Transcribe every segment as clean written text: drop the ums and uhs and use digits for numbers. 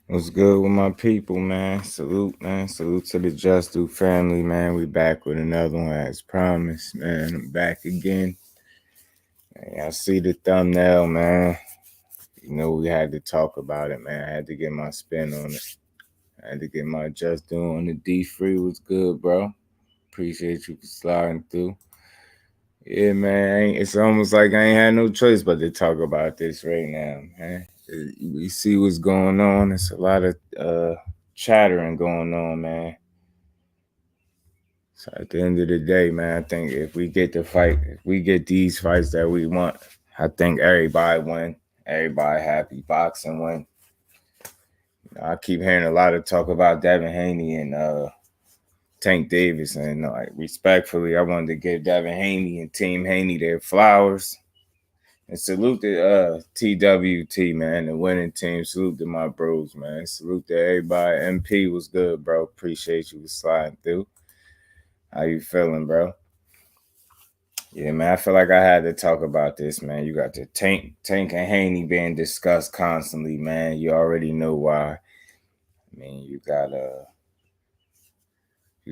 What's good with my people, man? Salute, man. Salute to the Just Do family, man. We back with another one as promised, man. I'm back again. I see the thumbnail, man. You know we had to talk about it, man. I had to get my spin on it. I had to get my Just Do on the D free. Was good, bro. Appreciate you for sliding through. Yeah, man. It's almost like I ain't had no choice but to talk about this right now, man. We see what's going on. It's a lot of chattering going on, man. So at the end of the day, man, I think if we get the fight, if we get these fights that we want, I think everybody win. Everybody happy. Boxing win. I keep hearing a lot of talk about Devin Haney and Tank Davis, and like respectfully, I wanted to give Devin Haney and Team Haney their flowers. And salute to TWT, man, the winning team. Salute to my bros, man. Salute to everybody. MP was good, bro. Appreciate you for sliding through. How you feeling, bro? Yeah, man, I feel like I had to talk about this, man. You got the Tank and Haney being discussed constantly, man. You already know why. I mean, you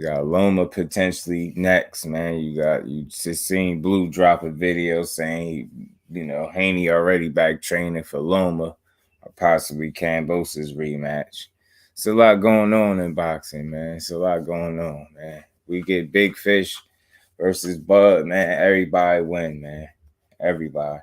got Loma potentially next, man. You just seen Blue drop a video saying Haney already back training for Loma or possibly Cambosa's rematch. It's a lot going on in boxing, man. It's a lot going on, man. We get Big Fish versus Bud, man. Everybody win, man. Everybody.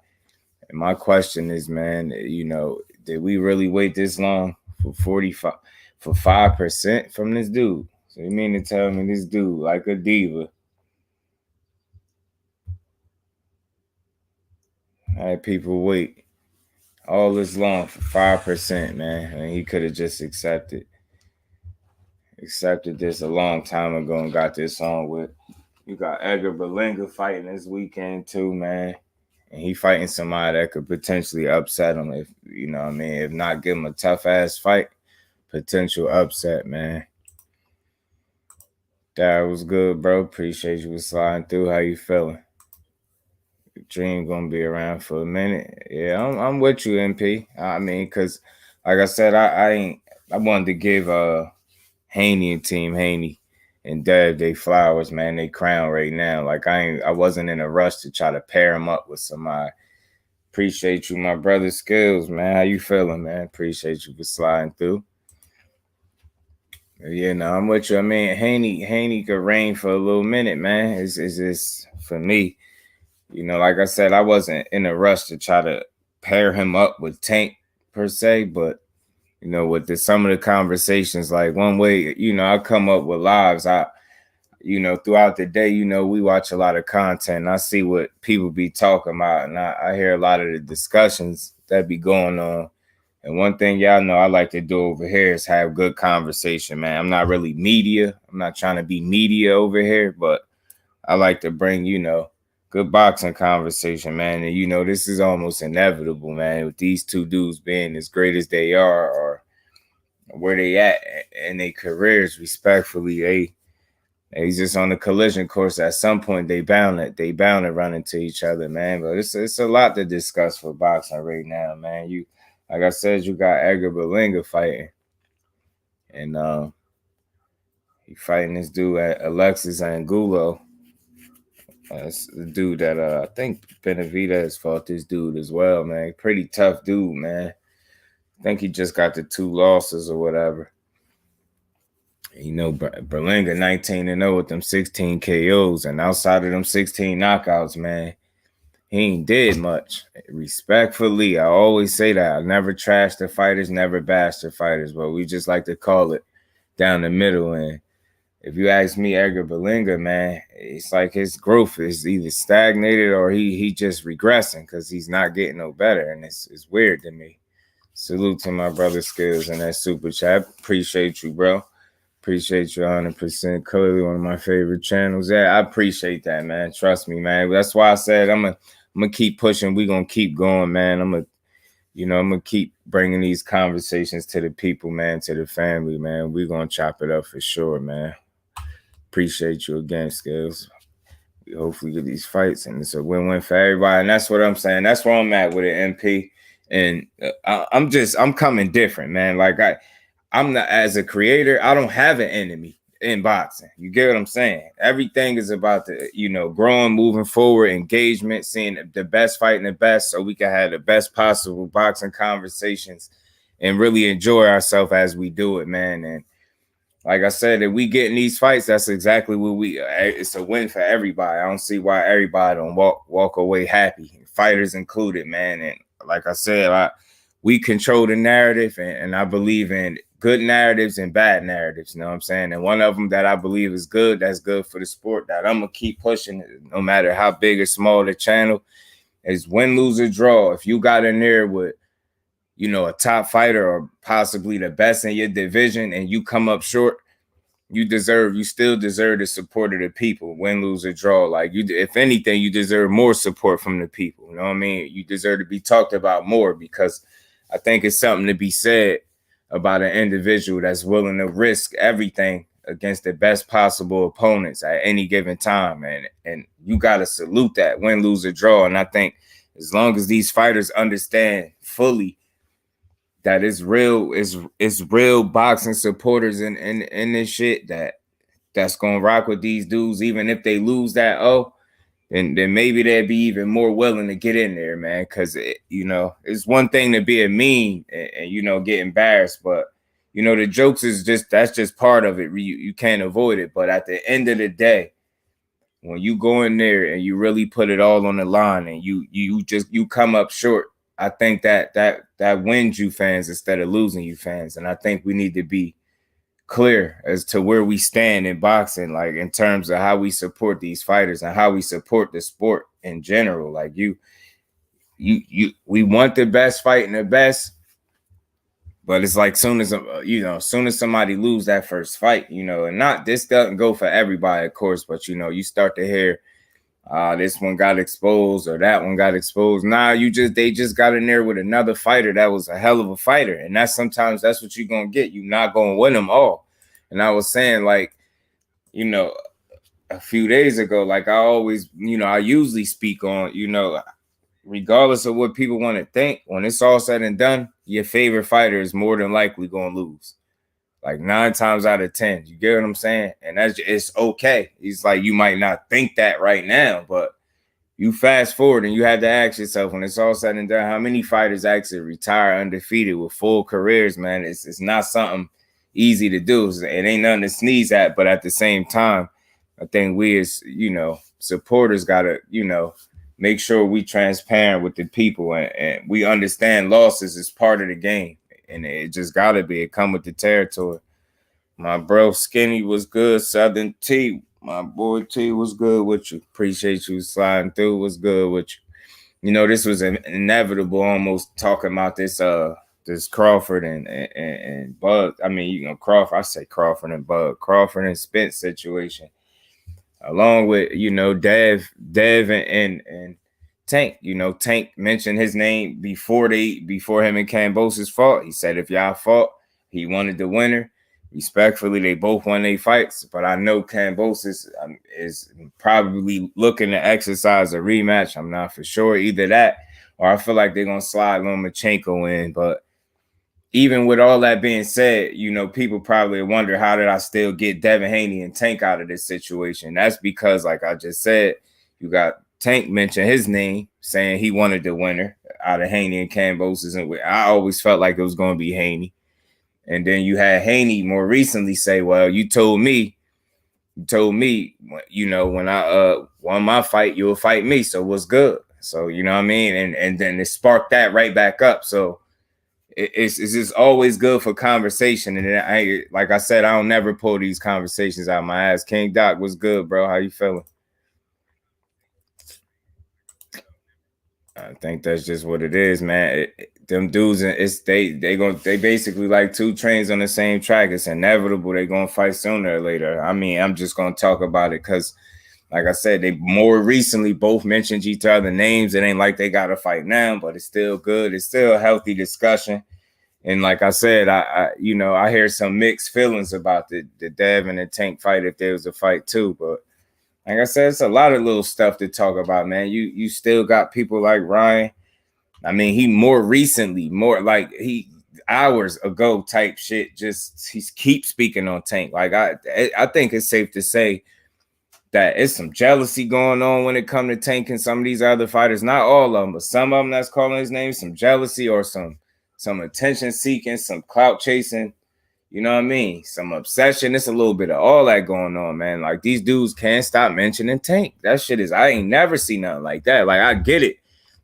And my question is, man, did we really wait this long for 5% from this dude? So you mean to tell me this dude, like a diva, had people wait all this long for 5%, man? And he could have just accepted this a long time ago and got this on with. You got Edgar Berlanga fighting this weekend too, man. And he fighting somebody that could potentially upset him if if not give him a tough ass fight. Potential upset, man. That was good, bro. Appreciate you for sliding through. How you feeling? Dream gonna be around for a minute. Yeah, I'm with you, MP. I mean, cause like I said, I wanted to give Haney and Team Haney and Dev they flowers, man. They crown right now. Like I wasn't in a rush to try to pair them up with somebody. Appreciate you, my brother Skills, man. How you feeling, man? Appreciate you for sliding through. Yeah, no, I'm with you. I mean, Haney could reign for a little minute, man. It's just for me. Like I said, I wasn't in a rush to try to pair him up with Tank per se, but with some of the conversations, like one way, I come up with lives. Throughout the day, we watch a lot of content. And I see what people be talking about, and I hear a lot of the discussions that be going on. And one thing y'all know I like to do over here is have good conversation, man. I'm not really media. I'm not trying to be media over here, but I like to bring, good boxing conversation, man. And this is almost inevitable, man. With these two dudes being as great as they are, or where they at in their careers, respectfully, they just on the collision course. At some point, they bound to run into each other, man. But it's a lot to discuss for boxing right now, man. Like I said, you got Edgar Berlanga fighting, and he fighting this dude at Alexis Angulo. That's the dude that I think Benavidez fought this dude as well, man. Pretty tough dude, man. I think he just got the 2 losses or whatever. Berlanga 19-0 with them 16 KOs, and outside of them 16 knockouts, man, he ain't did much. Respectfully, I always say that. I never trash the fighters, never bash the fighters, but we just like to call it down the middle. And if you ask me, Edgar Berlanga, man, it's like his growth is either stagnated or he just regressing because he's not getting no better, and it's weird to me. Salute to my brother Skills and that super chat. Appreciate you, bro. Appreciate you 100%. Clearly one of my favorite channels. Yeah, I appreciate that, man. Trust me, man. That's why I said I'm gonna keep pushing. We gonna keep going, man. I'm gonna keep bringing these conversations to the people, man, to the family, man. We gonna chop it up for sure, man. Appreciate you again, Skills. We hopefully get these fights, and it's a win-win for everybody. And that's what I'm saying. That's where I'm at with it, MP. And I'm coming different, man. Like I'm not, as a creator, I don't have an enemy in boxing. You get what I'm saying? Everything is about the, growing, moving forward, engagement, seeing the best fighting the best so we can have the best possible boxing conversations and really enjoy ourselves as we do it, man. And like I said, if we get in these fights, that's exactly what it's a win for everybody. I don't see why everybody don't walk away happy, fighters included, man. And like I said, we control the narrative, and I believe in good narratives and bad narratives, you know what I'm saying? And one of them that I believe is good, that's good for the sport, that I'm going to keep pushing, no matter how big or small the channel, is win, lose, or draw. If you got in there with, a top fighter or possibly the best in your division and you come up short, you still deserve the support of the people, win, lose, or draw. Like, if anything, you deserve more support from the people. You know what I mean? You deserve to be talked about more, because I think it's something to be said about an individual that's willing to risk everything against the best possible opponents at any given time. And you got to salute that, win, lose, or draw. And I think as long as these fighters understand fully that it's real boxing supporters in this shit that's gonna rock with these dudes, even if they lose that then maybe they'd be even more willing to get in there, man. Because it's one thing to be a meme and get embarrassed, but the jokes that's just part of it. You can't avoid it. But at the end of the day, when you go in there and you really put it all on the line and you come up short, I think that wins you fans instead of losing you fans. And I think we need to be clear as to where we stand in boxing, like in terms of how we support these fighters and how we support the sport in general. Like we want the best fighting the best, but it's like soon as somebody lose that first fight, and not, this doesn't go for everybody, of course, but you start to hear this one got exposed or that one got exposed. Nah, they just got in there with another fighter that was a hell of a fighter. And sometimes that's what you're going to get. You're not going to win them all. And I was saying, like, a few days ago, like I always, I usually speak on, regardless of what people want to think, when it's all said and done, your favorite fighter is more than likely going to lose. Like 9 times out of 10, you get what I'm saying? And it's okay. It's like, you might not think that right now, but you fast forward and you have to ask yourself, when it's all said and done, how many fighters actually retire undefeated with full careers, man? It's not something easy to do. It ain't nothing to sneeze at, but at the same time, I think we as, supporters got to, make sure we transparent with the people and we understand losses is part of the game. And it just got to be. It come with the territory. My bro Skinny was good. Southern T, my boy T was good with you. Appreciate you sliding through. Was good with you. This was inevitable, almost talking about this Crawford and Bug. I mean, Crawford. I say Crawford and Bug. Crawford and Spence situation. Along with, Dev and Tank. Tank mentioned his name before him and Kambosos fought. He said if y'all fought, he wanted the winner. Respectfully, they both won their fights, but I know Kambosos is probably looking to exercise a rematch. I'm not for sure. Either that, or I feel like they're gonna slide Lomachenko in. But even with all that being said, people probably wonder, how did I still get Devin Haney and Tank out of this situation? That's because, like I just said, you got Tank mentioned his name, saying he wanted the winner out of Haney and Kambosos, and I always felt like it was going to be Haney. And then you had Haney more recently say, "Well, you told me, when I won my fight, you'll fight me. So what's good?" So you know what I mean, and then it sparked that right back up. So it's just always good for conversation. And then like I said, I don't never pull these conversations out of my ass. King Doc, what's good, bro? How you feeling? I think that's just what it is, man. Them dudes, they basically like two trains on the same track. It's inevitable they're gonna fight sooner or later. I mean, I'm just gonna talk about it because, like I said, they more recently both mentioned each other names. It ain't like they got to fight now, but it's still good. It's still a healthy discussion. And like I said, I hear some mixed feelings about the Dev and the Tank fight if there was a fight too, but. Like I said, it's a lot of little stuff to talk about, man. You still got people like Ryan. I mean, he more recently, hours ago type shit. Just he keeps speaking on Tank. Like I think it's safe to say that it's some jealousy going on when it comes to Tank and some of these other fighters. Not all of them, but some of them that's calling his name. Some jealousy or some attention seeking, some clout chasing. You know what I mean? Some obsession. It's a little bit of all that going on, man. Like these dudes can't stop mentioning Tank. That shit is, I ain't never seen nothing like that. Like I get it.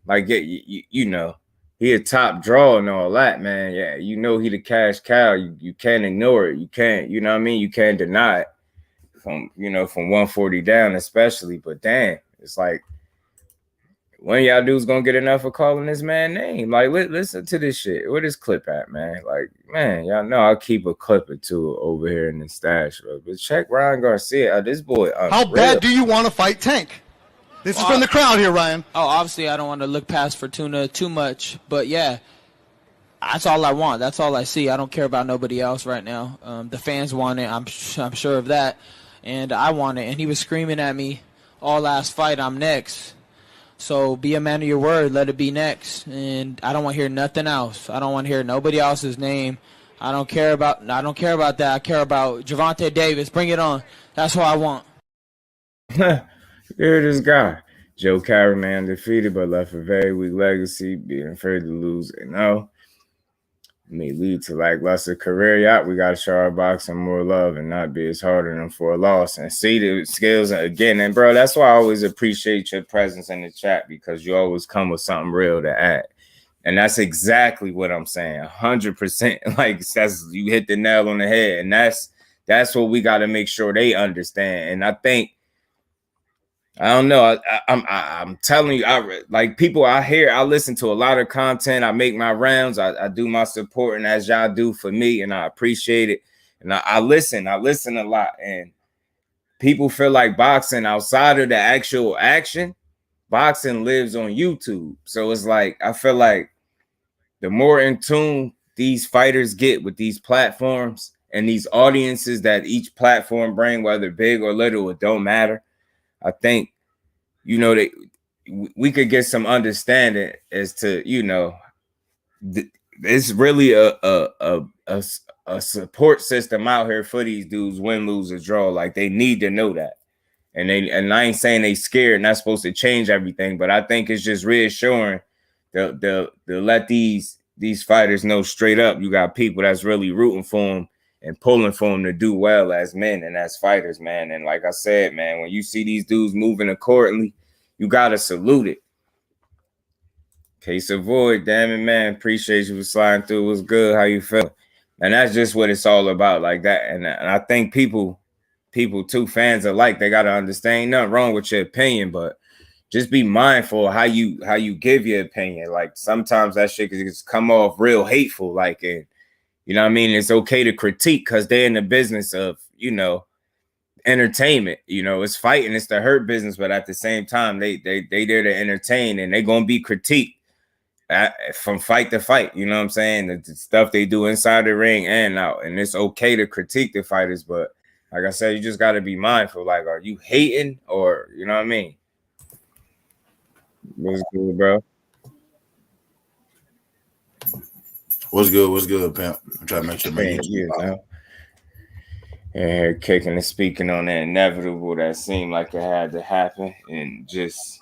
Like you know, he a top draw and all that, man. Yeah, you know he the cash cow. You can't ignore it. You can't, you know what I mean? You can't deny it from 140 down, especially. But damn, it's like, when y'all dudes gonna get enough of calling this man name? Like, listen to this shit. Where this clip at, man? Like, man, y'all know I'll keep a clip or two over here in the stash. But check Ryan Garcia. This boy, how bad do you want to fight Tank? This is from the crowd here, Ryan. Oh, obviously I don't want to look past Fortuna too much, but yeah, that's all I want. That's all I see. I don't care about nobody else right now. The fans want it. I'm sure of that, and I want it. And he was screaming at me all last fight, I'm next. So be a man of your word. Let it be next. And I don't want to hear nothing else. I don't want to hear nobody else's name. I don't care about that. I care about Gervonta Davis. Bring it on. That's what I want. Here this guy. Joe Carriman defeated but left a very weak legacy, being afraid to lose. And no, may lead to lackluster career. Yeah, we got to show our boxing more love and not be as hard on them for a loss. And see the skills again. And bro, that's why I always appreciate your presence in the chat, because you always come with something real to add. And that's exactly what I'm saying. 100%. Like, that's, you hit the nail on the head. And that's what we got to make sure they understand. And I think, I don't know. I'm telling you, like people I hear, I listen to a lot of content. I make my rounds. I do my supporting as y'all do for me, and I appreciate it. And I listen a lot. And people feel like boxing outside of the actual action, boxing lives on YouTube. So it's like, I feel like the more in tune these fighters get with these platforms and these audiences that each platform bring, whether big or little, it don't matter. I think, we could get some understanding as to, it's really a support system out here for these dudes, win, lose, or draw. Like, they need to know that. And I ain't saying they scared and that's supposed to change everything, but I think it's just reassuring to let these fighters know straight up, you got people that's really rooting for them and pulling for them to do well as men and as fighters, man. And like I said, man, when you see these dudes moving accordingly, you got to salute it. Case avoid, damn it, man. Appreciate you for sliding through. It was good. How you feel? And that's just what it's all about, like that. And I think people too, fans alike, they got to understand, ain't nothing wrong with your opinion, but just be mindful of how you give your opinion. Like, sometimes that shit can just come off real hateful, like, and you know what I mean? It's okay to critique because they're in the business of, entertainment. It's fighting, it's the hurt business, but at the same time, they there to entertain, and they're gonna be critiqued from fight to fight. You know what I'm saying? The stuff they do inside the ring and out, and it's okay to critique the fighters, but like I said, you just got to be mindful. Like, are you hating, or you know what I mean? What's good, bro? What's good, pimp? I'm trying to make sure. And kicking and speaking on the inevitable that seemed like it had to happen, and just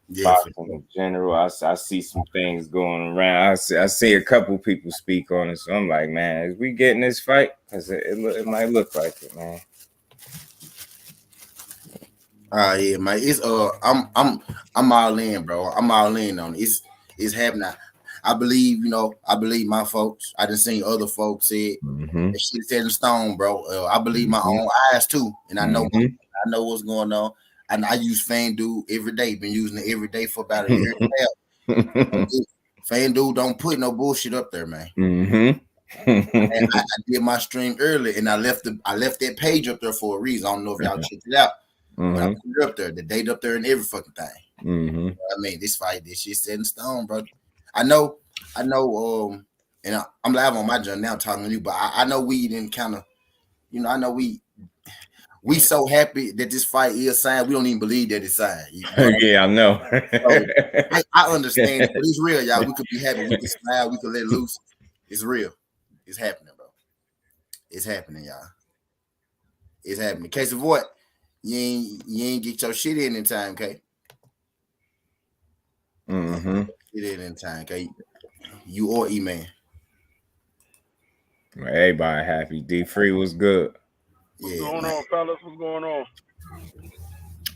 boxing in general. I see some things going around. I see a couple people speak on it, so I'm like, man, is we getting this fight? Because it might look like it, man. Yeah, man. It's I'm all in, bro. I'm all in on it. It's happening. I believe my folks. I done seen other folks say that shit set in stone, bro. I believe my own eyes too, and I know what's going on. And I use FanDuel every day. Been using it every day for about a year and a half. FanDuel don't put no bullshit up there, man. And I did my stream early, and I left that page up there for a reason. I don't know if y'all checked it out, but I put it up there, the date up there, and every fucking thing. You know what I mean, this shit set in stone, bro. I know, and I'm live on my journey now talking to you, but I know we didn't kind of, I know we so happy that this fight is signed, we don't even believe that it's signed. Yeah, I know. So, I understand, but it's real, y'all. We could be happy, we could smile, we could let loose. It's real. It's happening, bro. It's happening, y'all. It's happening. Case of what? You ain't get your shit in time, okay? Get in time, okay? You or E-Man. Everybody happy. D3 was good. What's going on, fellas? What's going on?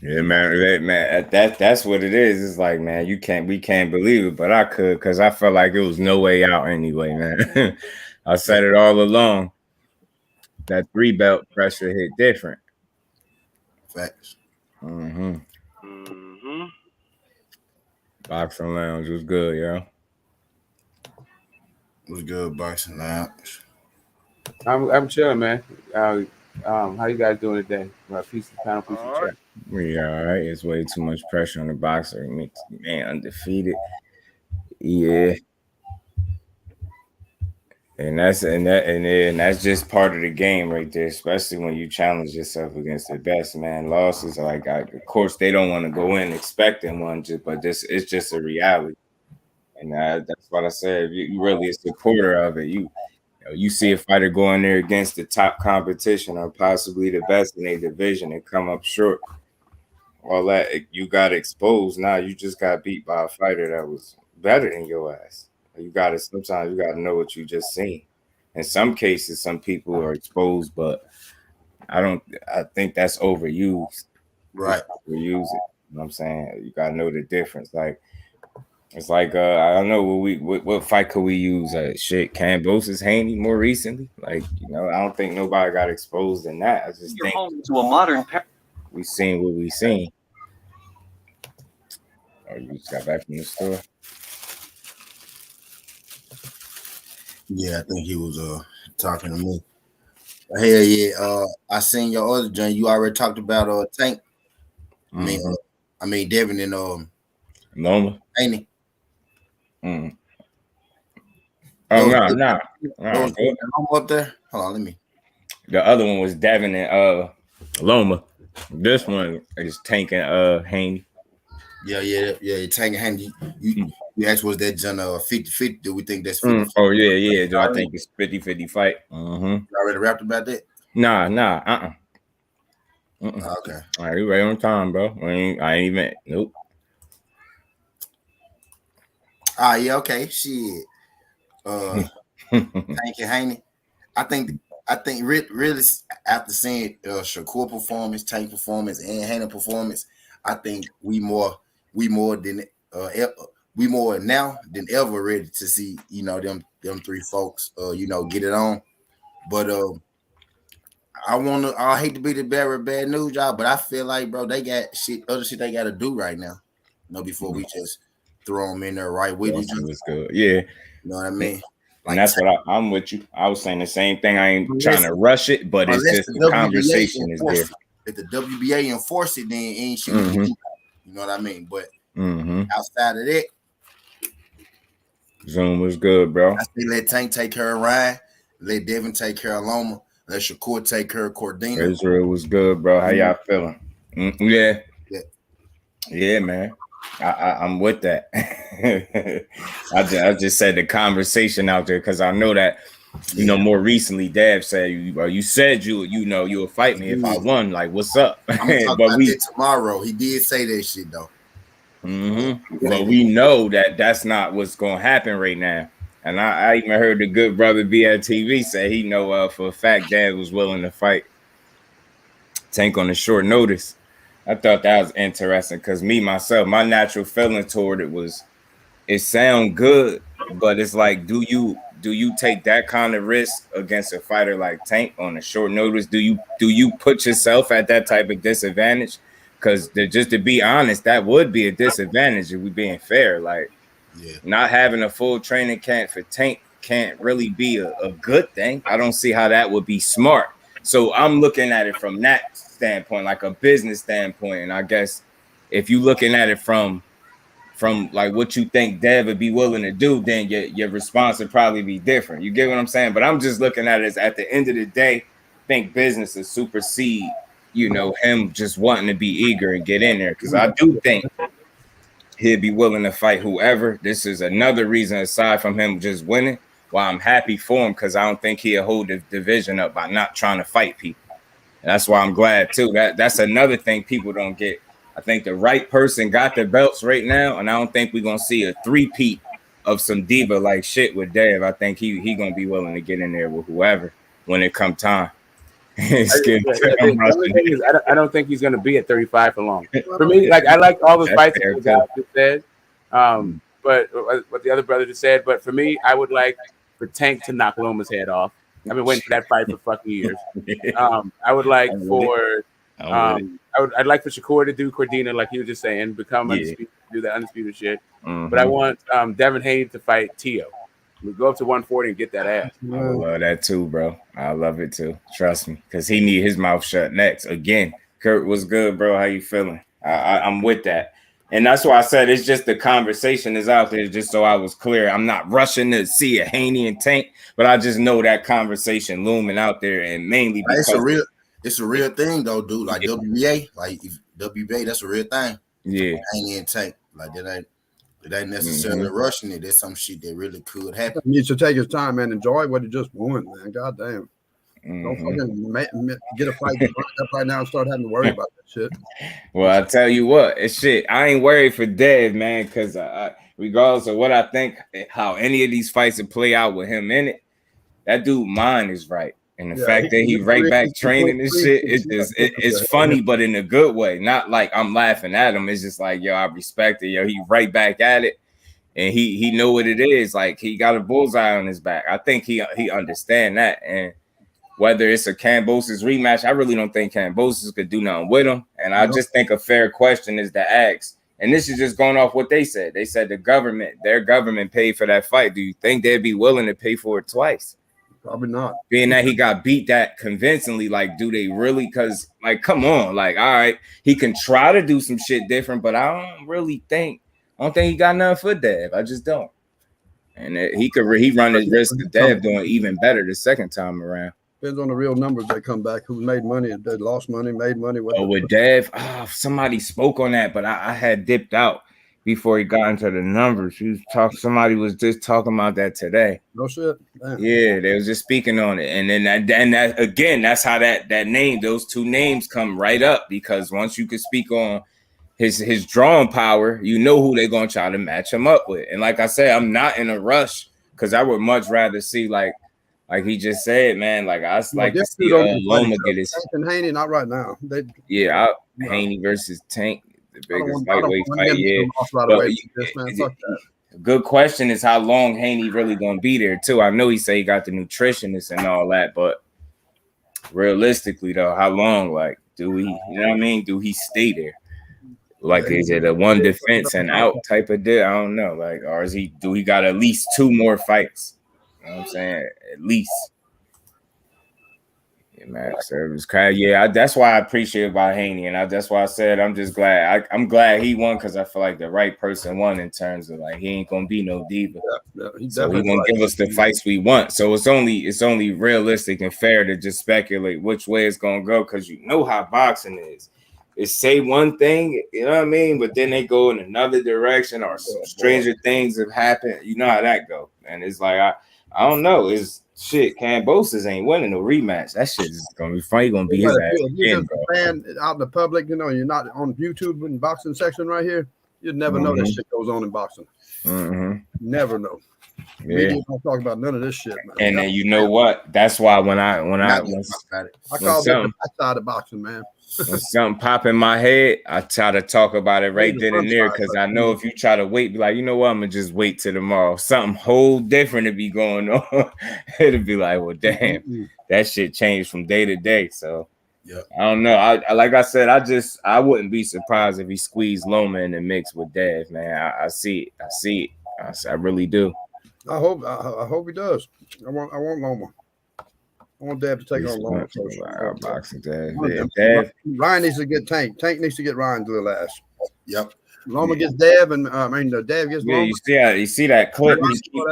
Yeah, man, that's what it is. It's like, man, we can't believe it, but I could, because I felt like it was no way out anyway, man. I said it all along. That 3 belt pressure hit different. Facts. Boxing Lounge was good, yo. Was good, Boxing Lounge. I'm chilling, man. How you guys doing today? Piece of panel, piece of chat. We all right. It's way too much pressure on the boxer. Man, undefeated. Yeah. And that's just part of the game right there, especially when you challenge yourself against the best, man. Losses are like, of course, they don't want to go in expecting one, but it's just a reality. And that's what I said. If you really a supporter of it, you see a fighter go in there against the top competition or possibly the best in a division and come up short. All that, you got exposed. Now you just got beat by a fighter that was better than your ass. Sometimes you gotta know what you just seen. In some cases, some people are exposed, but I think that's overused. Right. Overuse it. You know what I'm saying? You gotta know the difference. Like, it's like I don't know what fight could we use? Cambosis Haney more recently. Like, I don't think nobody got exposed in that. I just think to a modern we seen what we seen. Oh, you just got back from the store? Yeah, I think he was talking to me. Hell yeah. I seen your other joint. You already talked about Tank. I mean Devin and Loma. Haney. Oh no. Up there. Hold on, let me. The other one was Devin and Loma. This one is Tank and Haney. Yeah. Tank and Haney. You asked, was that John 50-50? Do we think that's 50-50? Oh yeah. Do I think it's 50-50 fight? You already rapped about that? Nah. Okay. All right, you right on time, bro. I ain't even. Nope. Yeah, okay. Shit. Tank and Haney. I think really after seeing Shakur performance, Tank performance, and Haney performance, I think we more now than ever ready to see them 3 folks get it on. But I hate to be the bearer of bad news, y'all, but I feel like, bro, they got other shit they got to do right now. Before we just throw them in there right with each other. It's good. Yeah. You know what I mean? And that's what I'm with you. I was saying the same thing. I ain't trying to rush it, but it's just the conversation is there. If the WBA enforce it, then ain't shit. You know what I mean? But outside of that, Zoom was good, bro. I say let Tank take care of Ryan, let Devin take care of Loma, let Shakur take care of Cordina. Israel was good, bro. How y'all feeling? Yeah, man. I'm with that. I just said the conversation out there because I know that more recently Dev said you said you'll fight me if I won. Like, what's up? I'm gonna talk about that tomorrow. He did say that shit though. But we know that that's not what's gonna happen right now. And I even heard the good brother be at TV say he know for a fact Dad was willing to fight Tank on a short notice. I thought that was interesting because my natural feeling toward it was it sound good, but it's like, do you take that kind of risk against a fighter like Tank on a short notice? Do you put yourself at that type of disadvantage? Because just to be honest, that would be a disadvantage if we're being fair. Like, not having a full training camp for Tank can't really be a good thing. I don't see how that would be smart. So I'm looking at it from that standpoint, like a business standpoint. And I guess if you're looking at it from like what you think Dev would be willing to do, then your response would probably be different. You get what I'm saying? But I'm just looking at it as at the end of the day, I think business is supersede, him just wanting to be eager and get in there. Because I do think he'd be willing to fight whoever. This is another reason aside from him just winning. why I'm happy for him, because I don't think he'll hold the division up by not trying to fight people. And that's why I'm glad too. That's another thing people don't get. I think the right person got the belts right now, and I don't think we're gonna see a three-peat of some diva like shit with Dev. I think he gonna be willing to get in there with whoever when it come time. The only thing is, I don't think he's going to be at 35 for long. For me, like I like all the fights that the guy just said, but what the other brother just said. But for me, I would like for Tank to knock Loma's head off. I've been waiting for that fight for fucking years. I would like for I'd like for Shakur to do Cordina, like he was just saying, become undisputed, do that undisputed shit. But I want Devin Haney to fight Tio. We go up to 140 and get that ass. I love that too, bro. I love it too. Trust me, because he need his mouth shut next. Again, Kurt, what's good, bro? How you feeling? I'm with that. And that's why I said it's just the conversation is out there, just so I was clear. I'm not rushing to see a Haney and Tank, but I just know that conversation looming out there, and mainly because it's a real thing though, dude. Like WBA, like WBA, that's a real thing. Yeah, Haney and Tank, like it ain't necessarily rushing it. There's some shit that really could happen. He needs to take his time and enjoy what he just won, man. God damn. Don't fucking get a fight up right now and start having to worry about that shit. Well, I tell you what, it's shit. I ain't worried for Dev, man, because regardless of what I think, how any of these fights will play out with him in it, that dude mind is right. And the fact that he right back training this shit, it's funny, but in a good way. Not like I'm laughing at him. It's just like, yo, I respect it. Yo, he right back at it. And he know what it is. Like, he got a bullseye on his back. I think he understand that. And whether it's a Kambosos rematch, I really don't think Kambosos could do nothing with him. And I just think a fair question is to ask. And this is just going off what they said. They said their government paid for that fight. Do you think they'd be willing to pay for it twice? Probably not. Being that he got beat that convincingly, like, do they really? Because, like, come on, like, all right, he can try to do some shit different, but I don't think he got nothing for Dev. I just don't. And he run his risk of Dev doing even better the second time around. Depends on the real numbers that come back. Who made money? They lost money, made money. With Dev, somebody spoke on that, but I had dipped out before he got into the numbers. Somebody was just talking about that today. No shit. Damn. Yeah, they was just speaking on it. And then that again, that's how that name, those two names come right up, because once you could speak on his drawing power, you know who they're gonna try to match him up with. And like I said, I'm not in a rush, because I would much rather see like he just said, man, like I like to see Loma get his and Haney, not right now. Haney versus Tank. The biggest lightweight fight, good question is how long Haney really gonna be there too. I know he say he got the nutritionist and all that, but realistically though, how long? Like, do he? You know what I mean? Do he stay there? Like, is it a one defense and out type of deal? I don't know. Like, or do he got at least 2 more fights? You know what I'm saying? At least. Man, service crowd. Yeah, that's why I appreciate about Haney, and that's why I said I'm just glad. I'm glad he won, because I feel like the right person won in terms of like he ain't gonna be no diva. So he gonna give us the fights we want. So it's only realistic and fair to just speculate which way it's gonna go, because you know how boxing is. It's say one thing, you know what I mean, but then they go in another direction, or some stranger things have happened. You know how that go, and it's like I don't know. It's shit. Kambosos ain't winning no rematch. That shit is gonna be funny. Gonna be his ass. You're just a fan out in the public. You know, you're not on YouTube in the boxing section right here. You'd never know that shit goes on in boxing. Never know. Media don't talk about none of this shit, man. And then you know what? That's why when I call it the backside of boxing, man. When something pop in my head, I try to talk about it right then and there, because I know if you try to wait, be like, you know what, I'm gonna just wait till tomorrow. Something whole different to be going on. It'll be like, well, damn, that shit changed from day to day. So I don't know. I like I said, I wouldn't be surprised if he squeezed Loma in the mix with Dev, man. I see it. I really do. I hope he does. I want Loma. I want Dev to take on Loma. Boxing Dev. Ryan needs to get Tank. Tank needs to get Ryan's little ass. Yep. Loma gets Dev, and Dev gets Loma. You see that clip.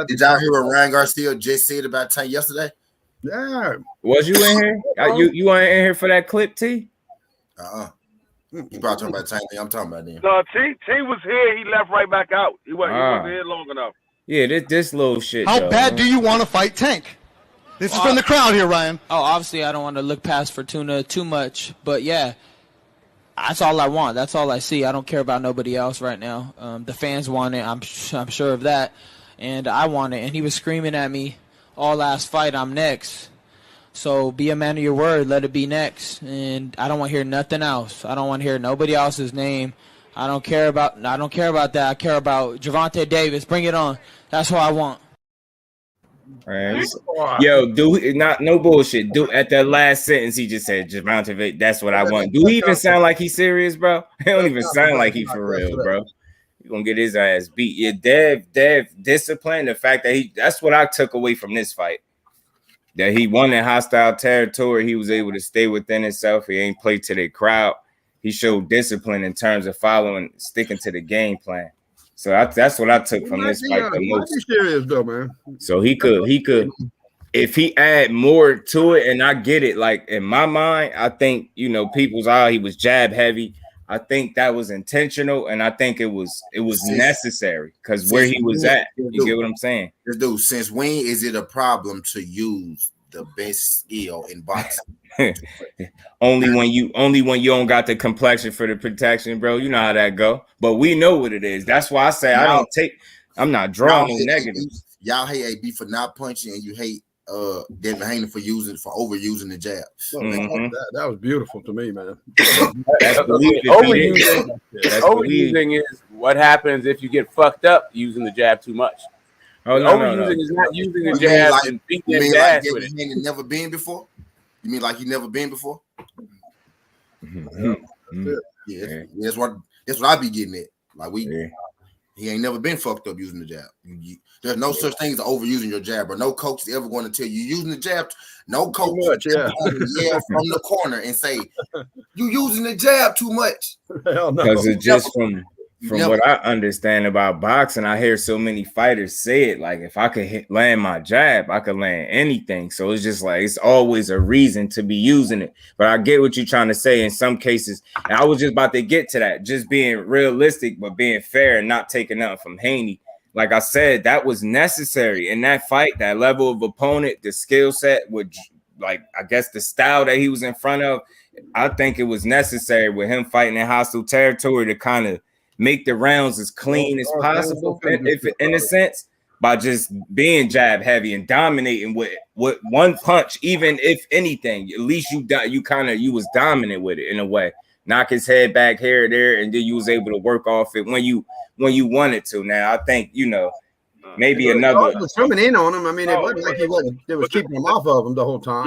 Did y'all hear what Ryan Garcia just said about Tank yesterday? Yeah. Was you in here? You weren't in here for that clip, T? You probably talking about Tank. I'm talking about them. No, T was here. He left right back out. He wasn't here long enough. Yeah, this little shit. How though, bad man. do you want to fight Tank? This is from the crowd here, Ryan. Oh, obviously, I don't want to look past Fortuna too much, but yeah, that's all I want. That's all I see. I don't care about nobody else right now. The fans want it. I'm sure of that, and I want it. And he was screaming at me all last fight, "I'm next." So be a man of your word. Let it be next. And I don't want to hear nothing else. I don't want to hear nobody else's name. I don't care about that. I care about Gervonta Davis. Bring it on. That's what I want. Man, yo, no bullshit. At that last sentence, he just said, Gervonta, that's what I want. Do he even sound like he's serious, bro? He don't even sound like he for real, bro. You're gonna get his ass beat. Yeah, Dev discipline. The fact that that's what I took away from this fight. That he won in hostile territory. He was able to stay within himself. He ain't played to the crowd. He showed discipline in terms of sticking to the game plan. So that's what I took from this fight the most. Serious though, man. So he could, if he add more to it, and I get it. Like in my mind, I think people's he was jab heavy. I think that was intentional, and I think it was necessary because where he was at. You get what I'm saying? Dude, since when is it a problem to use the best skill in boxing? only when you don't got the complexion for the protection, bro. You know how that go. But we know what it is. That's why I say I'm not drawing no negatives. Y'all hate AB for not punching, and you hate Devin Haney for overusing the jab. That was beautiful to me, man. Overusing is what happens if you get fucked up using the jab too much. Overusing is not using the jab and beating his ass with it. Haney never been before? You mean like he never been before? Yeah, that's what I be getting at. Like he ain't never been fucked up using the jab. There's no such thing as overusing your jab, or no coach is ever going to tell you using the jab. No coach yell from the corner and say you using the jab too much. Because it's just from what I understand about boxing, I hear so many fighters say it. Like if I could land my jab, I could land anything. So it's just like it's always a reason to be using it. But I get what you're trying to say in some cases. And I was just about to get to that, just being realistic, but being fair and not taking nothing from Haney. Like I said, that was necessary in that fight, that level of opponent, the skill set, with like I guess the style that he was in front of. I think it was necessary with him fighting in hostile territory to kind of make the rounds as clean as possible, if in a sense, by just being jab heavy and dominating with one punch, even if anything, at least you was dominant with it in a way. Knock his head back here or there, and then you was able to work off it when you wanted to. Now I think maybe another was coming in on him. I mean, it wasn't like it was keeping him off of him the whole time.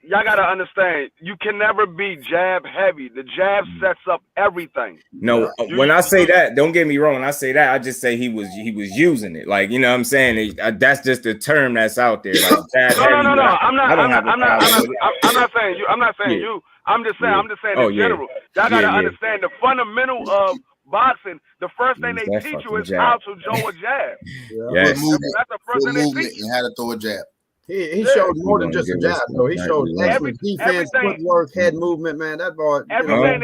Y'all gotta understand, you can never be jab heavy. The jab sets up everything. No, when I say that, don't get me wrong. When I say that, I just say he was using it. Like, you know what I'm saying? That's just the term that's out there. Like, no. I'm not saying you. I'm just saying in general. Y'all gotta understand the fundamental of boxing. The first thing they teach you is how to throw a jab. Yes. That's the first thing they teach you. And how to throw a jab. He showed more than just a jab, though. He showed excellent defense, footwork, head movement, man. That boy, everything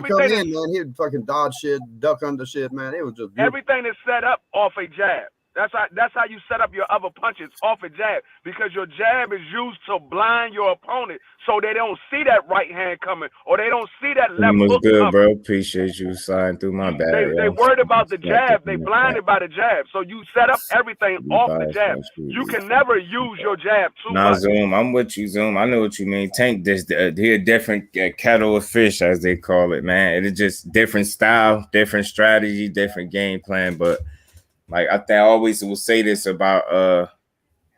come in, man, he'd fucking dodge shit, duck under shit, man. It was just beautiful. Everything is set up off a jab. That's how you set up your other punches, off a jab, because your jab is used to blind your opponent so they don't see that right hand coming or they don't see that left hook was good, coming. Bro. Appreciate you sliding through my bag. They worried about the jab. They blinded by the jab. So you set up everything off the jab. You can never use your jab too much. Zoom, I'm with you, Zoom. I know what you mean. Tank, he a different kettle of fish, as they call it, man. It's just different style, different strategy, different game plan, but like I think I always will say this about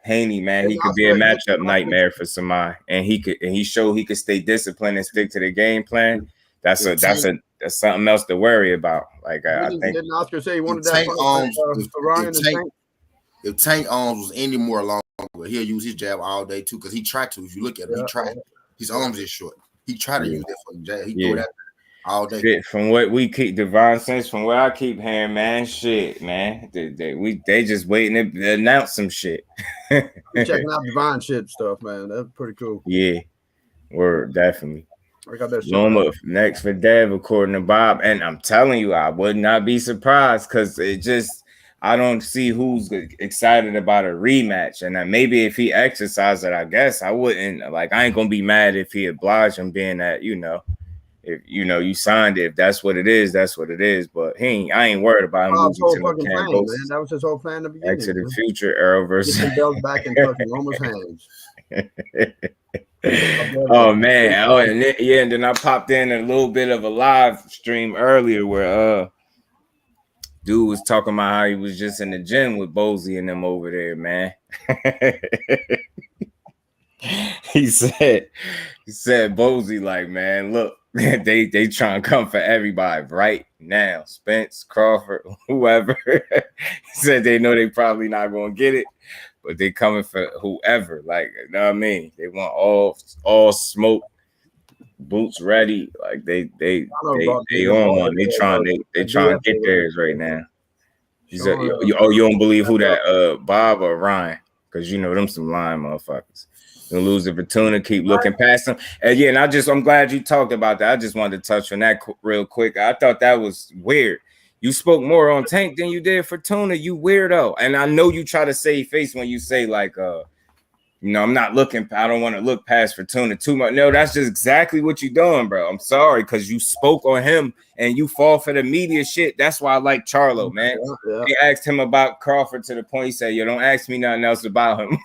Haney, man. He could be a matchup nightmare for somebody, and he showed he could stay disciplined and stick to the game plan. That's something else to worry about. Like I think didn't Oscar say he wanted that if Tank arms was any more longer, he'll use his jab all day too, because he tried to. If you look at him, he tried. His arms is short. He tried to use that for the jab. He threw that all day. Shit, from what we keep Divine Sense, from what I keep hearing, man, they just waiting to announce some shit. Checking out Divine shit stuff, man. That's pretty cool. Yeah, word, definitely. I got that shit. Up next for Dev, according to Bob, and I'm telling you, I would not be surprised because I don't see who's excited about a rematch. And maybe if he exercised it, I guess I wouldn't. Like, I ain't gonna be mad if he obliged him, being that, you know, if you know you signed it. If that's what it is, that's what it is. But I ain't worried about him losing to no Cambosis. That was his whole plan to begin. Back to the Future, Errol versus get the belt back in Roman's hands. Oh man! Oh, and then, yeah, and then I popped in a little bit of a live stream earlier where dude was talking about how he was just in the gym with Bozy and them over there, man. he said Bozy, like, man, look, they trying to come for everybody right now. Spence, Crawford, whoever. He said they know they probably not gonna get it, but they coming for whoever. Like, you know what I mean? They want all smoke, boots ready. Like they on one. They trying to get theirs right now. You don't believe who that Bob or Ryan? Because you know them some lying motherfuckers. They'll lose the Fortuna, keep looking past them. And yeah, and I'm glad you talked about that. I just wanted to touch on that real quick. I thought that was weird. You spoke more on Tank than you did Fortuna, you weirdo. And I know you try to save face when you say, like, you know, I don't want to look past Fortuna too much. No, that's just exactly what you're doing, bro. I'm sorry, because you spoke on him and you fall for the media shit. That's why I like Charlo, man. Yeah. They asked him about Crawford to the point he said, yo, don't ask me nothing else about him.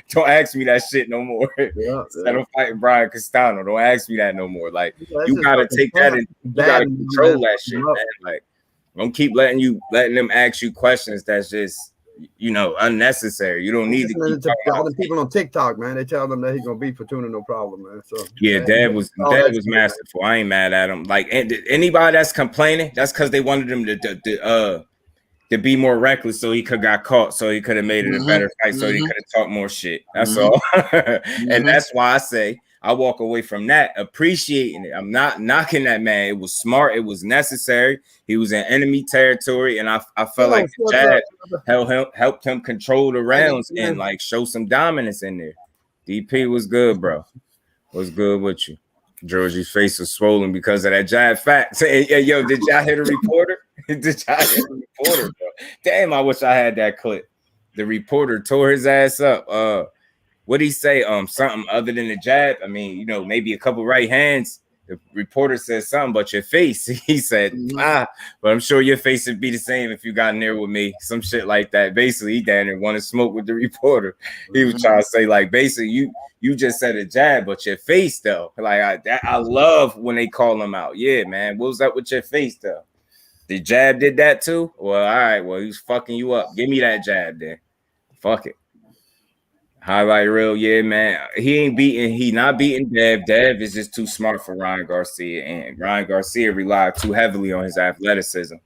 Don't ask me that shit no more. Instead of fighting Brian Castano, don't ask me that no more. Like, you got to take that and you got to control that shit, man. Like, don't keep letting them ask you questions that's just, you know, unnecessary. You don't need to keep all the people on TikTok, man. They tell them that he's gonna beat Fortuna, no problem, man. So yeah, Dad was masterful. I ain't mad at him. Like, anybody that's complaining, that's because they wanted him to be more reckless, so he could got caught, so he could have made it a better fight, so he could have talked more shit. That's all. And that's why I say I walk away from that appreciating it. I'm not knocking that man. It was smart. It was necessary. He was in enemy territory, and I felt like Jad helped him control the rounds and like show some dominance in there. DP was good, bro. What's good with you? Georgie's face was swollen because of that jab fact. Say, hey, yo, did y'all hit a reporter? Did y'all hit a reporter, bro? Damn, I wish I had that clip. The reporter tore his ass up. What'd he say? Something other than the jab. I mean, you know, maybe a couple right hands. The reporter said something, but your face, he said, but I'm sure your face would be the same if you got in there with me. Some shit like that. Basically, he down there want to smoke with the reporter. He was trying to say, like, basically, you just said a jab, but your face, though. Like, I love when they call him out. Yeah, man. What was up with your face, though? The jab did that, too? Well, all right. Well, he's fucking you up. Give me that jab, then. Fuck it. Highlight reel, yeah, man. He not beating Dev. Dev is just too smart for Ryan Garcia, and Ryan Garcia relied too heavily on his athleticism,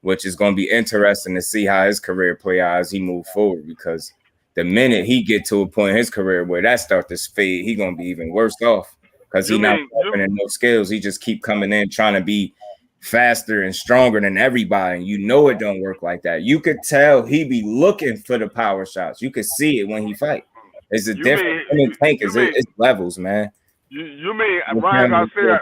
which is going to be interesting to see how his career play out as he move forward. Because the minute he get to a point in his career where that start to fade, he going to be even worse off because he not opening no skills. He just keep coming in trying to be faster and stronger than everybody, and you know it don't work like that. You could tell he be looking for the power shots. You could see it when he fight. It's a different Tank. It's levels, man. You mean Ryan Garcia?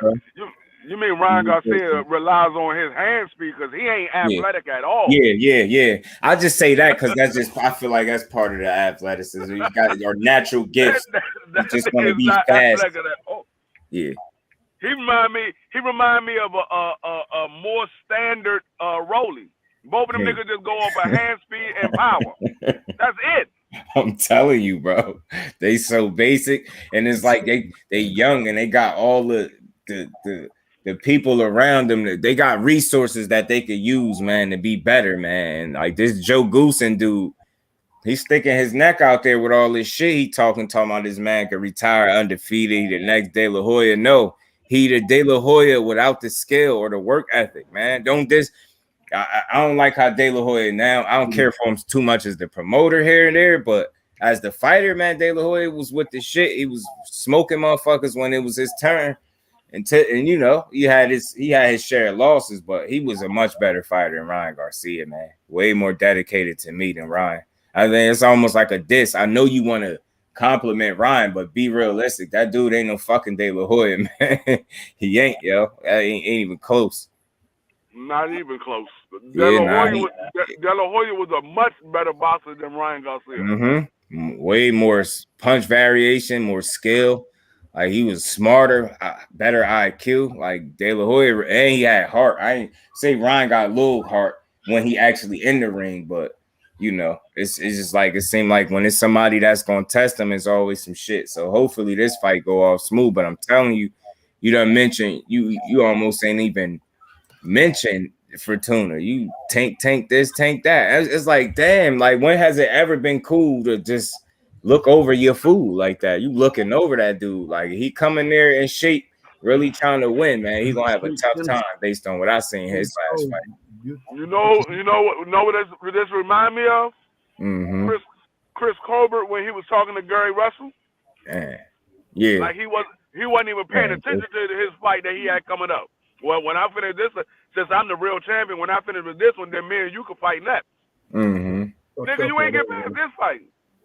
You mean Ryan Garcia relies on his hand speed because he ain't athletic at all? Yeah. I just say that because that's just I feel like that's part of the athleticism. You got your natural gifts. You just want to be fast. Yeah. He remind me of a more standard Rolly. Both of them niggas just go off of hand speed and power. That's it. I'm telling you, bro. They so basic, and it's like they young and they got all the people around them. They got resources that they could use, man, to be better, man. Like this Joe Goosen dude, he's sticking his neck out there with all this shit. He talking about this man could retire undefeated. The next De La Hoya. No, he the De La Hoya without the skill or the work ethic, man. I don't like how De La Hoya now. I don't care for him too much as the promoter here and there, but as the fighter, man, De La Hoya was with the shit. He was smoking motherfuckers when it was his turn, and you know he had his share of losses, but he was a much better fighter than Ryan Garcia, man. Way more dedicated to me than Ryan. I think it's almost like a diss. I know you want to compliment Ryan, but be realistic. That dude ain't no fucking De La Hoya, man. He ain't, yo. Ain't even close. Not even close. De La Hoya was a much better boxer than Ryan Garcia. Mm-hmm. Way more punch variation, more skill. Like he was smarter, better IQ. Like De La Hoya, and he had heart. I ain't say Ryan got a little heart when he actually in the ring, but you know, it's just like it seemed like when it's somebody that's gonna test him, it's always some shit. So hopefully this fight go off smooth. But I'm telling you, you done mentioned you almost ain't even mentioned Fortuna. You tank this, tank that. It's like, damn, like when has it ever been cool to just look over your food like that? You looking over that dude. Like he coming there in shape, really trying to win, man. He gonna have a tough time based on what I seen his last fight. You know what this remind me of? Mm-hmm. Chris Colbert when he was talking to Gary Russell. Yeah. Like he wasn't even paying attention to his fight that he had coming up. Well, when I finish this, since I'm the real champion, when I finish with this one, then me and you can fight next. Mm-hmm. Nigga, you ain't get past this fight.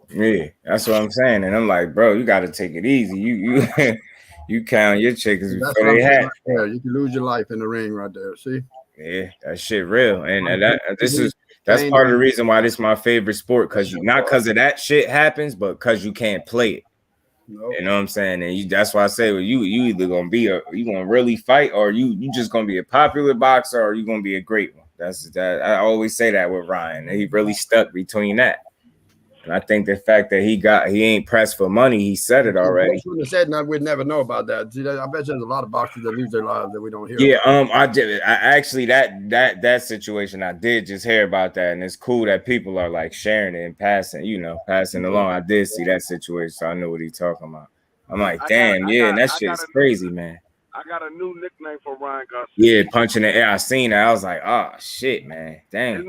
Yeah, that's what I'm saying. And I'm like, bro, you got to take it easy. You you count your chickens before they hatch. Right, you can lose your life in the ring right there. See? Yeah, that shit real. And that's part of the reason why this is my favorite sport, because not because of that shit happens, but because you can't play it. Nope. You know what I'm saying? And that's why I say, well, you either gonna you gonna really fight, or you just gonna be a popular boxer, or you gonna be a great one. That's that. I always say that with Ryan. He really stuck between that. And I think the fact that he ain't pressed for money, he said it already. He wouldn't have said that, we'd never know about that. See, I bet there's a lot of boxers that lose their lives that we don't hear. Yeah, I actually that situation I did just hear about that, and it's cool that people are like sharing it and passing along. I did see that situation, so I know what he's talking about. I'm like, damn, that shit's crazy, man. I got a new nickname for Ryan Garcia. Yeah, punching the air. I seen that. I was like, oh shit, man, damn.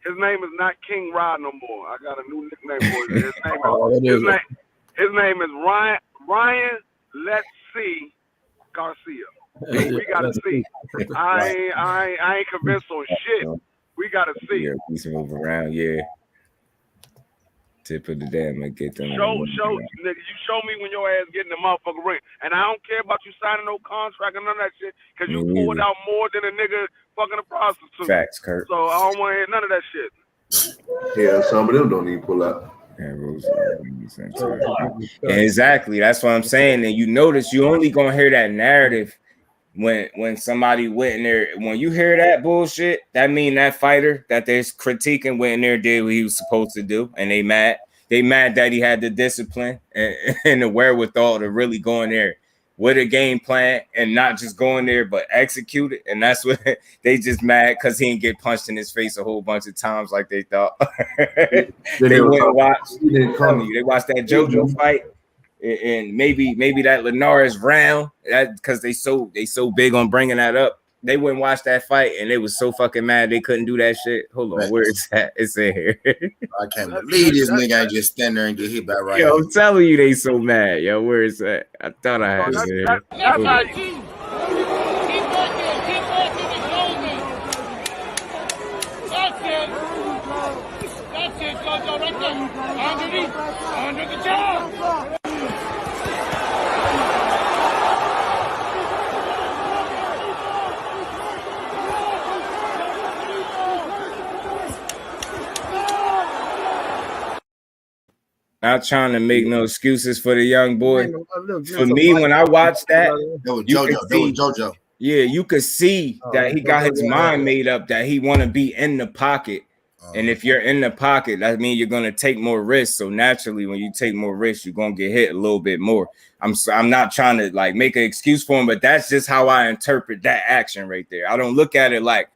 His name is not King Rod no more. I got a new nickname for him. His name is Ryan Let's See Garcia. We gotta see. I ain't convinced on shit. We gotta see. Yeah, we can move around. Yeah. Tip of the day, I'm gonna get them. Show, nigga. You show me when your ass get in the motherfucking ring, and I don't care about you signing no contract and none of that shit, because you pulled out more than a nigga fucking a prostitute. Facts, Kurt. So I don't want to hear none of that shit. Yeah, some of them don't even pull out. Exactly. That's what I'm saying. And you notice you only gonna hear that narrative when somebody went in there. When you hear that bullshit, that mean that fighter that they're critiquing went in there, did what he was supposed to do, and they mad that he had the discipline and the wherewithal to really go in there with a game plan and not just go in there but execute it. And that's what they just mad because he didn't get punched in his face a whole bunch of times like they thought. They went and watched. They watched that JoJo fight. And maybe that Linares round, that because they so big on bringing that up. They wouldn't watch that fight, and they was so fucking mad they couldn't do that shit. Hold on, where is that? It's in here. I can't believe this nigga ain't just stand there and get hit by right. Yo, I'm telling you, they so mad. Yo, where is that? I thought I had it here. That's how you. That's it, Jojo, right there. Under the job. Not trying to make no excuses for the young boy. For me, when I watched that, JoJo. Yeah, you could see that he got his mind made up that he want to be in the pocket. And if you're in the pocket, that means you're gonna take more risks. So naturally, when you take more risks, you're gonna get hit a little bit more. I'm not trying to like make an excuse for him, but that's just how I interpret that action right there. I don't look at it like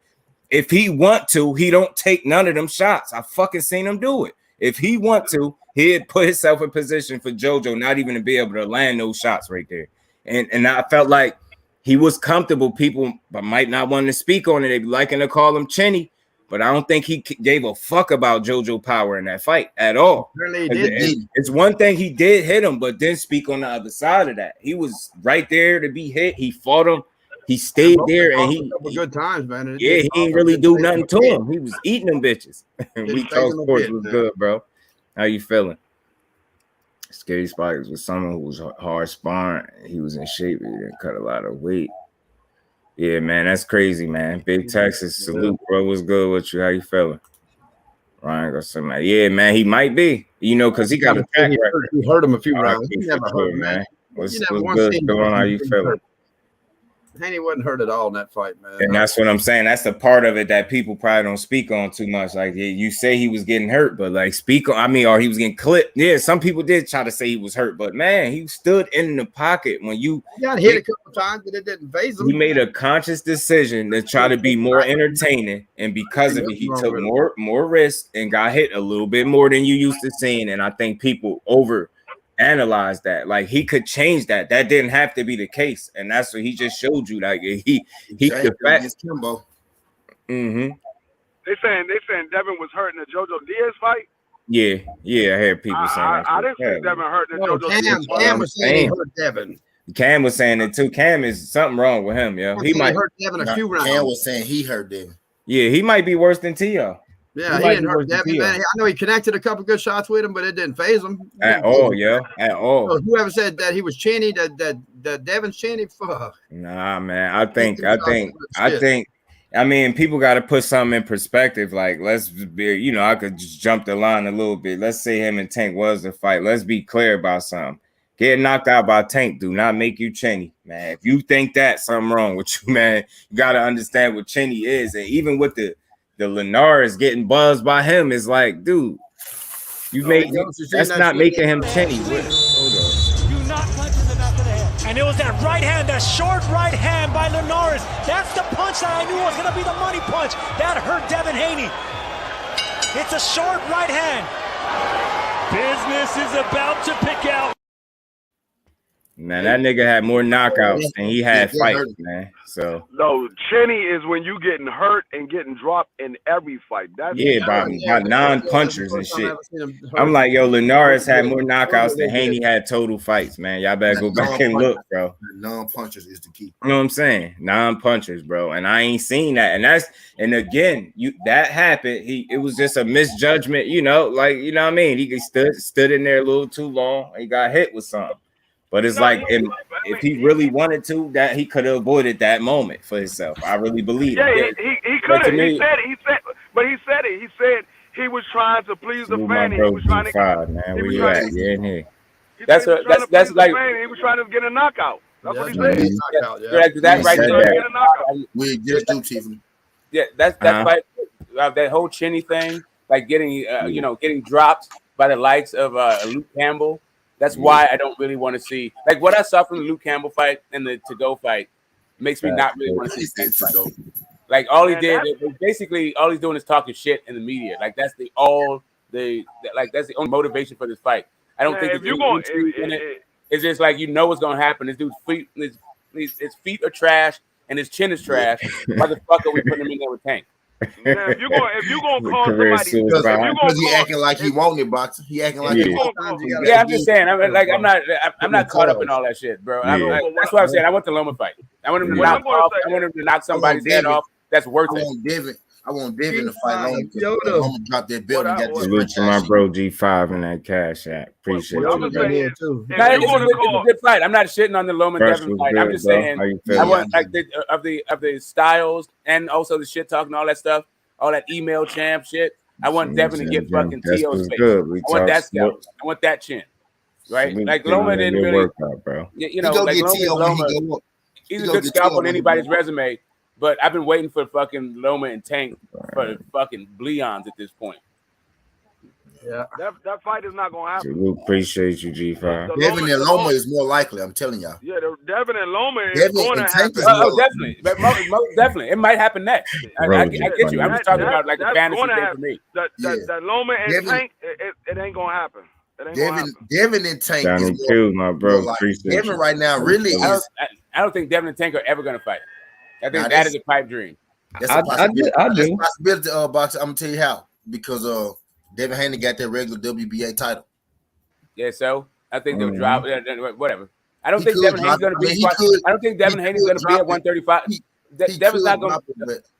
if he want to, he don't take none of them shots. I fucking seen him do it. If he want to, he'd put himself in position for JoJo not even to be able to land those shots right there. And I felt like he was comfortable. People might not want to speak on it. They be liking to call him Chinny, but I don't think he gave a fuck about JoJo Power in that fight at all. It's one thing he did hit him, but then speak on the other side of that. He was right there to be hit. He fought him. He stayed there, and he good times, man. He ain't really do nothing to him. He was eating them bitches. We talk sports was good, bro. How you feeling? Scary Spikes was someone who was hard sparring. He was in shape. He didn't cut a lot of weight. Yeah, man, that's crazy, man. Big Texas, salute, bro. What's good with you? How you feeling? Ryan got some. Yeah, man, he might be. You know, because he got a track record. He hurt him a few rounds. He never hurt him, man. What's good? What's going on? How you feeling? Haney wasn't hurt at all in that fight, man. And that's what I'm saying. That's the part of it that people probably don't speak on too much. Like you say he was getting hurt, but like or he was getting clipped. Yeah, some people did try to say he was hurt, but man, he stood in the pocket when you got hit a couple times, but it didn't phase him. He made a conscious decision to try to be more entertaining, and because of it, he took more risks and got hit a little bit more than you used to seeing. And I think people overanalyze that. Like he could change that. That didn't have to be the case, and that's what he just showed you. Like he could fast. Kimbo. They saying Devin was hurt in the JoJo Diaz fight. Yeah, I heard people saying that. I didn't see Devin hurt in the JoJo Diaz fight. Cam was saying he hurt Devin. Cam was saying it too. Cam is something wrong with him, yo. He might hurt Devin a few rounds. Cam was saying he hurt Devin. Yeah, he might be worse than T.O. Yeah, he didn't hurt Devin, man. I know he connected a couple good shots with him, but it didn't phase him at all, yo. At all. So whoever said that he was chinny, that Devin's chinny, fuck. Nah, man. I mean, people got to put something in perspective. Like, let's be, I could just jump the line a little bit. Let's say him and Tank was the fight. Let's be clear about something. Getting knocked out by Tank do not make you chinny, man. If you think that, something wrong with you, man. You got to understand what chinny is. And even with the Linares getting buzzed by him, is like, dude, that's not making him chinny. Hold on. Do not punch in the back of the head. And it was that right hand, that short right hand by Linares. That's the punch that I knew was going to be the money punch. That hurt Devin Haney. It's a short right hand. Business is about to pick out. Man, that nigga had more knockouts than he had fights, man. So no, chinny is when you getting hurt and getting dropped in every fight. That's by non-punchers and shit. I'm like, yo, Linares had more knockouts than Haney had total fights, man. Y'all better go back and look, bro. Non-punchers is the key. You know what I'm saying? Non-punchers, bro. And I ain't seen that. And again, that happened. It was just a misjudgment, like, you know what I mean? He stood in there a little too long. He got hit with something. But it's if he really wanted to, that he could have avoided that moment for himself. I really believe. Yeah, he could have. He said it. He said he was trying to please the fan. He was trying to. Man, where you at? Yeah, in here. That's like he was trying to get a knockout. That's what he said. That right there. We just do, Chief. Yeah, that's like that whole chinny thing, like getting getting dropped by the likes of Luke Campbell. That's why I don't really want to see what I saw from the Luke Campbell fight and the To-Go fight makes me not really want to see Tank fight. Like all he did, basically all he's doing is talking shit in the media. Like that's the only motivation for this fight. I don't think it's just like what's gonna happen. This dude's feet, his feet are trash and his chin is trash. Why the fuck are we putting him in there with Tank? Yeah, if you gonna call somebody, because he acting like he wanted boxing. He acting like he wanted. I'm just saying. I'm not caught up in all that shit, bro. That's what I'm saying. I want the Loma fight. I want him to knock somebody's head off. That's worth it. I want Devin to fight Loma. Drop that belt and get this. Salute to my bro G5 in that cash app. Appreciate it. It's a good fight. I'm not shitting on the Loma Devin fight. I'm just saying I want of the styles and also the shit talking, all that stuff, all that email champ shit. I want Devin to get fucking T.O.'s face. I want that scalp. I want that chin. Right? Like Loma didn't really work out, bro. Loma, he's a good scalp on anybody's resume. But I've been waiting for fucking Loma and Tank for fucking Bleons at this point. Yeah, that fight is not gonna happen. We appreciate you, G5. Devin and Loma is more likely. I'm telling y'all. Yeah, Devin and Loma is going to happen. Definitely, most definitely, it might happen next. I get you. I'm just talking about like the fantasy thing for me. That Loma and Tank, it ain't gonna happen. Devin and Tank is more, my bro. Devin right now really is. I don't think Devin and Tank are ever gonna fight. I think that is a pipe dream. That's a possibility. That's a possibility, boxer. I'm gonna tell you how. Because Devin Haney got that regular WBA title. Yeah, so I think they'll drop whatever. I don't think Devin Haney's gonna be. I don't think Devin Haney's gonna be at 135. Devin's not gonna.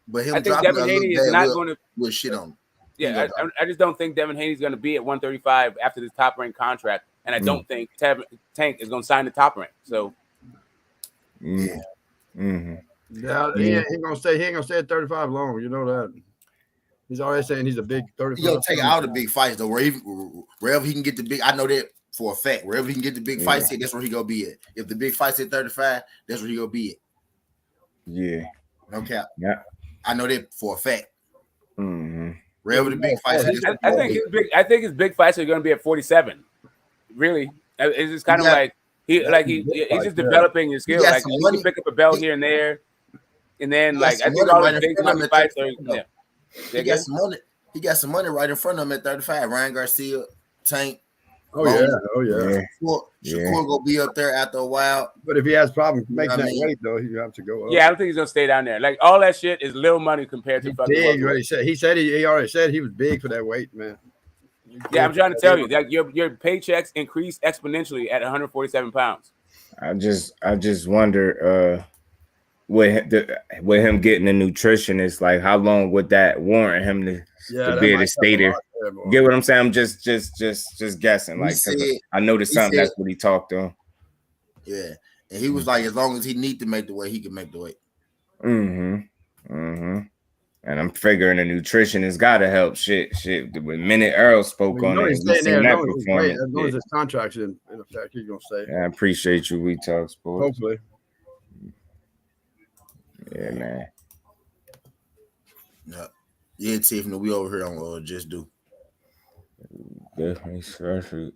But him I think Devin Haney is not going to. We'll shit on him. Yeah, I just don't think Devin Haney's going to be at 135 after this top rank contract, and I don't think Tank is going to sign the top rank. So, Yeah, he ain't gonna stay. He ain't gonna stay at 35 long. You know that. He's already saying he's a big 35. He gonna take all the big fights though. Wherever he can get the big, I know that for a fact. Wherever he can get the big fights, that's where he gonna be at. If the big fights at 35, that's where he gonna be at. Yeah. No cap. Yeah. I know that for a fact. Mm-hmm. Wherever the big fights, I think his big fights are going to be at 47. Really, it's just kind of like he's just developing his skill. Like he can pick up a belt here and there, and then like I think all his big fights are. Yeah. He got some money. He got some money right in front of him at 35. Ryan Garcia, Tank. Oh yeah. Shakur gonna be up there after a while. But if he has problems making that weight, though, you have to go up. Yeah, I don't think he's gonna stay down there. Like all that shit is little money compared to fucking. Big, right? He already said he was big for that weight, man. Yeah, I'm trying to tell you that your paychecks increase exponentially at 147 pounds. I just wonder with him getting a nutritionist, like how long would that warrant him to be able to stay there? Get what I'm saying? I'm just guessing. Like, I know that's what he talked on. Yeah, and he was like, as long as he need to make the weight, he can make the weight. And I'm figuring a nutritionist got to help. Shit. When Minute Errol spoke on it, we seen that performance. As long as his contract's in effect, he's gonna stay. I appreciate you. We talk sports. Hopefully. Yeah, man. Yeah, Tiffany, we over here on Just Do. Definitely, especially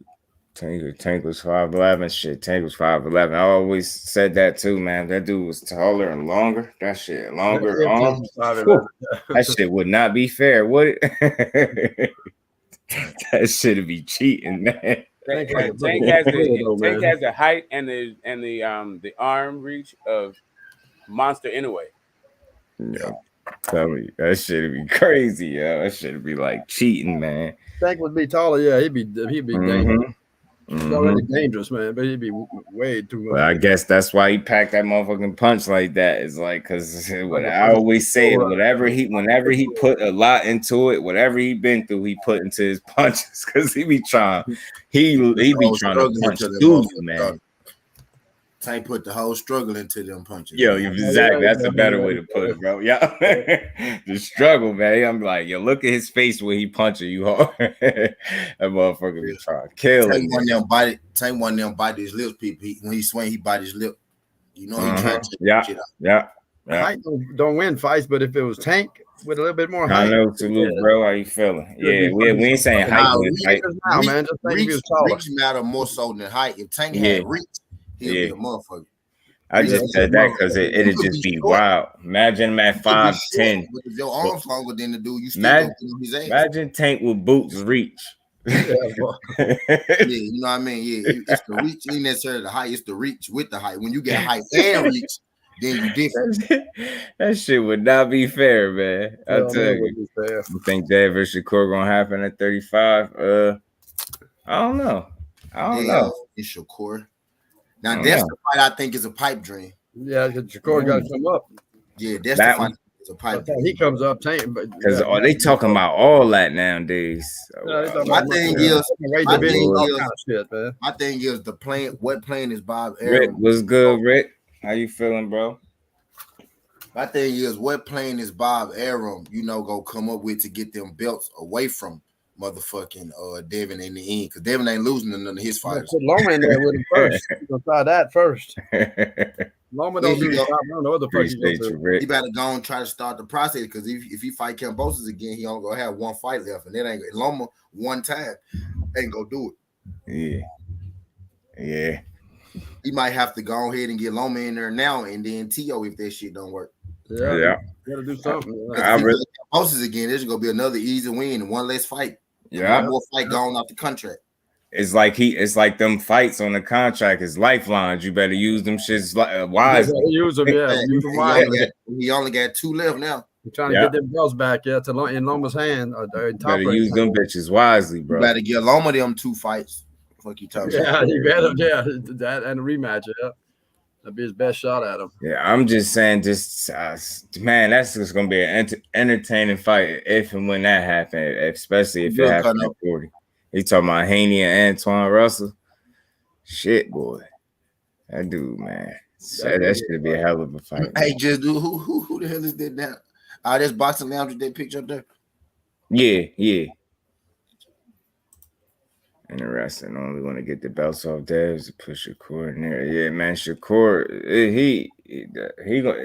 Tank was 5'11". Shit, Tank was 5'11". I always said that too, man. That dude was taller and longer. That shit, longer arms. That shit would not be fair, would it? That shit'd be cheating, man. Tank has the height and the arm reach of Monster anyway. Yeah. Tell me, that shit'd be crazy, yo. That shit'd be like cheating, man. Tank would be taller, yeah. He'd be dangerous. He's already dangerous, man, but he'd be way too much. Well, I guess that's why he packed that motherfucking punch like that. It's like, because what I always say, whenever he put a lot into it, whatever he been through, he put into his punches. Because he be trying to punch through you, man. Tank put the whole struggle into them punches. Yo, exactly. That's a better way to put it, bro. Yeah. The struggle, man. I'm like, yo, look at his face when he punching you hard. That motherfucker be trying to kill him. Tank one of them bite his lips, people. When he swing, he bite his lip. You know, he trying to take shit out. Yeah. Height don't win fights, but if it was Tank with a little bit more height. I know, salute, bro. How you feeling? Yeah, we ain't saying height. Reach matter more so than height. If Tank had reach, he'll be a motherfucker. I just said that because it'd just be wild. Imagine him at 5'10". But if your arms longer than the dude, you still gonna get on his ass. Imagine Tank with boots reach. Yeah, you know what I mean? Yeah, it's the reach, ain't necessarily the height, it's the reach with the height. When you get height and reach, then you different. That shit would not be fair, man. I'll tell you. You think that versus Shakur gonna happen at 35? I don't know. It's Shakur. Now that's the fight I think is a pipe dream. Yeah, because Shakur got to come up. Yeah, that's the fight. It's a pipe dream. He comes up, Tank. Because they talking about all that nowadays. My thing is what plane is Bob Arum? Rick, what's good, Rick? How you feeling, bro? My thing is, what plane is Bob Arum, go come up with to get them belts away from motherfucking Devin in the end? Because Devin ain't losing to none of his fighters. Put Loma in there with him first. He's gonna try that first. Loma don't do that. I don't know what the fuck he's gonna do. He better go and try to start the process, because if he fight Kambosos again, he only gonna have one fight left, and that ain't Loma one time ain't gonna do it. Yeah. He might have to go ahead and get Loma in there now, and then T.O. if that shit don't work. Yeah. Gotta do something. Kambosos again, there's gonna be another easy win and one less fight. Yeah, one more fight going off the contract. It's like them fights on the contract is lifelines. You better use them shits wisely. Use them, He only got 2 left now. He's trying to get them belts back, in Loma's hand. Better use them bitches wisely, bro. You better get Loma them 2 fights. Fuck you talking about? You better, that and a rematch, That'd be his best shot at him. Yeah, I'm just saying, man, that's just gonna be an entertaining fight if and when that happens, especially if it happens at 40. He talking about Haney and Antoine Russell. Shit, boy. That dude, man. That should be a hell of a fight. Hey, just dude, who the hell is that now? That's Boxing Lounge with that picture up there. Yeah. Interesting. Only want to get the belts off Devs to put Shakur in there. Yeah, man. Shakur,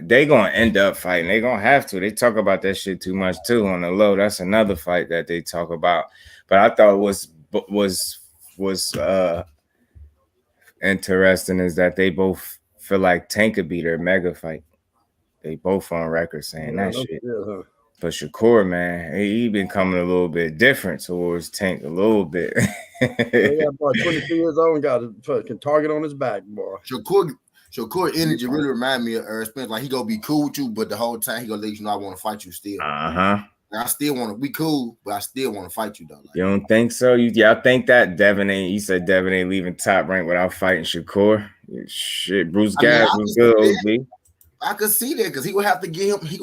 they gonna end up fighting. They gonna have to. They talk about that shit too much too on the low. That's another fight that they talk about. But I thought was interesting is that they both feel like Tank could be their mega fight. They both on record saying that shit. Yeah. But Shakur, man, he been coming a little bit different towards Tank a little bit. Yeah, boy, 22 years old and got a fucking target on his back, boy. Shakur energy really remind me of Errol Spence. Like he gonna be cool with you, but the whole time he gonna let you know I want to fight you still. I still want to be cool, but I still want to fight you though. Like, you don't think so? Y'all think that Devin ain't? You said Devin ain't leaving Top Rank without fighting Shakur. Shit, Bruce Gadd was good. OG. I could see that because he would have to get him. He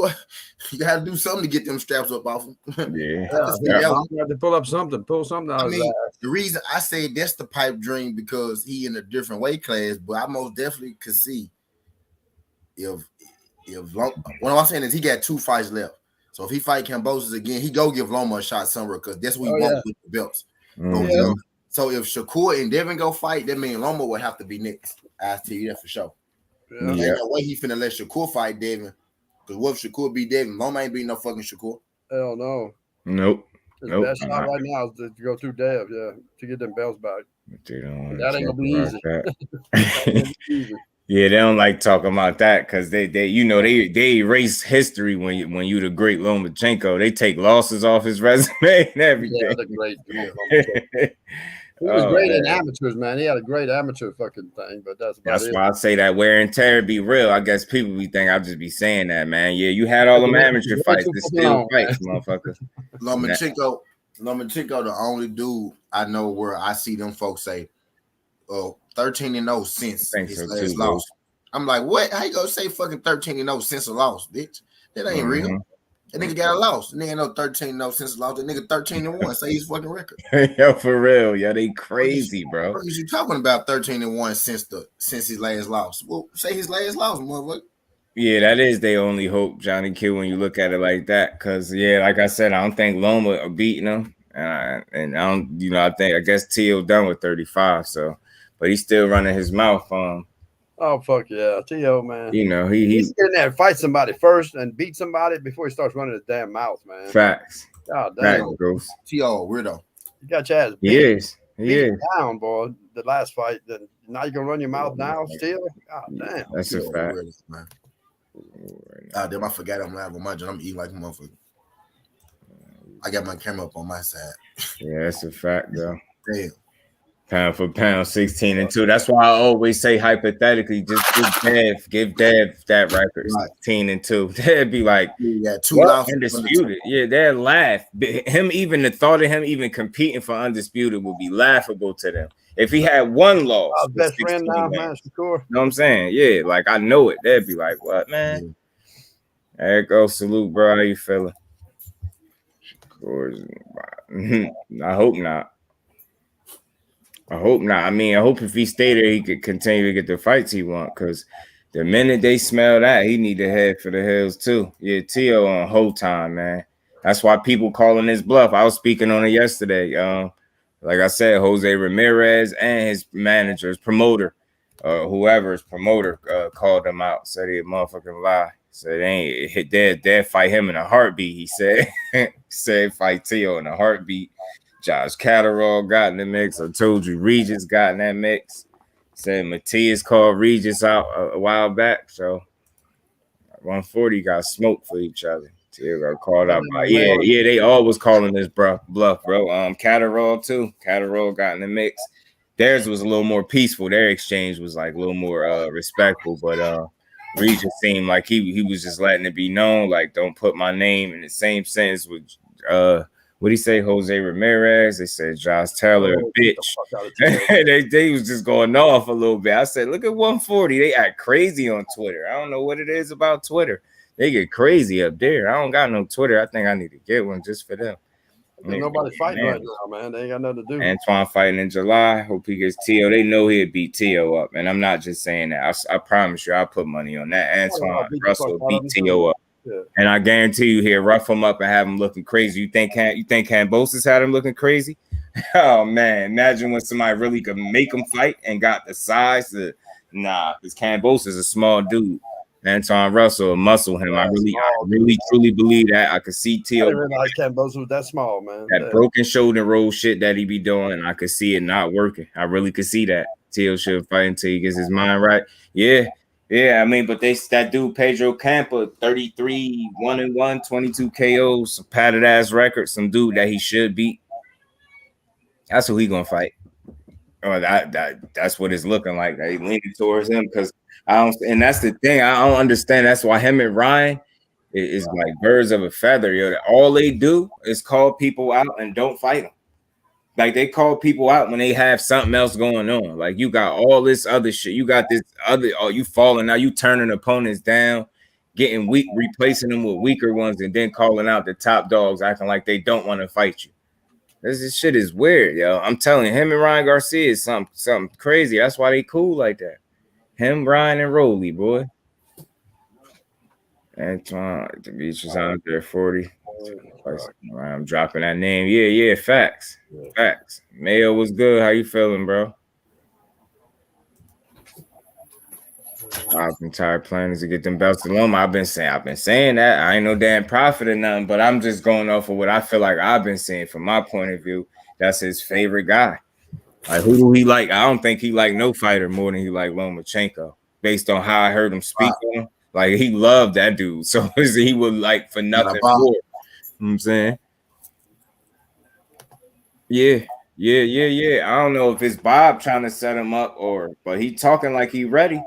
got to do something to get them straps up off him. Yeah, have to pull something out. I mean, the reason I say that's the pipe dream because he in a different weight class, but I most definitely could see if what I'm saying is he got 2 fights left. So if he fight Kambosos again, he go give Loma a shot somewhere because that's what he wants with the belts. So if Shakur and Devin go fight, that means Loma would have to be next. I'll tell you that for sure. Ain't no way he finna let Shakur fight Devin. Because what if Shakur beat Devin? Loma ain't beating no fucking Shakur. Hell no. Nope. His best shot right now is to go through Dev, to get them belts back. That ain't gonna be easy. Yeah, they don't like talking about that because they erase history when you the great Lomachenko. They take losses off his resume and everything. Yeah, that's great. He was great in amateurs, man. He had a great amateur fucking thing, but that's why I say that wear and tear be real. I guess people be thinking I'll just be saying that, man. Yeah, you had all them amateur fights. It's still fights, motherfuckers. Lomachenko, the only dude I know where I see them folks say, 13-0 since his last loss. I'm like, what? How you gonna say fucking 13-0 since a loss, bitch? That ain't real. That nigga got a loss. The nigga no 13-0 since a loss. That nigga 13-1. Say his fucking record. Yo, for real. Yo, they crazy, bro. What is you talking about 13-1 since his last loss? Well, say his last loss, motherfucker. Yeah, that is their only hope, Johnny Q, when you look at it like that. Because, like I said, I don't think Loma are beating him. And I don't, I guess T.O. done with 35. So, but he's still running his mouth. Oh, fuck yeah. T.O., man. He's getting there and fight somebody first and beat somebody before he starts running his damn mouth, man. Facts. God damn. T.O., weirdo. You got your ass beat. He is. Down, boy. The last fight. Then now you're going to run your mouth now still? God damn. That's a fact. Man. Damn, I forgot I'm live on my joint. I'm eating like a motherfucker. I got my camera up on my side. Yeah, that's a fact, though. Damn. Pound for pound, 16-2. That's why I always say hypothetically, just give Dev that record, 16-2. They'd be like, two undisputed. Yeah, they'd laugh. The thought of him even competing for undisputed would be laughable to them. If he had one loss, best friend now, man, Shakur. You know what I'm saying? Yeah, like I know it. They'd be like, what, man? There you go. Salute, bro. How you feeling? I hope not. I mean, I hope if he stay there, he could continue to get the fights he want. Because the minute they smell that, he need to head for the hills too. Yeah, T.O. on whole time, man. That's why people calling his bluff. I was speaking on it yesterday. Like I said, Jose Ramirez and his manager, his promoter, whoever's promoter, called him out. Said he a motherfucking lie. Said they'd fight him in a heartbeat. He said, said fight T.O. in a heartbeat. Josh Catterall got in the mix. I told you Regis got in that mix. Said Matias called Regis out a while back. So 140 got smoked for each other. T.O. got called out by they always calling this bluff, bro. Catterall too. Catterall got in the mix. Theirs was a little more peaceful. Their exchange was like a little more respectful, but Regis seemed like he was just letting it be known, like don't put my name in the same sentence with what do you say, Jose Ramirez? They said Josh Taylor, a bitch. they was just going off a little bit. I said, look at 140. They act crazy on Twitter. I don't know what it is about Twitter. They get crazy up there. I don't got no Twitter. I think I need to get one just for them. Nobody's fighting right now, man. They ain't got nothing to do. Antoine fighting in July. Hope he gets Tio. They know he'll beat Tio up, and I'm not just saying that. I promise you, I'll put money on that. Antoine Russell beat Tio up, and I guarantee you, he'll rough him up and have him looking crazy. You think Kambosos had him looking crazy? Oh man, imagine when somebody really could make him fight and got the size to. Nah, because Kambosos is a small dude. Antoine Russell will muscle him. I really truly believe that. I could see Tio. I didn't realize Kambosos was that small, man. That broken shoulder roll shit that he be doing, I could see it not working. I really could see that. Tio should fight until he gets his mind right. Yeah. I mean, but that dude Pedro Campa, 33, 1-1, 22 KOs, padded ass record, some dude that he should beat. That's who he gonna fight. Or that's what it's looking like. They leaning towards him because and that's the thing. I don't understand. That's why him and Ryan is like birds of a feather. Yo. All they do is call people out and don't fight them. Like they call people out when they have something else going on. Like you got all this other shit. You got this other. Oh, you falling now. You turning opponents down, getting weak, replacing them with weaker ones, and then calling out the top dogs, acting like they don't want to fight you. This shit is weird, yo. I'm telling you, him and Ryan Garcia is something crazy. That's why they cool like that. Him, Ryan, and Rolly, boy. Antoine, the beach is out there, 40. I'm dropping that name. Yeah, facts. Facts. Mayo was good. How you feeling, bro? I've been tired planning to get them belts to Loma. I've been saying that. I ain't no damn prophet or nothing, but I'm just going off of what I feel like I've been saying from my point of view. That's his favorite guy. Like, who do he like? I don't think he like no fighter more than he like Lomachenko, based on how I heard him speak on him. Like, he loved that dude. So he would like for nothing more. You know what I'm saying? Yeah. I don't know if it's Bob trying to set him up but he talking like he ready.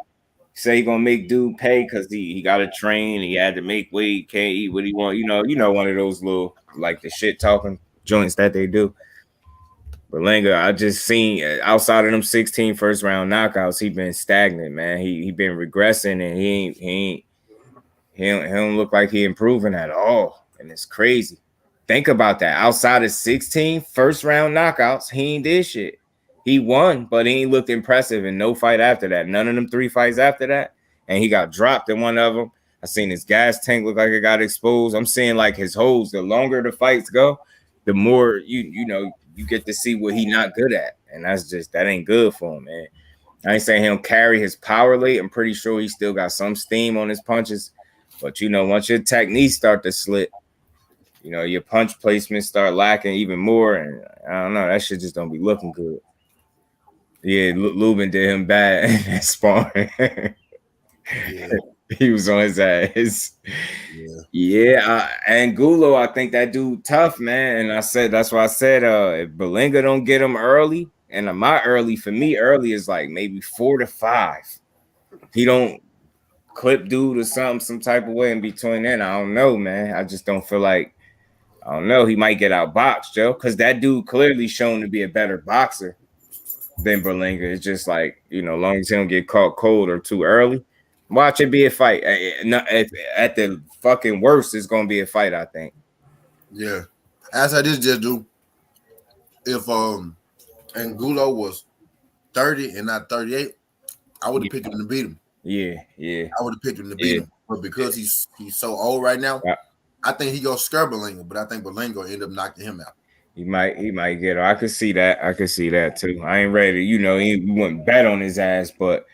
Say he gonna make dude pay because he got to train. He had to make weight. Can't eat what he want. You know, one of those little like the shit talking joints that they do. Berlanga, I just seen outside of them 16 first round knockouts, he been stagnant, man. He been regressing, and he don't look like he improving at all, and it's crazy. Think about that. Outside of 16 first round knockouts, he ain't did shit. He won, but he ain't looked impressive in no fight after that. None of them 3 fights after that, and he got dropped in one of them. I seen his gas tank look like it got exposed. I'm seeing like his holes. The longer the fights go, the more you get to see what he not good at, and that ain't good for him, man. I ain't saying he'll carry his power late. I'm pretty sure he still got some steam on his punches, but once your technique start to slip, your punch placement start lacking even more, and I don't know, that shit just don't be looking good. Yeah, Lubin did him bad in sparring. He was on his ass. Yeah. Angulo, I think that dude tough, man. And that's why I said if Berlanga don't get him early, and for me early is like maybe 4 to 5. If he don't clip dude or something, some type of way in between then, I don't know, man. I just don't feel like, I don't know, he might get outboxed, Joe, because that dude clearly shown to be a better boxer than Berlanga. It's just like, as long as he don't get caught cold or too early, watch it be a fight. At the fucking worst, it's gonna be a fight, I think. Yeah. As I just do, if Angulo was 30 and not 38, I would have picked him to beat him. Yeah. I would have picked him to beat him. But because he's so old right now, I think he gonna scare Berlanga, but I think Berlanga will end up knocking him out. He might get him. I could see that too. I ain't ready. He wouldn't bet on his ass, but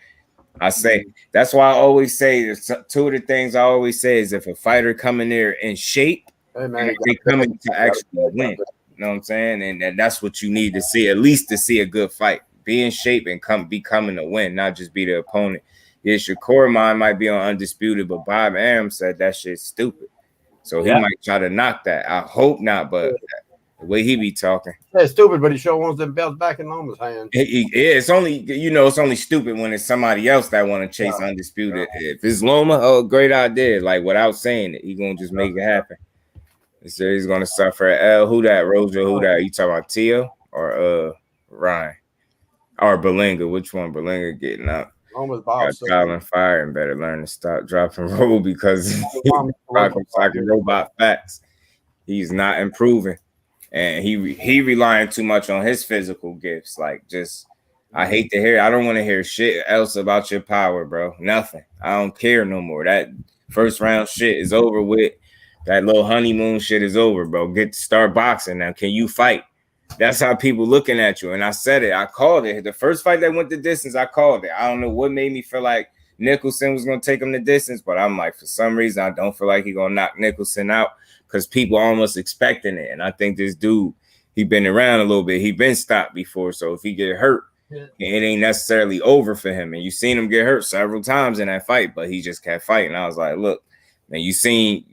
I say that's why I always say 2 of the things I always say is if a fighter come in there in shape, they coming to actually win. You know what I'm saying? And that's what you need to see, at least to see a good fight. Be in shape and be coming to win, not just be the opponent. Yeah, Shakur mine might be on Undisputed, but Bob Arum said that shit's stupid. So he might try to knock that. I hope not, but the way he be talking. That's stupid, but he sure wants them belts back in Loma's hands. It's only, it's only stupid when it's somebody else that want to chase Undisputed. If it's Loma, great idea. Like, without saying it, he going to just make it happen. He said he's going to suffer at L. Who that? Rojo, who that? You talking about Tio or Ryan? Or Berlanga? Which one? Berlanga getting up. Got Colin Fire and better learn to stop, drop, and roll because he's rocking robot facts. He's not improving. and he relying too much on his physical gifts. Like, just I hate to hear. I don't want to hear shit else about your power, bro. Nothing. I don't care no more. That first round shit is over with. That little honeymoon shit is over, bro. Get to start boxing now. Can you fight? That's how people looking at you. And I said it. I called it. The first fight that went the distance, I called it. I don't know what made me feel like Nicholson was going to take him the distance, but I'm like, for some reason, I don't feel like he's going to knock Nicholson out because people are almost expecting it. And I think this dude, he been around a little bit. He been stopped before. So if he get hurt, it ain't necessarily over for him. And you seen him get hurt several times in that fight, but he just kept fighting. I was like, look, man, you seen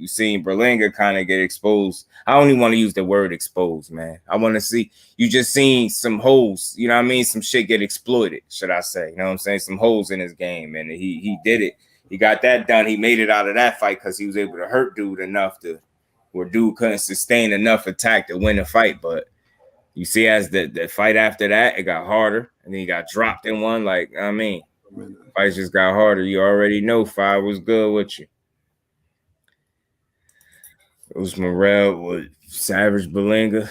Berlanga kind of get exposed. I don't even want to use the word exposed, man. I want to see you just seen some holes, you know what I mean? Some shit get exploited, should I say? You know what I'm saying? Some holes in his game, and he did it. He got that done. He made it out of that fight because he was able to hurt dude enough to where dude couldn't sustain enough attack to win the fight. But you see, as the fight after that, it got harder, and then he got dropped in one. Like, I mean, fights just got harder. You already know Five was good with you. It was Morrell with Savage Berlanga.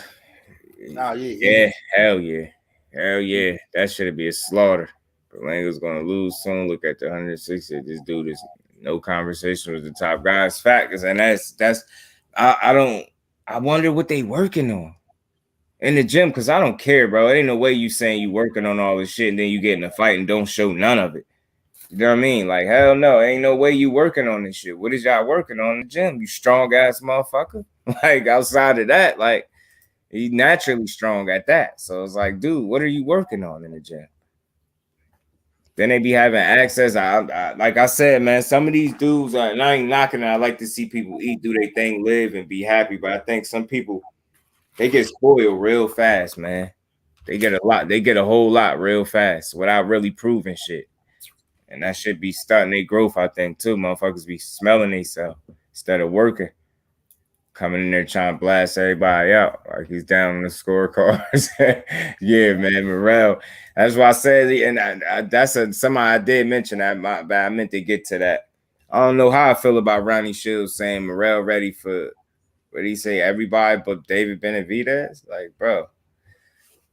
Oh, Yeah, hell yeah. That should be a slaughter. Berlanga's gonna lose soon. Look at the 160. This dude is no conversation with the top guys. Factors, and that's I wonder what they working on in the gym, because I don't care, bro. It ain't no way you saying you working on all this shit and then you get in a fight and don't show none of it. You know what I mean? Like, hell no, ain't no way you working on this shit. What is y'all working on in the gym? You strong ass motherfucker. Like, outside of that, like, he naturally strong at that. So it's like, dude, what are you working on in the gym? Then they be having access. Like I said, man, some of these dudes, and I ain't knocking it. I like to see people eat, do their thing, live, and be happy. But I think some people, they get spoiled real fast, man. They get a whole lot real fast without really proving shit. And that should be starting their growth, I think, too. Motherfuckers be smelling themselves instead of working. Coming in there trying to blast everybody out like he's down on the scorecards. Yeah, man, Morrell. That's why I said, and that's somebody I did mention that, but I meant to get to that. I don't know how I feel about Ronnie Shields saying Morrell ready for, what did he say, everybody but David Benavidez? Like, bro.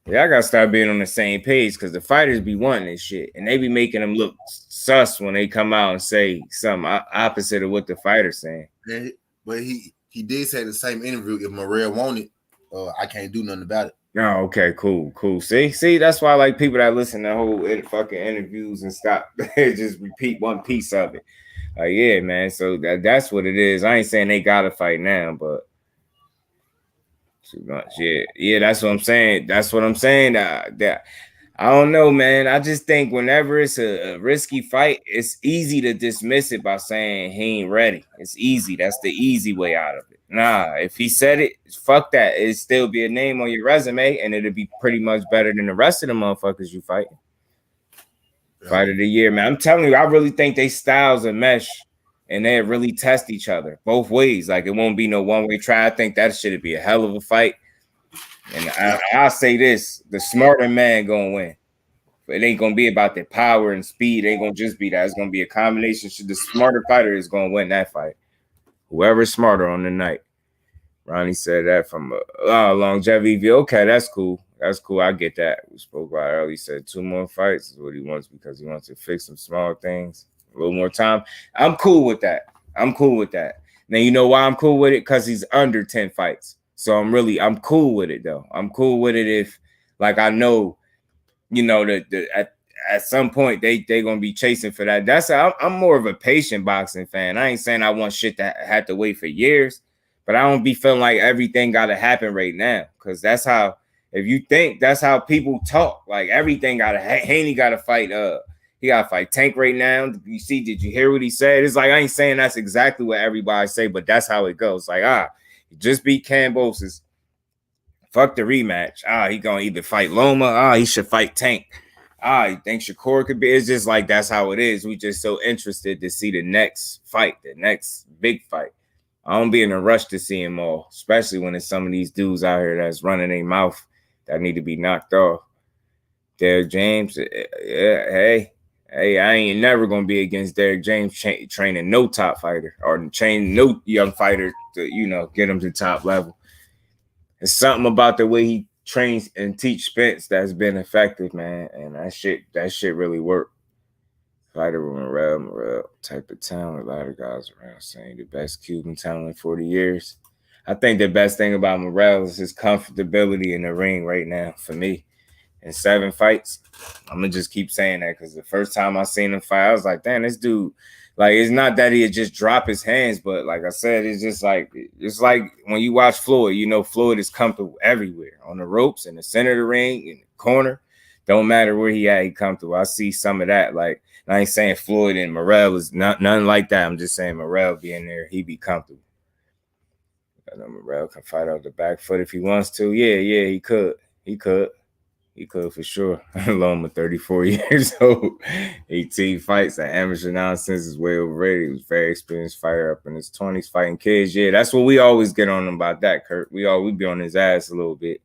Yeah, I gotta start being on the same page because the fighters be wanting this shit, and they be making them look sus when they come out and say something opposite of what the fighter's saying. Yeah, but he did say the same interview. If Morrell wanted, I can't do nothing about it. Oh, okay, cool. See, that's why I like people that listen to whole fucking interviews and stop just repeat one piece of it. Like, yeah, man. So that's what it is. I ain't saying they gotta fight now, but. Too much, yeah. That's what I'm saying. That I don't know, man. I just think whenever it's a risky fight, it's easy to dismiss it by saying he ain't ready. It's easy. That's the easy way out of it. Nah, if he said it, fuck that. It'd still be a name on your resume, and it'd be pretty much better than the rest of the motherfuckers you fight. Yeah. Fight of the year, man. I'm telling you, I really think they styles are mesh. And they really test each other both ways. Like, it won't be no one-way try. I think that should be a hell of a fight. And I'll say this, the smarter man gonna win. But it ain't gonna be about the power and speed. It ain't gonna just be that. It's gonna be a combination. The smarter fighter is gonna win that fight. Whoever's smarter on the night. Ronnie said that from longevity view. Okay, that's cool. I get that. We spoke about it earlier. He said 2 more fights is what he wants because he wants to fix some small things. A little more time. I'm cool with that. Now, you know why I'm cool with it? Because he's under 10 fights. So I'm cool with it, though. I'm cool with it if, like, I know, you know, that at some point they going to be chasing for that. I'm more of a patient boxing fan. I ain't saying I want shit that had to wait for years, but I don't be feeling like everything got to happen right now. Because that's how, if you think that's how people talk, like everything got to, Haney got to fight, he got to fight Tank right now. Did you hear what he said? It's like, I ain't saying that's exactly what everybody say, but that's how it goes. Like, he just beat Kambosos. Fuck the rematch. He going to either fight Loma. He should fight Tank. He thinks Shakur could be. It's just like, that's how it is. We just so interested to see the next fight, the next big fight. I don't be in a rush to see them all, especially when it's some of these dudes out here that's running their mouth that need to be knocked off. Derek James, hey, I ain't never going to be against Derek James training no top fighter or training no young fighter to, you know, get him to top level. It's something about the way he trains and teach Spence that's been effective, man. And that shit really worked. Fighter with Morrell type of talent. A lot of guys around saying the best Cuban talent in 40 years. I think the best thing about Morrell is his comfortability in the ring right now for me. In 7 fights, I'm going to just keep saying that because the first time I seen him fight, I was like, damn, this dude, like, it's not that he'd just drop his hands, but like I said, it's like when you watch Floyd, you know, Floyd is comfortable everywhere, on the ropes, in the center of the ring, in the corner. Don't matter where he at, he comfortable. I see some of that. Like, I ain't saying Floyd and Morrell is nothing like that. I'm just saying Morrell being there, he be comfortable. I know Morrell can fight out the back foot if he wants to. Yeah, he could. He could for sure. Alone with 34 years old. 18 fights. That amateur nonsense is way overrated. He was a very experienced fighter up in his 20s fighting kids. Yeah, that's what we always get on him about that, Kurt. We be on his ass a little bit.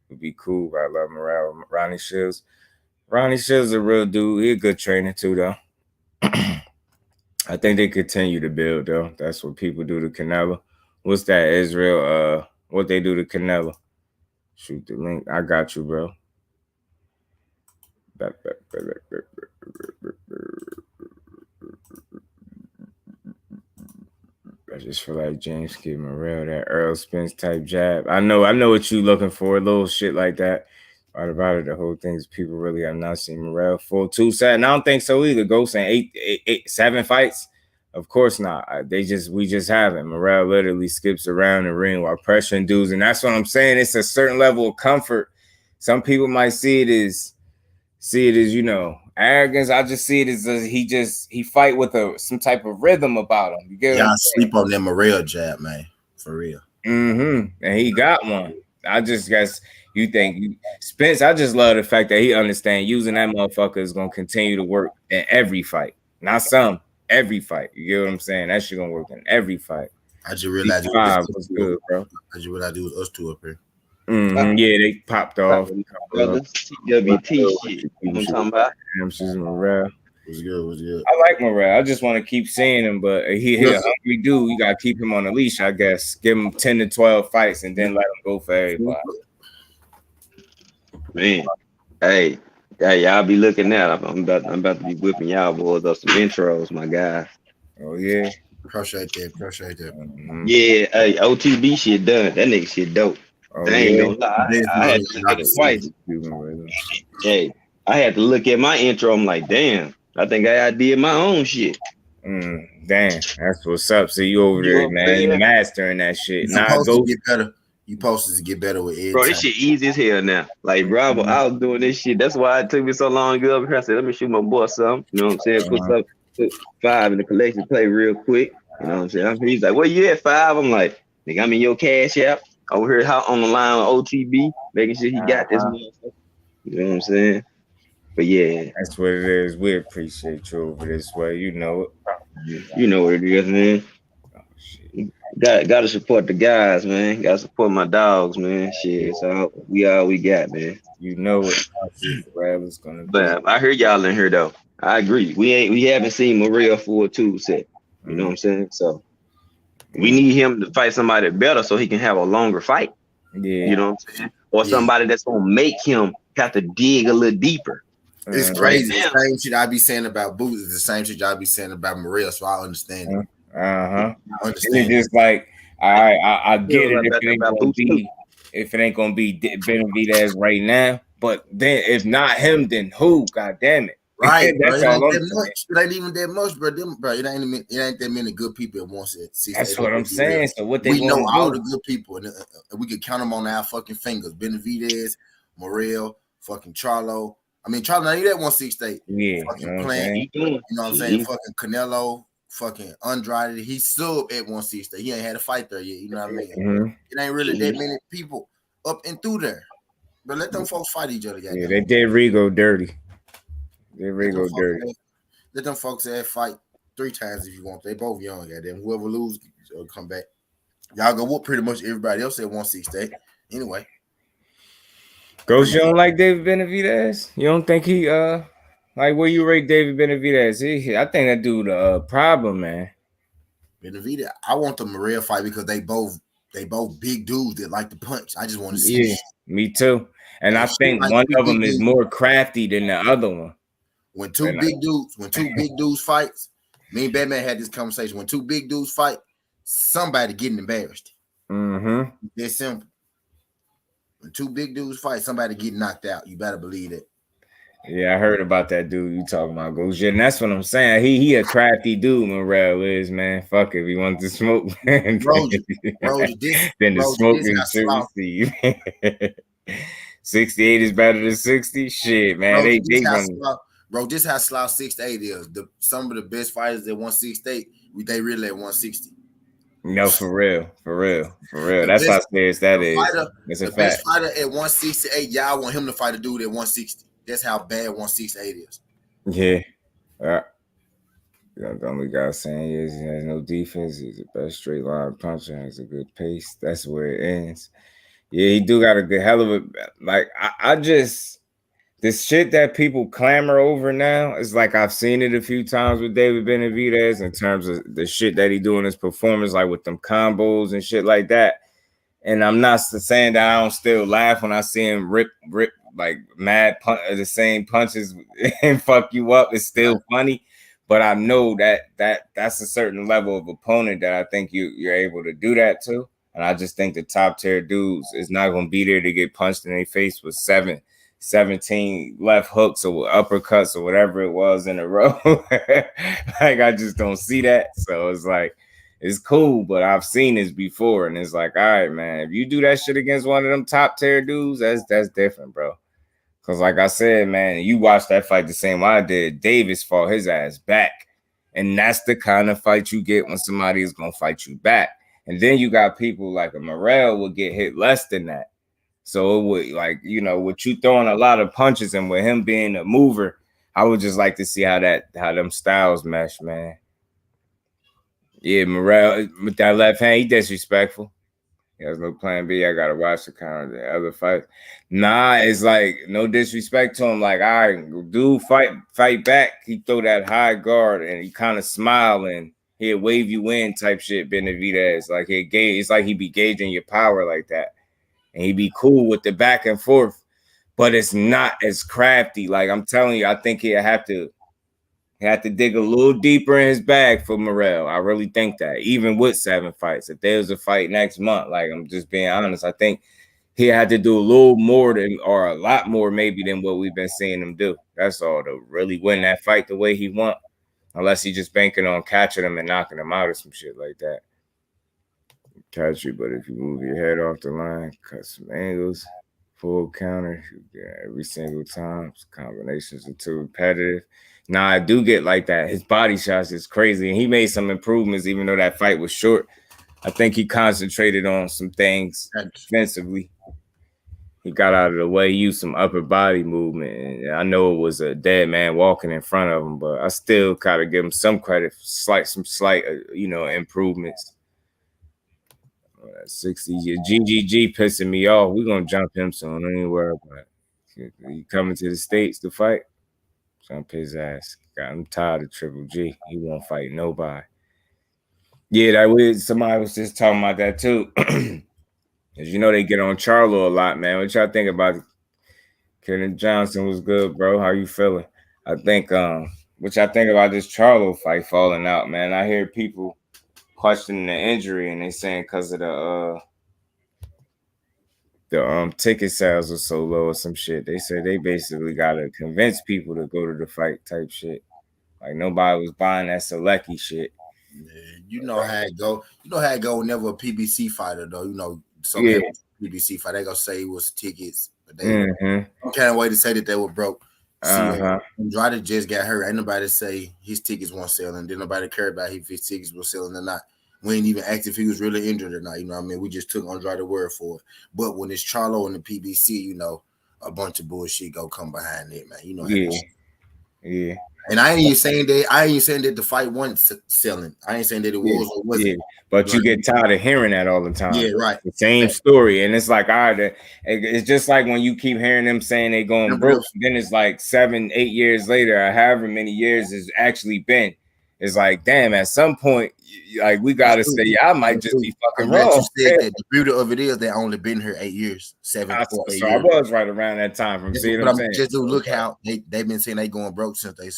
It'd be cool. I love Morrell. Ronnie Shields. Ronnie Shields is a real dude. He a good trainer too, though. I think they continue to build, though. That's what people do to Canelo. What's that, Israel? What they do to Canelo? Shoot the link. I got you, bro. I just feel like James gave Morrell that Errol Spence type jab. I know what you looking for, a little shit like that. Right about it, the whole thing is people really have not seen Morrell full 2 sets, and I don't think so either. Ghost saying 7 fights. Of course not. We just haven't. Morrell literally skips around the ring while pressuring dudes, and that's what I'm saying. It's a certain level of comfort. Some people might see it as you know, arrogance. I just see it as he fight with some type of rhythm about him. You get y'all sleep on that Morrell jab, man, for real. And he got one. I just guess you think Spence. I just love the fact that he understands using that motherfucker is gonna continue to work in every fight, not some. Every fight. You get what I'm saying? That shit gonna work in every fight. I just realized it was good, bro. I just realized it was us two up here. Yeah, they popped off. Brothers, TWT shit. You know what I'm talking about? Morrell. Was good. I like Morrell. I just want to keep seeing him, but he a hungry dude. You gotta keep him on the leash, I guess. Give him 10 to 12 fights and then let him go for everybody. Man, hey, y'all be looking at. I'm about to be whipping y'all boys up some intros, my guys. Oh yeah, appreciate that. Yeah, hey, OTB shit done. That nigga shit dope. Oh, I ain't gonna lie. I had to look at it twice. Hey, I had to look at my intro. I'm like, damn. I think I did my own shit. Damn, that's what's up. So you over there, man. You mastering that shit. Nah, go get better. You supposed to get better with it. Bro, this shit easy as hell now. Like, bro, I was doing this shit. That's why it took me so long to get up here. I said, let me shoot my boy something. You know what I'm saying? Put 5 in the collection play real quick. You know what I'm saying? He's like, where you at 5? I'm like, nigga, I'm in your cash app. Over here on the line with OTB, making sure he got this motherfucker. You know what I'm saying? But yeah. That's what it is. We appreciate you over this way. You know it. You know what it is, man. Oh, shit. Gotta support the guys, man. Gotta support my dogs, man. Shit. So we all we got, man. You know what Morrell's gonna be. But I hear y'all in here though. I agree. We haven't seen Morrell for a 2 set. You know what I'm saying? So we need him to fight somebody better so he can have a longer fight. Yeah. You know what I'm saying? Or somebody that's gonna make him have to dig a little deeper. It's crazy. The same shit I be saying about Boots is the same shit y'all be saying about Morrell, so I understand it. I understand. It's just like I get it if it ain't gonna be Benavidez right now. But then if not him, then who? God damn it. Right, that's all I'm saying. It ain't even that much, bro. It ain't that many good people at once. That's what I'm saying. So what we know all the good people, and we can count them on our fucking fingers. Benavidez, Morrell, fucking Charlo. I mean, Charlo, now you at 168. Yeah, fucking playing. You know what I'm saying? Fucking Canelo, fucking Andrade. He's still at 168. He ain't had a fight there yet. You know what I mean? It ain't really that many people up and through there. But let them folks fight each other. Yeah, they did Rigo dirty. Let them folks fight 3 times if you want. They both young, goddamn. Whoever lose, come back. Y'all go whoop pretty much everybody else at 168. Anyway. Ghost, you don't like David Benavidez? You don't think he like where you rate David Benavidez? I think that dude problem, man. Benavidez, I want the Morrell fight because they both They both big dudes that like to punch. I just want to see. Yeah, me too. And I think like one of them is more crafty than the other one. When two big dudes fights, me and Batman had this conversation. When two big dudes fight, somebody getting embarrassed. Mm-hmm. It's simple. When two big dudes fight, somebody get knocked out. You better believe it. Yeah, I heard about that dude you talking about, Ghost. And that's what I'm saying. He a crafty dude, Morrell is, man. Fuck if he wants to smoke. Then the smoking Steve. 68 is better than 60. Shit, man. Bro, this how slow 68 is. Some of the best fighters at 168, they really at 160. No, for real. That's how serious that is. It's a fact. Best fighter at 168, y'all want him to fight a dude at 160. That's how bad 168 is. Yeah. The only guy saying is he has no defense. He's the best straight line puncher. Has a good pace. That's where it ends. Yeah, he do got a good hell of a like. I just this shit that people clamor over now is like I've seen it a few times with David Benavidez in terms of the shit that he do in his performance, like with them combos and shit like that. And I'm not saying that I don't still laugh when I see him rip like mad the same punches and fuck you up. It's still funny, but I know that's a certain level of opponent that I think you're able to do that to. And I just think the top tier dudes is not going to be there to get punched in their face with 17 left hooks or uppercuts or whatever it was in a row. Like I just don't see that. So it's like, it's cool, but I've seen this before, and it's like, all right, man, if you do that shit against one of them top tier dudes, that's different, bro. Because like I said, man, you watched that fight the same way I did. Davis fought his ass back, and that's the kind of fight you get when somebody is gonna fight you back. And then you got people like a Morrell will get hit less than that. So it would, like, you know, with you throwing a lot of punches and with him being a mover, I would just like to see how them styles mesh, man. Yeah, Morrell with that left hand, he disrespectful. He has no plan B. I gotta watch the kind of the other fight. Nah, it's like no disrespect to him. Like, all right, dude, fight back. He throw that high guard and he kind of smile and he'll wave you in type shit. Benavidez, like it's like he be gauging your power like that, and he be cool with the back and forth, but it's not as crafty. Like I'm telling you, I think he'll have to dig a little deeper in his bag for Morrell. I really think that, even with 7 fights, if there's a fight next month, like I'm just being honest, I think he had to do a little more or a lot more maybe than what we've been seeing him do. That's all, to really win that fight the way he want, unless he just banking on catching him and knocking him out or some shit like that. Catch you, but if you move your head off the line, cut some angles, full counter, every single time, combinations are too repetitive. Nah, I do get like that. His body shots is crazy, and he made some improvements even though that fight was short. I think he concentrated on some things defensively. He got out of the way, used some upper body movement. And I know it was a dead man walking in front of him, but I still gotta give him some credit for some slight improvements. 60 GGG pissing me off. We're gonna jump him soon. Don't even worry about it. He coming to the States to fight. Jump his ass. I'm tired of Triple G. He won't fight nobody. Yeah, somebody was just talking about that too. As you know, they get on Charlo a lot, man. What y'all think about it? Kenneth Johnson was good, bro. How you feeling? I think what y'all think about this Charlo fight falling out, man? I hear people questioning the injury and they saying because of the ticket sales are so low or some shit. They said they basically gotta convince people to go to the fight type shit. Like nobody was buying that Selecki shit. Yeah, you know how it go. You know how it go whenever a PBC fighter though. You know, PBC fight, they gonna say it was tickets, but they can't wait to say that they were broke. Andrade just got hurt. Ain't nobody say his tickets weren't selling. Didn't nobody care about if his tickets were selling or not. We ain't even asked if he was really injured or not. You know what I mean? We just took Andrade's word for it. But when it's Charlo and the PBC, you know, a bunch of bullshit go come behind it, man. You know. Yeah. And I ain't even saying that the fight wasn't selling. I ain't saying that it was or wasn't. Yeah. But you get tired of hearing that all the time. Yeah, right. The same story. And it's like, all right, it's just like when you keep hearing them saying they going broke. Then it's like 7-8 years later, or however many years it's actually been. it's like, damn, at some point, like we gotta say, I might just be fucking wrong. You said that the beauty of it is they only been here 8 years, 7 or 8 so years. I was right around that time from seeing what I'm saying. Just look how they've been saying they going broke since they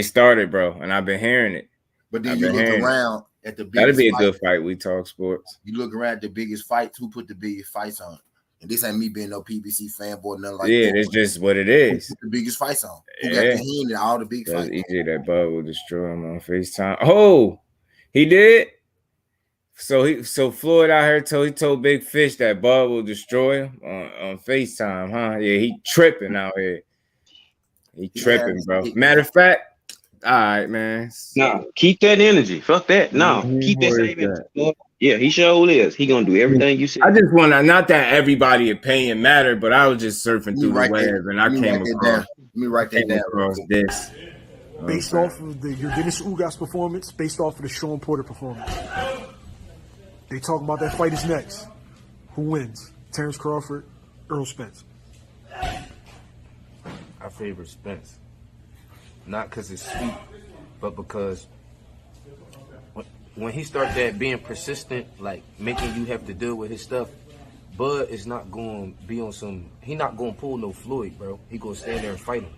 started. Bro, and I've been hearing it. But then you look around at the biggest that'd be a good fight. We talk sports. You look around at the biggest fights. Who put the biggest fights on? And this ain't me being no PBC fanboy, nothing like that. Yeah, it's just what it is. Who put the biggest fights on? Who got the hand in all the big fights? EJ, that Bud will destroy him on FaceTime. Oh, he did. So Floyd out here told Big Fish that Bud will destroy him on FaceTime, huh? Yeah, he tripping out here. He tripping, bro. Matter of fact, all right, man. No, keep that energy. Fuck that. No, keep that same energy. Yeah, he sure is. He gonna do everything you said. I just want to, not that everybody opinion matter, but I was just surfing through the web and I came across. Let me write that down. This. Based off of your Dennis Ugas performance, based off of the Sean Porter performance. They talking about that fight is next. Who wins? Terence Crawford, Errol Spence. I favor Spence. Not because it's sweet, but because when he starts that being persistent, like making you have to deal with his stuff, Bud is not going to be on some, he not going to pull no Floyd, bro. He going to stand there and fight him.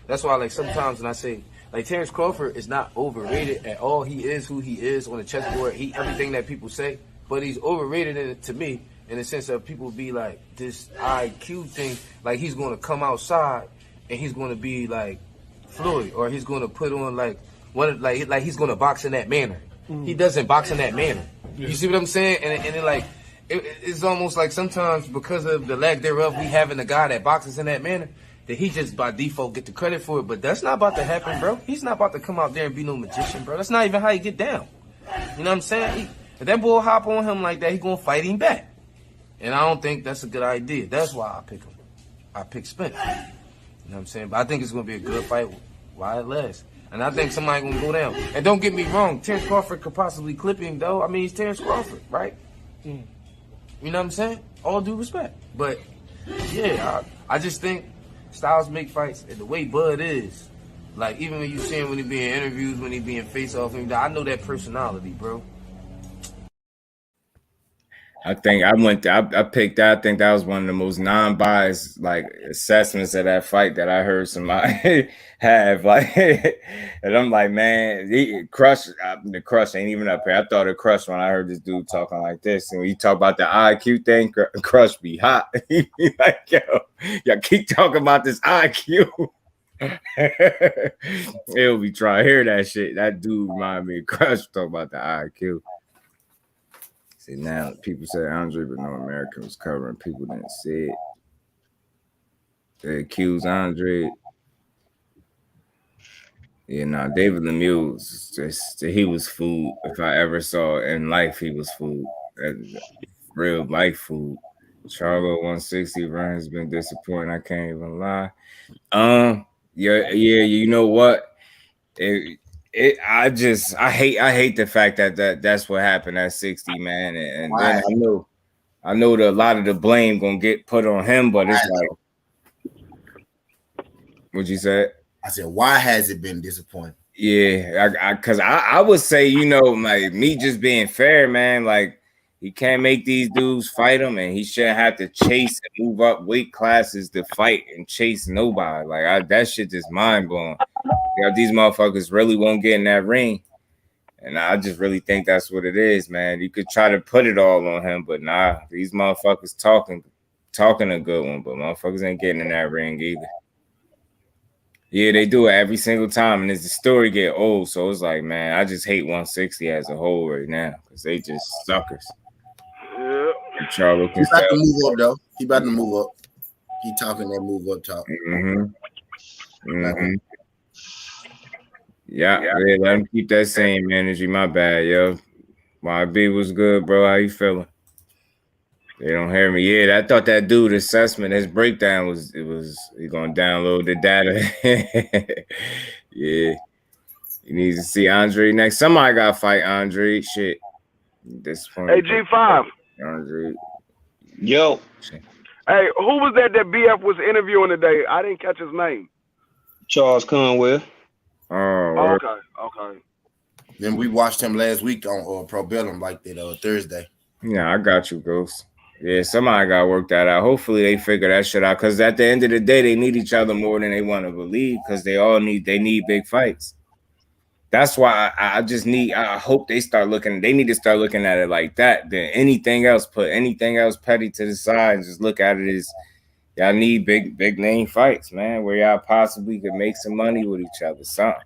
That's why, like, sometimes when I say, like, Terence Crawford is not overrated at all. He is who he is on the chessboard. He everything that people say, but he's overrated to me in the sense of people be like, this IQ thing, like he's going to come outside and he's going to be like Floyd, or he's going to put on like he's going to box in that manner. He doesn't box in that manner. You see what I'm saying? And it like it's almost like sometimes because of the lack thereof, we having a guy that boxes in that manner, that he just by default get the credit for it. But that's not about to happen, bro. He's not about to come out there and be no magician, bro. That's not even how you get down. You know what I'm saying? If that boy hop on him like that, he gonna fight him back. And I don't think that's a good idea. That's why I pick him. I pick Spence. You know what I'm saying? But I think it's gonna be a good fight while it lasts. And I think somebody gonna go down. And don't get me wrong, Terence Crawford could possibly clip him though. I mean, he's Terence Crawford, right? You know what I'm saying? All due respect. But yeah, I just think styles make fights, and the way Bud is, like even when you see him when he be in interviews, when he be in face-off, I know that personality, bro. I think I picked that. I think that was one of the most non-biased like assessments of that fight that I heard somebody have. Like, and I'm like, man, the crush ain't even up here. I thought it crushed when I heard this dude talking like this. And when you talk about the IQ thing, Crush be hot. He be like, yo, y'all keep talking about this IQ. He'll be trying to hear that shit. That dude remind me of Crush talking about the IQ. Now people say Andre, but no American was covering. People didn't see it. They accused Andre. Yeah, no, David Lemieux, he was food. If I ever saw in life, he was food. Real life food. Charlo 160 run has been disappointing. I can't even lie. Yeah, you know what? I hate the fact that that's what happened at 60, man. And then I know that a lot of the blame gonna get put on him, but it's like, what'd you say? I said, why has it been disappointing? Yeah, because I would say, you know, like me just being fair, man, like he can't make these dudes fight him, and he shouldn't have to chase and move up weight classes to fight and chase nobody. Like that shit just mind blowing. You know, these motherfuckers really won't get in that ring. And I just really think that's what it is, man. You could try to put it all on him, but nah, these motherfuckers talking a good one, but motherfuckers ain't getting in that ring either. Yeah, they do it every single time, and as the story get old, so it's like, man, I just hate 160 as a whole right now because they just suckers. Yeah. Charlo can He about to move up, though. He about to move up. He talking that move up talk. Yeah, let him keep that same energy. My bad, yo. YB was good, bro. How you feeling? They don't hear me. Yeah, I thought that dude assessment, his breakdown was he gonna download the data. Yeah. He needs to see Andre next. Somebody gotta fight Andre. Shit. This point. Hey, G5. Andre. Yo. Hey, who was that BF was interviewing today? I didn't catch his name. Charles Conwell. Oh, okay. Then we watched him last week on Pro Bellum like that Thursday. Yeah, I got you, Ghost. Yeah, somebody got to work that out. Hopefully they figure that shit out because at the end of the day, they need each other more than they want to believe because they need big fights. That's why I hope they need to start looking at it like that. Than anything else, put anything else petty to the side and just look at it as y'all need big name fights, man, where y'all possibly could make some money with each other. Something.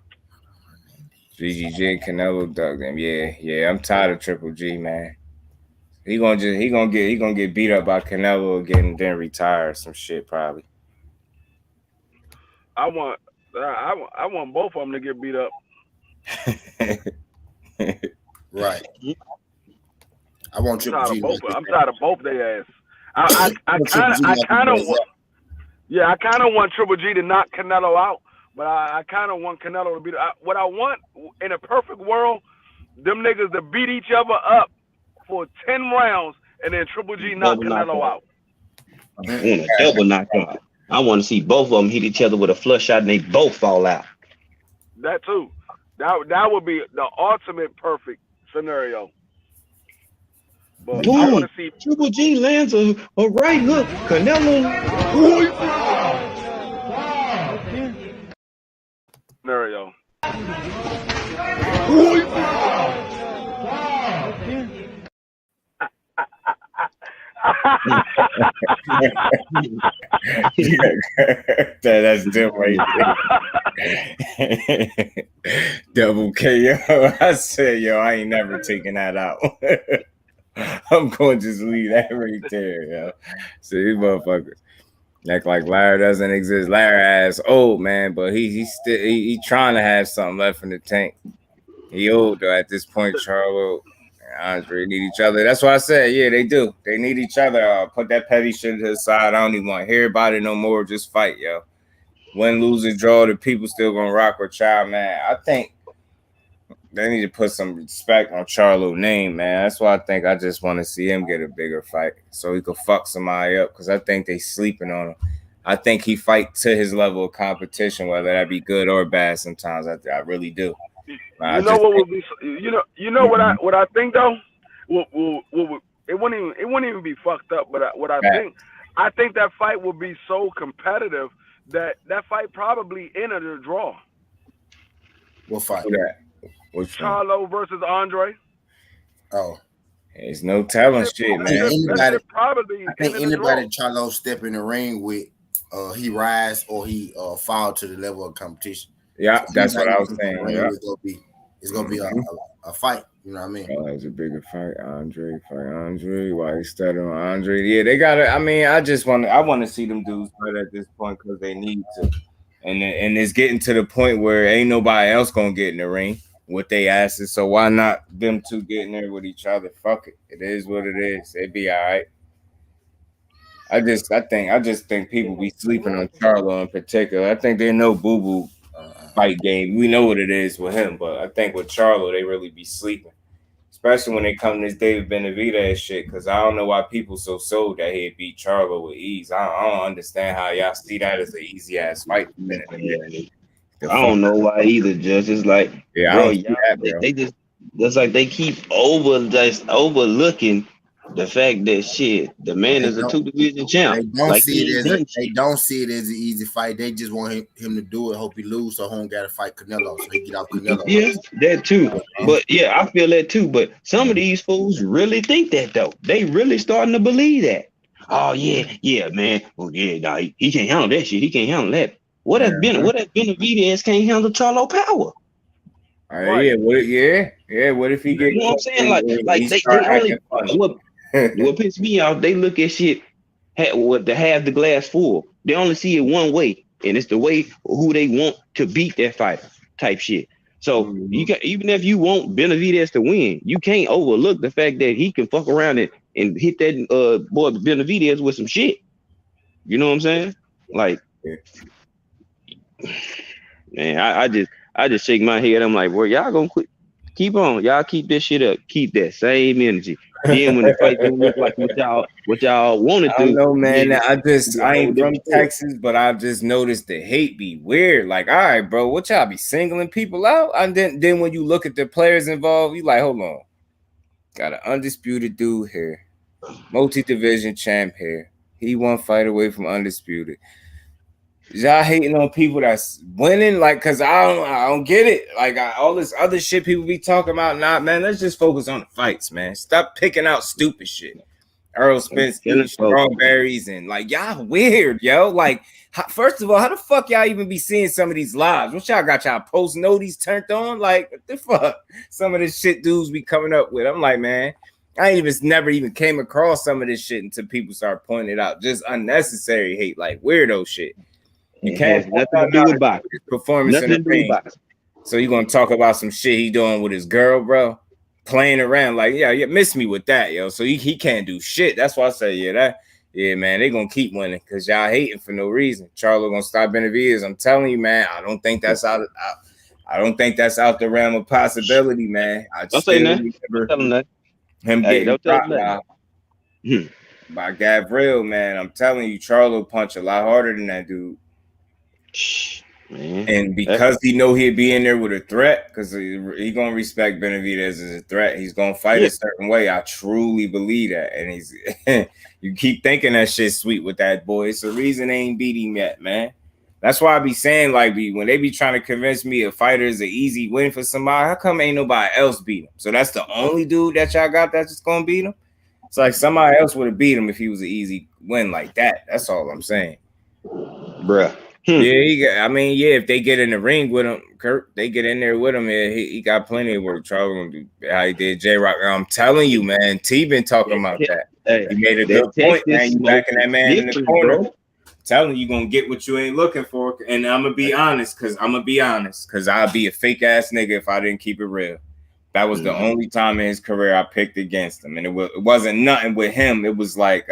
GGG and Canelo dug them. Yeah, I'm tired of Triple G, man. He gonna get beat up by Canelo again and then retire or some shit probably. I want both of them to get beat up. Right. I want Triple G. I'm tired of both their ass. I kind of want Triple G to knock Canelo out, but I kind of want Canelo to beat. What I want in a perfect world, them niggas to beat each other up for 10 rounds and then Triple G knock Canelo out. I want a double knockout. I want to see both of them hit each other with a flush shot and they both fall out. That too. That would be the ultimate perfect scenario. But I want to see Triple G lands a right hook. Canelo scenario. That's different. Double KO. I said, yo, I ain't never taking that out. I'm going to just leave that right there, yo. So these motherfuckers act like Larry doesn't exist. Larry ass old, man, but he trying to have something left in the tank. He old though at this point. Charlo and Andre need each other. That's why I said, yeah, they do. They need each other. Put that petty shit to the side. I don't even want to hear about it no more. Just fight, yo. Win, lose, or draw, the people still gonna rock with Child, man. I think they need to put some respect on Charlo's name, man. That's why I just want to see him get a bigger fight so he could fuck somebody up because I think they sleeping on him. I think he fight to his level of competition, whether that be good or bad. Sometimes I really do. You know what would be? You know what I think though? It wouldn't even be fucked up. But what I think that fight will be so competitive that fight probably ended a draw. What fight? Charlo versus Andre. Oh, there's no telling shit, man. I think anybody Charlo step in the ring with, he rise or he fall to the level of competition. Yeah, that's what I was saying. Yeah. It's gonna be a fight. You know what I mean? Oh, it's a bigger fight. Andre. Why he started on Andre? Yeah, they got it. I mean, I want to see them dudes fight at this point because they need to, and it's getting to the point where ain't nobody else gonna get in the ring with they asses. So why not them two get in there with each other? Fuck it. It is what it is. It'd be all right. I just think people be sleeping on Charlo in particular. I think they know Boo Boo fight game. We know what it is with him, but I think with Charlo they really be sleeping, especially when they come to this David Benavidez shit. Because I don't know why people so sold that he'd beat Charlo with ease. I don't understand how y'all see that as an easy ass fight. I don't know why either. Just it's like, they just like they keep overlooking the fact that shit, the man is a 2-division champ. They don't see it as an easy fight. They just want him to do it. Hope he lose, so Home got to fight Canelo, so he get off Canelo. Yeah, that too. But yeah, I feel that too. But some of these fools really think that though. They really starting to believe that. Oh yeah, man. Well, yeah, nah, he can't handle that shit. He can't handle that. What has Benavidez can't handle Charlo power? What if he get? You know what I'm saying? Like they only what pisses me off, they look at shit with the half the glass full. They only see it one way, and it's the way who they want to beat that fighter type shit. So you can, even if you want Benavidez to win, you can't overlook the fact that he can fuck around and hit that boy Benavidez with some shit. You know what I'm saying? Like, man, I just shake my head. I'm like, boy, y'all gonna quit. Keep on. Y'all keep this shit up. Keep that same energy. Then when the fight don't look like what y'all wanted to. I don't know, man. Then I ain't from Texas, but I've just noticed the hate be weird. Like, all right, bro, what y'all be singling people out? And then when you look at the players involved, you like, hold on. Got an undisputed dude here. Multi-division champ here. He one fight away from undisputed. Y'all hating on people that's winning, like, cause I don't get it. Like all this other shit people be talking about. Nah, man, let's just focus on the fights, man. Stop picking out stupid shit. Errol Spence eating strawberries and like y'all weird, yo. Like, first of all, how the fuck y'all even be seeing some of these lives? What y'all got y'all post notice turned on? Like, what the fuck? Some of this shit dudes be coming up with. I'm like, man, I never even came across some of this shit until people start pointing it out. Just unnecessary hate, like weirdo shit. You can't nothing to do with boxing. Performance in the ring. So you gonna talk about some shit he doing with his girl, bro? Playing around, like, yeah, miss me with that, yo. So he can't do shit. That's why I say, man, they gonna keep winning because y'all hating for no reason. Charlo gonna stop Benavidez. I'm telling you, man, I don't think that's out the realm of possibility, man. I just remember him getting dropped by Gabriel, man. I'm telling you, Charlo punch a lot harder than that dude. Man. And because he know he'd be in there with a threat, because he gonna respect Benavidez as a threat, he's gonna fight a certain way. I truly believe that. And he's you keep thinking that shit's sweet with that boy. It's the reason they ain't beat him yet, man. That's why I be saying, like, when they be trying to convince me a fighter is an easy win for somebody, how come ain't nobody else beat him? So that's the only dude that y'all got that's just gonna beat him? It's like somebody else would have beat him if he was an easy win like that. That's all I'm saying. Bruh. Yeah, if they get in the ring with him, Kurt, they get in there with him. Yeah, he got plenty of work. Charles gonna do how he did J-Rock. I'm telling you, man, T been talking about that. He made a good point, man. You backing that man in the corner. Bro. Telling you gonna get what you ain't looking for. And I'm gonna be honest, because I'd be a fake ass nigga if I didn't keep it real. That was the only time in his career I picked against him. And it wasn't nothing with him. It was like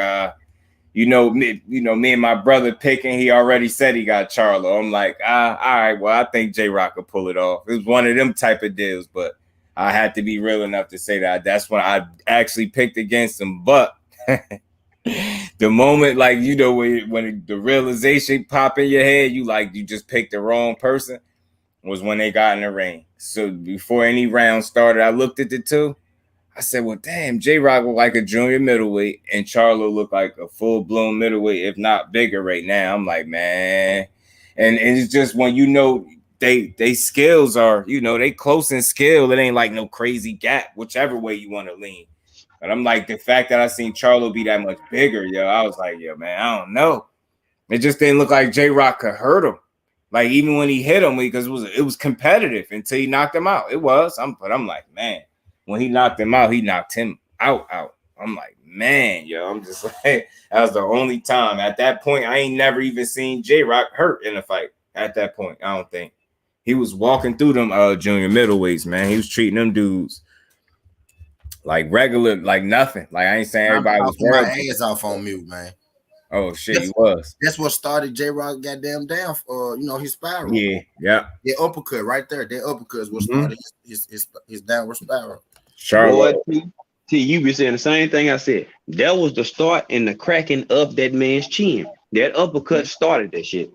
me and my brother picking, he already said he got Charlo. I'm like, all right, well, I think J-Rock could pull it off. It was one of them type of deals, but I had to be real enough to say that that's when I actually picked against him. But the moment, like, when the realization pop in your head, you just picked the wrong person, was when they got in the ring. So before any round started, I looked at the two. I said, well, damn, J-Rock looked like a junior middleweight and Charlo looked like a full-blown middleweight, if not bigger right now. I'm like, man. And it's just when they skills are, they close in skill. It ain't like no crazy gap, whichever way you want to lean. But I'm like, the fact that I seen Charlo be that much bigger, I was like, man, I don't know. It just didn't look like J-Rock could hurt him. Like, even when he hit him, because it was competitive until he knocked him out. It was. But I'm like, man. When he knocked him out, he knocked him out. I'm like, man, I'm just like, that was the only time. At that point, I ain't never even seen J-Rock hurt in a fight. At that point, I don't think. He was walking through them junior middleweights, man. He was treating them dudes like regular, like nothing. Like, I ain't saying everybody was my ass off on mute, man. Oh, shit, he was. That's what started J-Rock goddamn down for, his spiral. Yeah. The uppercut right there. That uppercut is what started his downward spiral. Boy, T, you be saying the same thing I said. That was the start and the cracking of that man's chin. That uppercut started that shit.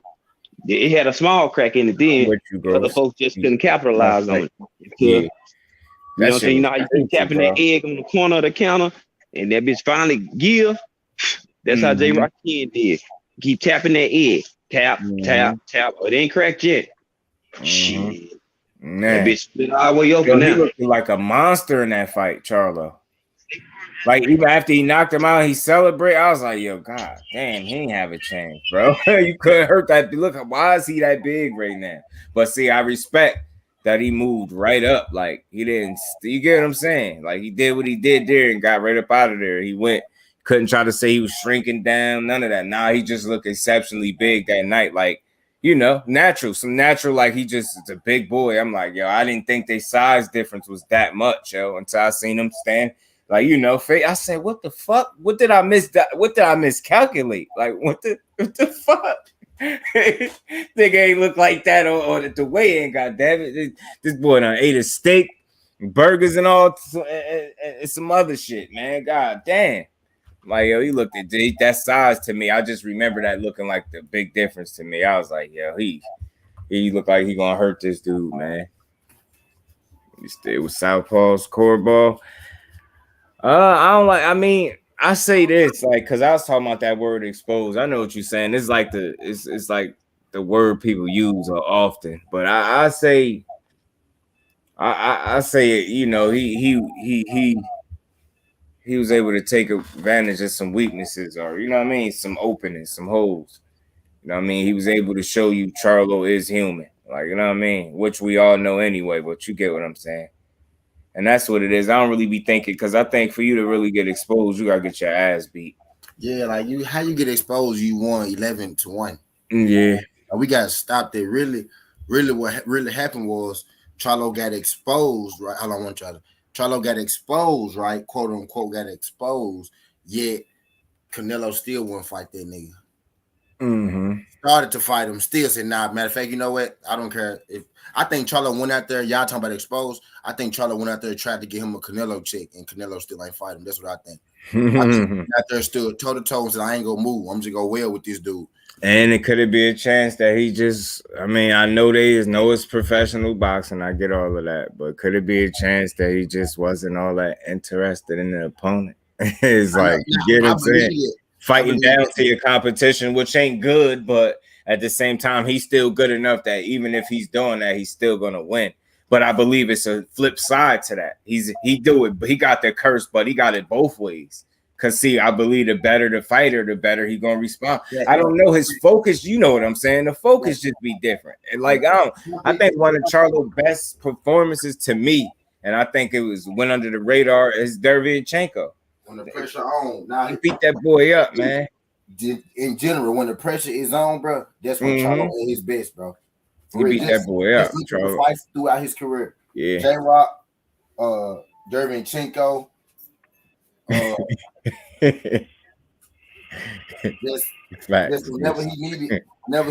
It had a small crack in it then. Other folks just couldn't capitalize on it. You know what I'm saying? You know how you keep tapping that egg on the corner of the counter and that bitch finally give? That's how J-Rock Kid did. Keep tapping that egg. Tap. It ain't cracked yet. Shit. Man. That bitch split all the way open now. He looked like a monster in that fight, Charlo. Like, even after he knocked him out, he celebrated. I was like, yo, god damn, he ain't have a chance, bro. You couldn't hurt that. Look, why is he that big right now? But see, I respect that he moved right up. Like, he didn't, you get what I'm saying? Like, he did what he did there and got right up out of there. He went, couldn't try to say he was shrinking down, none of that. Nah, he just looked exceptionally big that night. Like, natural, like he just is a big boy. I'm like, I didn't think their size difference was that much, until I seen him stand. Like, I said, what the fuck? What did I miss? What did I miscalculate? Like, what the fuck? Nigga ain't look like that or the way ain't, goddamn it. This boy done ate a steak burgers and all, and some other shit, man. God damn. Like, yo, he looked at that size to me. I just remember that looking like the big difference to me. I was like, yo, he looked like he gonna hurt this dude, man. He stayed with Southpaw's core ball. I don't like. I mean, I say this like because I was talking about that word exposed. I know what you're saying. It's like it's like the word people use often, but I say I say you know he was able to take advantage of some weaknesses or you know what I mean, some openings, some holes. You know what I mean? He was able to show you Charlo is human, like you know what I mean, which we all know anyway. But you get what I'm saying. And that's what it is. I don't really be thinking because I think for you to really get exposed, you gotta get your ass beat. Yeah, like how you get exposed, you won 11-1. Yeah. We gotta stop that. Really, what really happened was Charlo got exposed, right? Hold on, one Charlo got exposed, right? Quote unquote got exposed, yet Canelo still wouldn't fight that nigga. Mm-hmm. Started to fight him, still said, nah, matter of fact, you know what? I don't care. If I think Charlo went out there, y'all talking about exposed. I think Charlo went out there and tried to get him a Canelo check, and Canelo still ain't fight him. That's what I think. I think he went out there stood toe to toe and said, I ain't gonna move. I'm just gonna well with this dude. And it could be a chance that he just, I mean, I know it's professional boxing. I get all of that. But could it be a chance that he just wasn't all that interested in the opponent? It's like, you get what I'm saying? Fighting down to your competition, which ain't good. But at the same time, he's still good enough that even if he's doing that, he's still going to win. But I believe it's a flip side to that. He do it, but he got the curse, but he got it both ways. Cause see, I believe the better the fighter, the better he gonna respond. I don't know his focus. You know what I'm saying? The focus just be different. And like I think one of Charlo's best performances to me, and I think it went under the radar, is Derevyanchenko. When the pressure on, now he beat that boy up, man. In general, when the pressure is on, bro, that's when Charlo at his best, bro. He beat that boy up. Fights throughout his career. Yeah. J-Rock, Derevyanchenko. Just whenever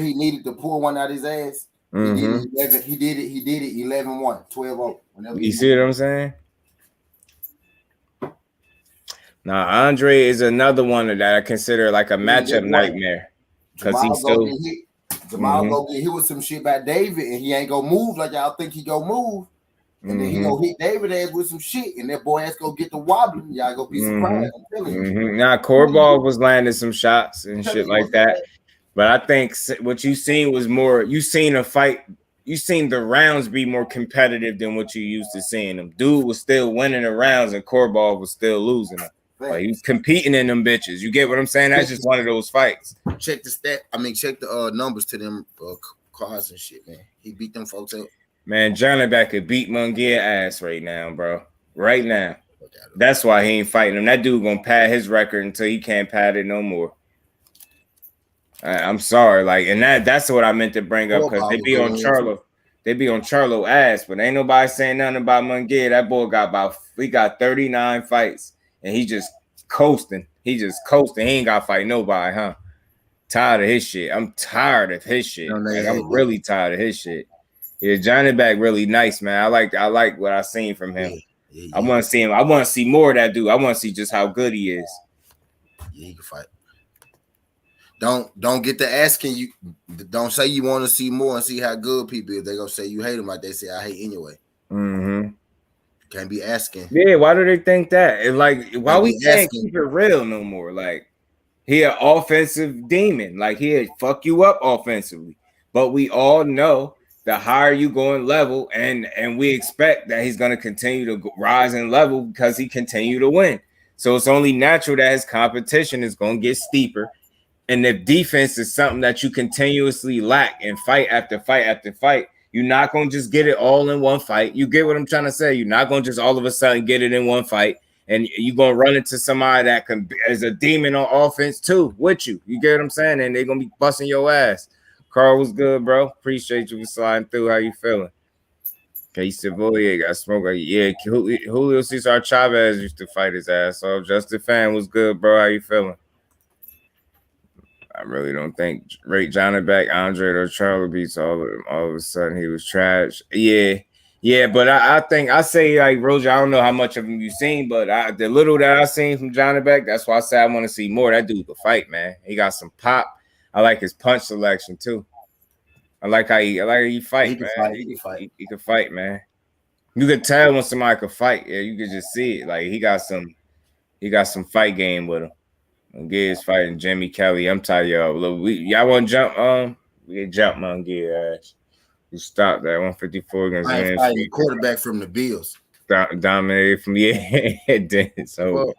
he needed to pull one out his ass, he did it 11-1, 12-0. You see what I'm saying? Now Andre is another one that I consider like a matchup nightmare because he's so Jamal go get hit with some shit by David and he ain't gonna move like y'all think he gonna move. And then he gonna hit David ass with some shit, and that boy ass gonna get the wobbling. Y'all gonna be surprised. I'm telling you. Now, Corball was landing some shots and shit like that, but I think what you seen was more. You seen a fight. You seen the rounds be more competitive than what you used to seeing them. Dude was still winning the rounds, and Corball was still losing them. Like he was competing in them bitches. You get what I'm saying? That's just one of those fights. Check the stat. I mean, check the numbers to them cards and shit, man. He beat them folks up. Man, Johnny Back could beat Munguia ass right now, bro. Right now. That's why he ain't fighting him. That dude gonna pad his record until he can't pad it no more. I'm sorry, like, and that's what I meant to bring up because they be on Charlo. They be on Charlo ass, but ain't nobody saying nothing about Munguia. That boy got 39 fights, and he just coasting. He ain't got to fight nobody, huh? Tired of his shit. I'm tired of his shit. Like, I'm really tired of his shit. Yeah, Johnny Back really nice, man. I like what I seen from him. Yeah. I want to see him. I want to see more of that dude. I want to see just how good he is. Yeah, he can fight. Don't get to asking you. Don't say you want to see more and see how good people is. They gonna say you hate him like they say I hate anyway. Can't be asking. Yeah, why do they think that? And like, why we can't keep it real no more? Like, he an offensive demon. Like he'll fuck you up offensively. But we all know the higher you go in level, and we expect that he's going to continue to rise in level because he continue to win. So it's only natural that his competition is going to get steeper. And if defense is something that you continuously lack in fight after fight after fight, you're not going to just get it all in one fight. You get what I'm trying to say? You're not going to just all of a sudden get it in one fight. And you're going to run into somebody that can as a demon on offense too with you. You get what I'm saying? And they're going to be busting your ass. Carl was good, bro. Appreciate you for sliding through. How you feeling? Okay, Savoy got smoke. Yeah, Julio Cesar Chavez used to fight his ass off. Justin Fan was good, bro. How you feeling? I really don't think Ray Johnny Back, Andre or Charlie beats all of them. All of a sudden, he was trash. Yeah, Yeah, but I think I say like Roger, I don't know how much of him you've seen, but the little that I seen from Johnny Beck, that's why I say I want to see more. That dude could fight, man. He got some pop. I like his punch selection too. I like how he fight, man. He can fight, man. You could tell when somebody could fight. Yeah, you could just see it. Like he got some fight game with him. And Gibbs fighting Jimmy Kelly. I'm tired of y'all. Y'all want to jump? We can jump, man. Gibbs. You stopped that 154 against the quarterback from the Bills. Dominated from so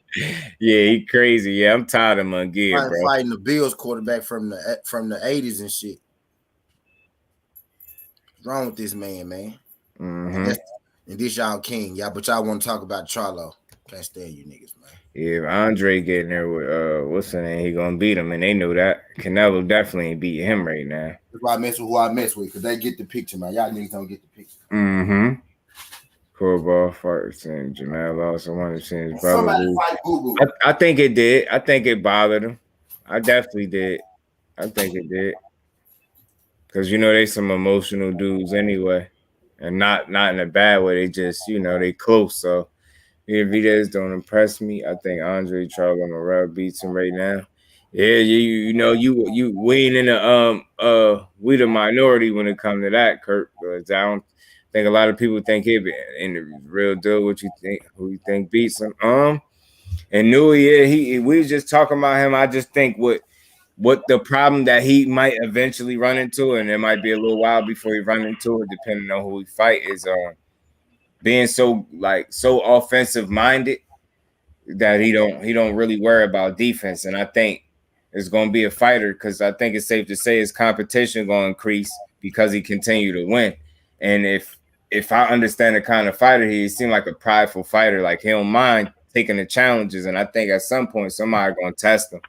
yeah, he crazy. Yeah, I'm tired of Mungia, bro. Fighting the Bills quarterback from the 80s and shit. What's wrong with this man? Mm-hmm. And this y'all king, y'all, but y'all want to talk about Charlo. Can't stand you niggas, man. Yeah, Andre getting there with what's the name? He gonna beat him, and they know that. Canelo definitely ain't beat him right now. That's why I mess with who I mess with, because they get the picture, man. Y'all niggas don't get the picture. Mm-hmm. Cool ball fights and Jamal also wanted to see his brother. I think it did. I think it bothered him. I definitely did. I think it did. Because they some emotional dudes anyway. And not in a bad way. They just, they close. So if he does don't impress me, I think Andre Charlo Morel beats him right now. Yeah, you we ain't in we the minority when it comes to that, Kurt. Because I don't think a lot of people think he in the real deal. What you think? Who you think beats him? And Newey, we was just talking about him. I just think what the problem that he might eventually run into, and it might be a little while before he run into it, depending on who he fight, is being so offensive minded that he don't really worry about defense. And I think it's going to be a fighter, because I think it's safe to say his competition going to increase because he continue to win. And if I understand the kind of fighter he seemed like a prideful fighter, like he don't mind taking the challenges. And I think at some point somebody going to test him.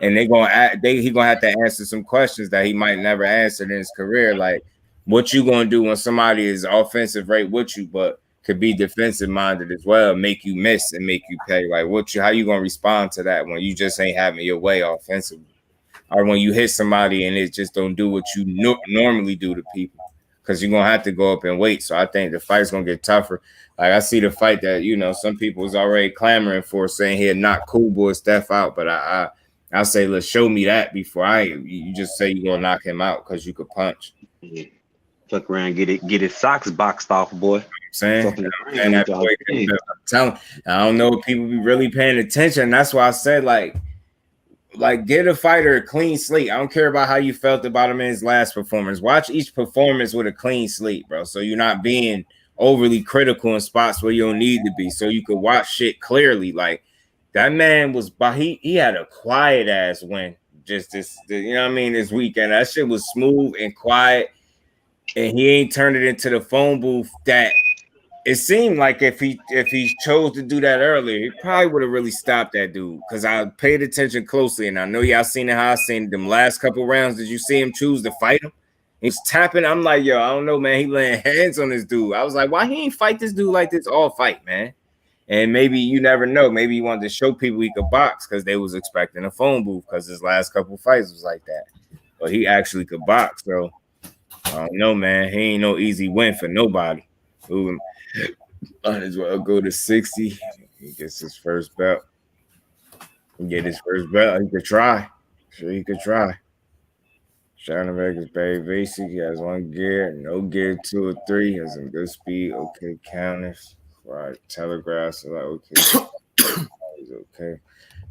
And he gonna have to answer some questions that he might never answer in his career, like what you gonna do when somebody is offensive right with you, but could be defensive minded as well, make you miss and make you pay. Like how you gonna respond to that when you just ain't having your way offensively, or when you hit somebody and it just don't do what you normally do to people, because you're gonna have to go up and wait. So I think the fight's gonna get tougher. Like I see the fight that some people was already clamoring for, saying he'd knock Cool Boy Steph out, but I say, let's show me that before you just say you're gonna knock him out because you could punch. Fuck around, get his socks boxed off, boy. I'm saying, I'm telling, I don't know if people be really paying attention. That's why I said, like get a fighter a clean slate. I don't care about how you felt about him in his last performance. Watch each performance with a clean slate, bro. So you're not being overly critical in spots where you don't need to be. So you could watch shit clearly, like. That man he had a quiet ass win just this weekend. That shit was smooth and quiet, and he ain't turned it into the phone booth. That it seemed like if he chose to do that earlier, he probably would have really stopped that dude. Because I paid attention closely, and I know y'all seen it. How I seen them last couple rounds. Did you see him choose to fight him? He's tapping. I'm like, yo, I don't know, man. He laying hands on this dude. I was like, why he ain't fight this dude like this all fight, man? And maybe you never know. Maybe he wanted to show people he could box because they was expecting a phone booth, because his last couple fights was like that. But he actually could box. So I don't know, man. He ain't no easy win for nobody. Who might as well go to 60. He gets his first belt. He could try. Sure, he could try. Shannon Vegas, Barry Basic. He has one gear, no gear 2 or 3. He has some good speed. Okay, counters. Right, telegraph. So like, okay, he's okay,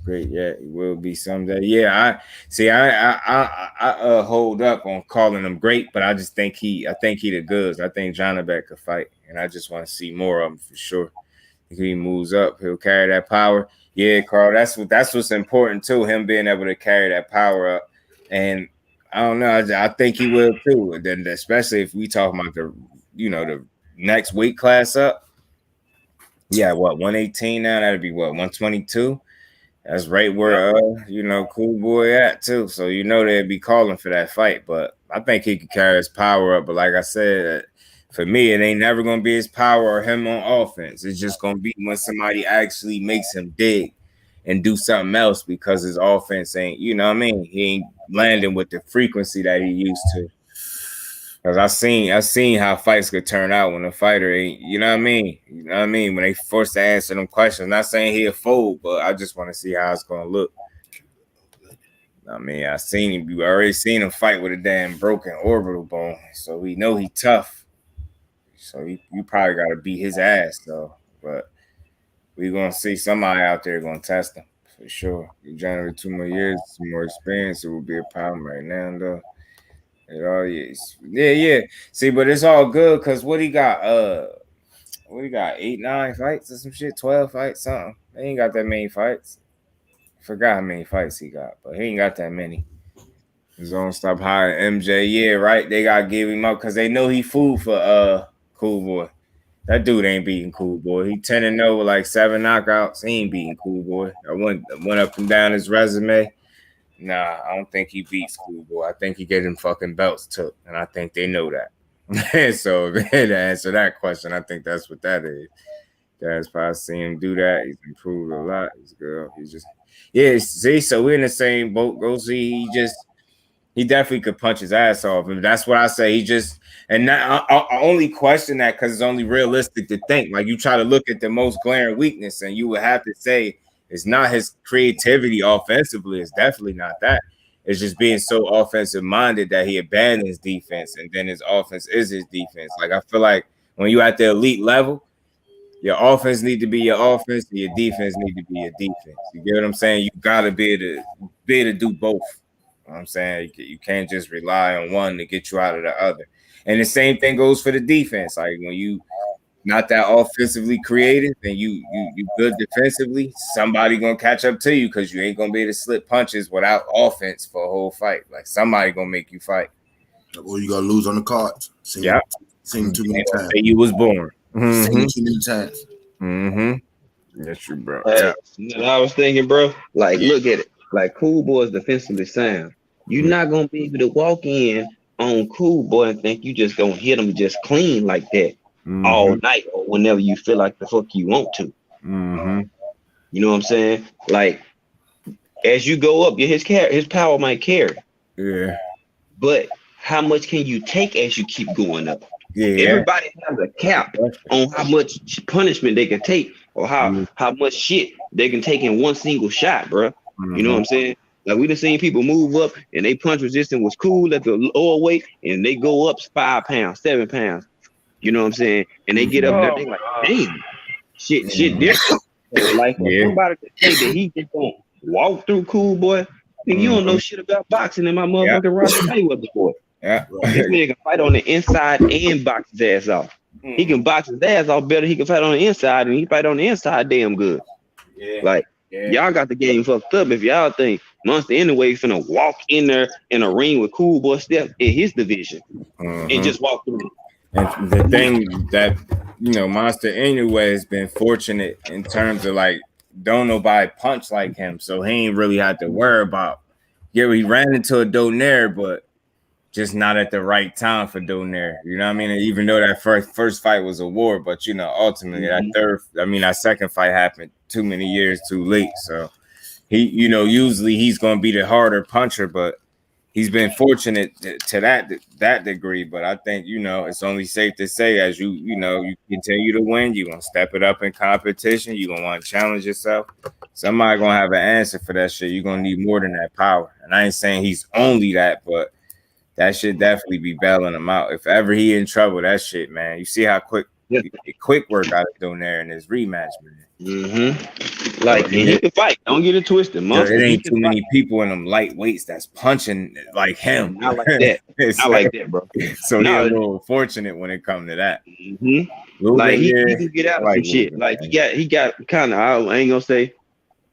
great. Yeah, he will be someday. Yeah, I hold up on calling him great, but I just think he the goods. I think Johnny Beck could fight, and I just want to see more of him for sure. If he moves up, he'll carry that power. Yeah, Carl, that's what's important too. Him being able to carry that power up, and I don't know. I think he will too. And then especially if we talk about the next weight class up. Yeah, 118 now? That'd be 122? That's right where Cool Boy at too. So they'd be calling for that fight. But I think he could carry his power up. But like I said, for me, it ain't never gonna be his power or him on offense. It's just gonna be when somebody actually makes him dig and do something else, because his offense ain't, he ain't landing with the frequency that he used to. Cause I seen how fights could turn out when a fighter ain't, you know what I mean? You know what I mean? When they forced to answer them questions. Not saying he a fool, but I just want to see how it's gonna look. I mean, you already seen him fight with a damn broken orbital bone, so we know he tough. So you probably gotta beat his ass though. But we gonna see somebody out there gonna test him for sure. You generate 2 more years, some more experience, it will be a problem right now though. It all is. Yeah. See, but it's all good because what he got, 8, 9 fights or some shit, 12 fights, something. He ain't got that many fights. Forgot how many fights he got, but he ain't got that many. He's gonna stop hiring MJ. Yeah, right. They gotta give him up because they know he food for Cool Boy. That dude ain't beating Cool Boy. He 10-0 with like 7 knockouts. He ain't beating Cool Boy. I went up and down his resume. Nah, I don't think he beats Cool Boy. I think he get him fucking belts took, and I think they know that. So to answer that question, I think that's what that is. Guys probably seen him do that. He's improved a lot. He's good. He's just see. So we're in the same boat. Go see. He definitely could punch his ass off, and that's what I say. He just and now I only question that because it's only realistic to think. Like you try to look at the most glaring weakness, and you would have to say. It's not his creativity offensively. It's definitely not that. It's just being so offensive minded that he abandons defense, and then his offense is his defense. Like I feel like when you at the elite level, your offense need to be your offense, and your defense need to be your defense. You get what I'm saying? You gotta be able to do both. You know what I'm saying you can't just rely on one to get you out of the other. And the same thing goes for the defense. Like when you not that offensively creative and you good defensively, somebody gonna catch up to you because you ain't gonna be able to slip punches without offense for a whole fight. Like somebody gonna make you fight. Or you gotta lose on the cards. Seen too many times. You was born. Seen too many times. That's true, bro. I was thinking, bro, like look at it. Like Cool Boy is defensively sound. You're not gonna be able to walk in on Cool Boy and think you just gonna hit him just clean like that. All night or whenever you feel like the fuck you want to. You know what I'm saying? Like as you go up, his power might carry. Yeah. But how much can you take as you keep going up? Yeah. Everybody has a cap on how much punishment they can take or how much shit they can take in one single shot, bro. You know what I'm saying? Like we done seen people move up and they punch resistance was cool at the lower weight and they go up 5 pounds, 7 pounds. You know what I'm saying? And they get up there, they like, damn, shit different. Like somebody to say that he just gonna walk through Cool Boy. You don't know shit about boxing in my motherfucking Roger Mayweather boy. Yeah. This nigga can fight on the inside and box his ass off. He can box his ass off better. He can fight on the inside and he fight on the inside damn good. Yeah. Like y'all got the game fucked up if y'all think Monster anyway finna walk in there in a ring with Cool Boy Steph in his division and just walk through. And the thing that Monster anyway has been fortunate in terms of like don't nobody punch like him, so he ain't really had to worry about. Yeah, he ran into a Donaire, but just not at the right time for Donaire. You know what I mean? And even though that first fight was a war, but ultimately that second fight happened too many years too late. So he, usually he's gonna be the harder puncher, but he's been fortunate to that degree, but I think it's only safe to say as you continue to win, you're gonna step it up in competition. You're gonna want to challenge yourself. Somebody gonna have an answer for that shit. You're gonna need more than that power. And I ain't saying he's only that, but that should definitely be bailing him out. If ever he in trouble, that shit, man. You see how quick work out of doing there in his rematch, man. Like he can fight. Don't get it twisted. There ain't too many people in them lightweights that's punching like him. Not like that. Not like that, bro. So he's a little fortunate when it comes to that. Like he can get out of some shit. Like he got kind of. I ain't gonna say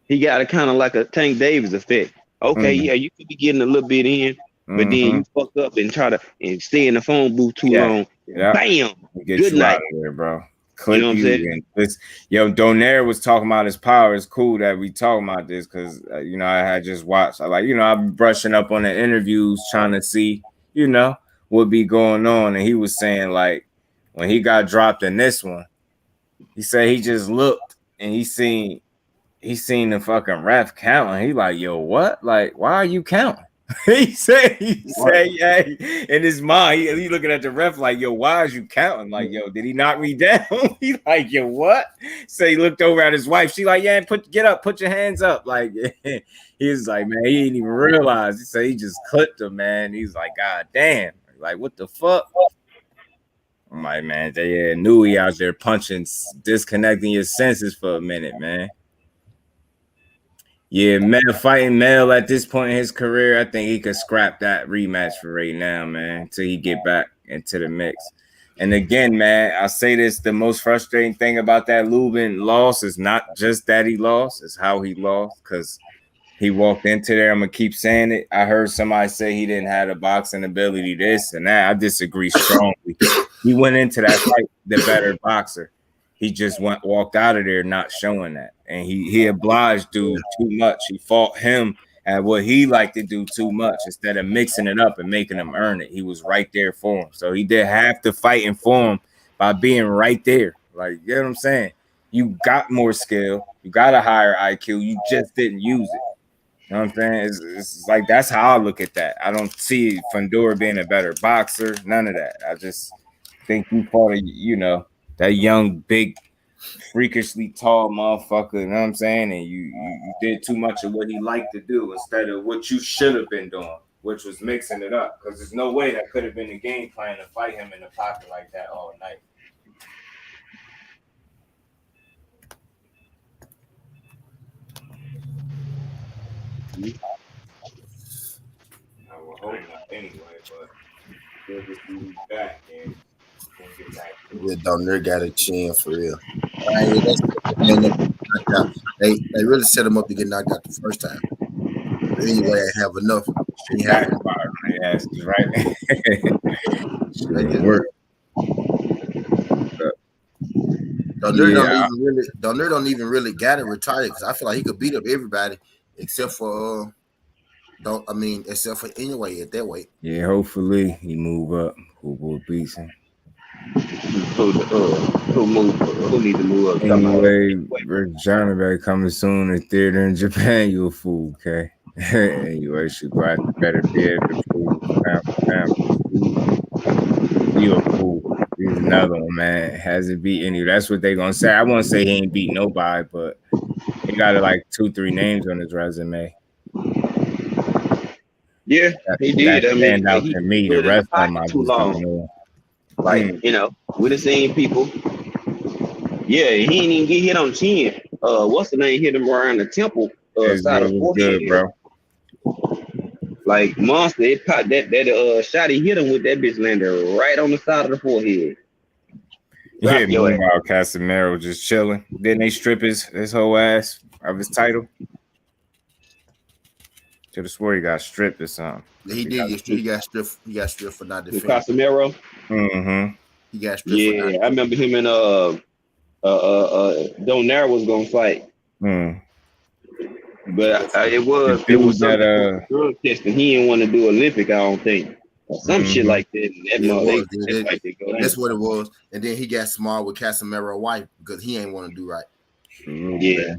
he got a kind of like a Tank Davis effect. Okay, yeah, you could be getting a little bit in, but then you fuck up and try to stay in the phone booth too long. Bam. Good night, out of there, bro. You know what I'm saying? Donaire was talking about his power. It's cool that we talking about this because I had just watched. I'm brushing up on the interviews, trying to see what be going on, and he was saying like when he got dropped in this one, he said he just looked and he seen the fucking ref counting. He like, yo, what? Like, why are you counting? he said, yeah. In his mind, he looking at the ref like, yo, why is you counting? Like, yo, did he knock me down? He like, yo, what? So he looked over at his wife. She like, yeah, get up, put your hands up. Like, he was like, man, he didn't even realize. He said he just clipped him, man. He's like, God damn. Like, what the fuck? I'm like, man, they knew he out there punching, disconnecting your senses for a minute, man. Yeah, Mel fighting Mel at this point in his career, I think he could scrap that rematch for right now, man, until he get back into the mix. And again, man, I say this, the most frustrating thing about that Lubin loss is not just that he lost, it's how he lost, because he walked into there. I'm going to keep saying it. I heard somebody say he didn't have the boxing ability, this and that. I disagree strongly. He went into that fight the better boxer. He just walked out of there not showing that. And he obliged dude too much. He fought him at what he liked to do too much instead of mixing it up and making him earn it. He was right there for him. So he did half the fighting for him by being right there. Like, you know what I'm saying? You got more skill. You got a higher IQ. You just didn't use it. You know what I'm saying? It's like, that's how I look at that. I don't see Fundora being a better boxer. None of that. I just think you fought that young, big, freakishly tall motherfucker, you know what I'm saying? And you did too much of what he liked to do instead of what you should have been doing, which was mixing it up. Because there's no way that could have been the game plan to fight him in the pocket like that all night. I will hope not anyway, but good to see you back, and Yeah, Donner got a chin for real. They really set him up to get knocked out the first time. But anyway, I have enough. Yes, right. Donner don't even really got it retired because I feel like he could beat up everybody except for except for anyway at that weight. Yeah, hopefully he move up. Who beats him? Who need to move up? Anyway, Rick Johnny coming soon in theater in Japan. You a fool, okay? Anyway, should go out to better be able to prove you a fool. He's another one, man. Hasn't beat any. That's what they gonna say. I won't say he ain't beat nobody, but he got like 2-3 names on his resume. Yeah, he did. That stand out to me. The rest of them I just don't know. Like, we done seen people. Yeah, he ain't even get hit on chin. What's the name? Hit him around the temple side of the forehead, bro. Like Monster, it caught that shot he hit him with. That bitch landed right on the side of the forehead. Yeah, meanwhile, Casemiro just chilling. Didn't they strip his whole ass of his title? Should have swore he got stripped or something. He did get stripped. He got stripped for not defending. Casemiro. Mm-hmm. He got stripped. Yeah, I remember him and Donaire was gonna fight. But it was that drug testing. He didn't want to do Olympic, I don't think. Or some shit like that. That's what it was. And then he got smart with Casemiro's wife because he ain't want to do right. Yeah.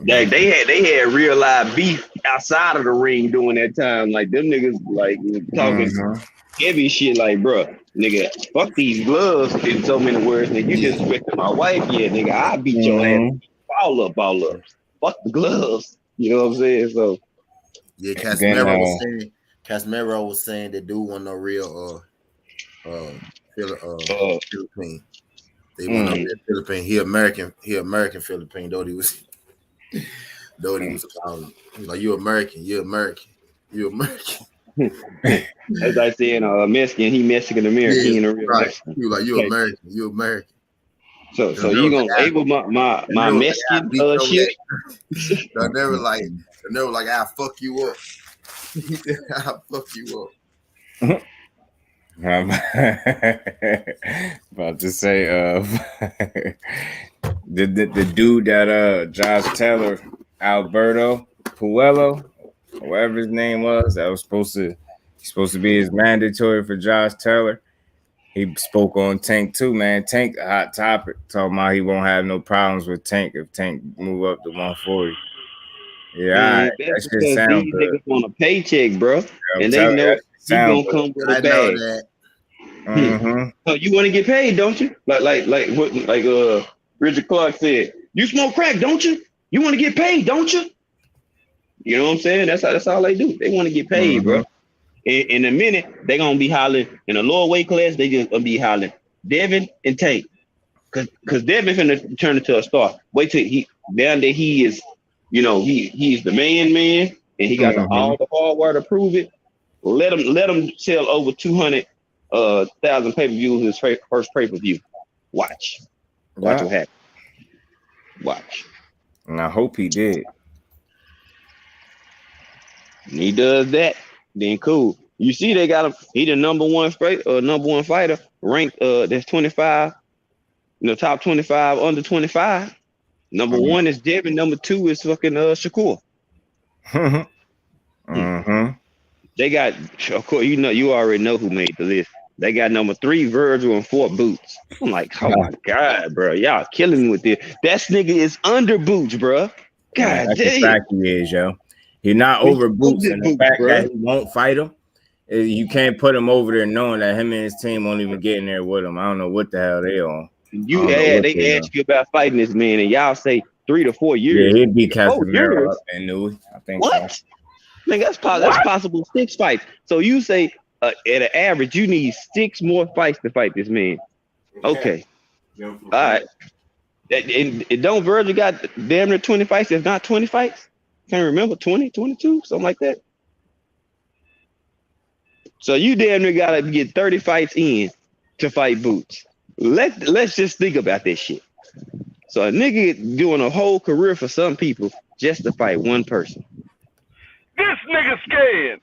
They had real live beef outside of the ring during that time. Like them niggas like talking heavy shit like, bro, nigga, fuck these gloves in so many words. Nigga, you just respected my wife, yeah, nigga. I beat your ass. Ball up. Fuck the gloves. You know what I'm saying? So yeah, Casemiro was saying that dude wasn't no real Philippine. They want no real Philippine. He American Philippine, though he was like, you American. As I said, Mexican, he Mexican American. He in a real right. Mexican. You like, you American. So you gonna able my Mexican shit? They'll never like I'll fuck you up. I'll fuck you up. About to say the dude that Josh Taylor, Alberto Puello, whatever his name was, that was supposed to be his mandatory for Josh Taylor. He spoke on Tank too, man. Tank, a hot topic, talking about he won't have no problems with Tank if Tank move up to 140. Yeah, that's because these niggas want a paycheck, bro, and they know he's gonna come with a bag. So you want to get paid, don't you? Like Richard Clark said, you smoke crack, don't you? You want to get paid, don't you? You know what I'm saying? That's all they do. They want to get paid, bro. In a minute, they're gonna be hollering in a lower weight class. They just gonna be hollering Devin and Tank, cause Devin finna turn into a star. Wait till he down there. He is, he's the man, and he got all the hardware to prove it. Let him sell over 200,000 pay-per-views his first pay-per-view. Watch what happen. Watch. And I hope he did. And he does that, then cool. You see, they got him. He the number one fighter ranked. That's 25. Top 25 under 25. Number one is Devin. Number two is fucking Shakur. They got, of course, you already know who made the list. They got number 3 Virgil and 4 Boots. I'm like, oh my god, bro, y'all killing me with this. That nigga is under Boots, bro. God that's damn. The fact he is, yo. He's not over Boots, and the fact that he won't fight him, you can't put him over there knowing that him and his team won't even get in there with him. I don't know what the hell they on. They ask you about fighting this man, and y'all say 3 to 4 years. Yeah, he'd be Casemiro up in Newey. I think what? So. Man, that's possible 6 fights. So you say at an average, you need 6 more fights to fight this man. Okay. All right. And don't Virgil got damn near 20 fights, if not 20 fights? Can't remember, 20, 22, something like that. So you damn near gotta get 30 fights in to fight Boots. Let's just think about this shit. So a nigga doing a whole career for some people just to fight one person. This nigga scared.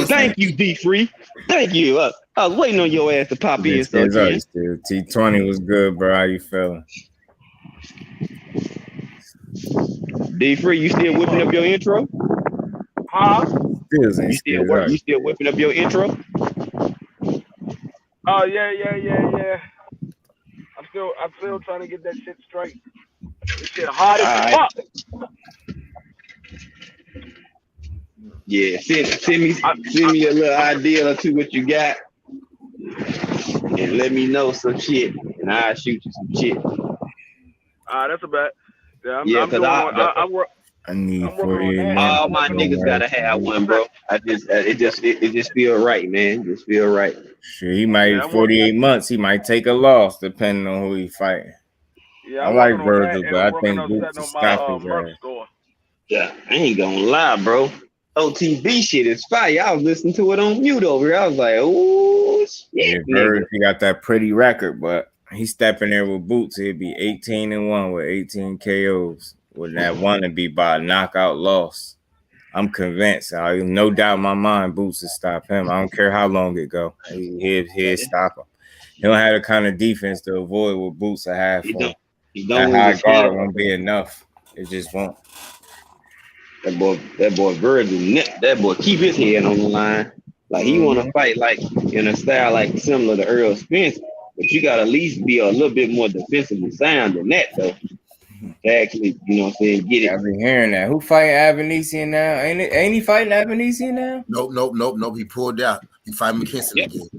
Thank you, D-Free. Thank you. I was waiting on your ass to pop in. So T20 was good, bro. How you feeling? D-Free, you still whipping up your intro? Huh? You still whipping up your intro? Oh yeah. I'm still trying to get that shit straight. This shit hard as fuck. Yeah, send me a little idea or two what you got, and let me know some shit, and I'll shoot you some shit. That's a bet. Yeah, I need all my niggas gotta have one, bro. It just feel right, man. Just feel right. Sure, he might 48 months. He might take a loss depending on who he fighting. Yeah, I like Virgil, but I think Boots is stopping his ass. Yeah, I ain't gonna lie, bro. OTB shit is fire. I was listening to it on mute over here. I was like, oh shit. Yeah, Virgil, he got that pretty record, but he's stepping there with Boots. He'd be 18-1 with 18 KOs. With that one to be by a knockout loss. I'm convinced. I no doubt in my mind Boots will stop him. I don't care how long it go. He'll stop him. He don't have the kind of defense to avoid what Boots will have for him. That high guard won't be enough. It just won't. That boy Virgil, that boy keep his head on the line. Like he want to fight like in a style like similar to Errol Spence, but you got to at least be a little bit more defensively sound than that, though. To actually, you know what I'm saying, get it. I've been hearing that. Who fighting Avanesian now? Ain't he fighting Avanesian now? Nope. He pulled out. He fighting McKinson again.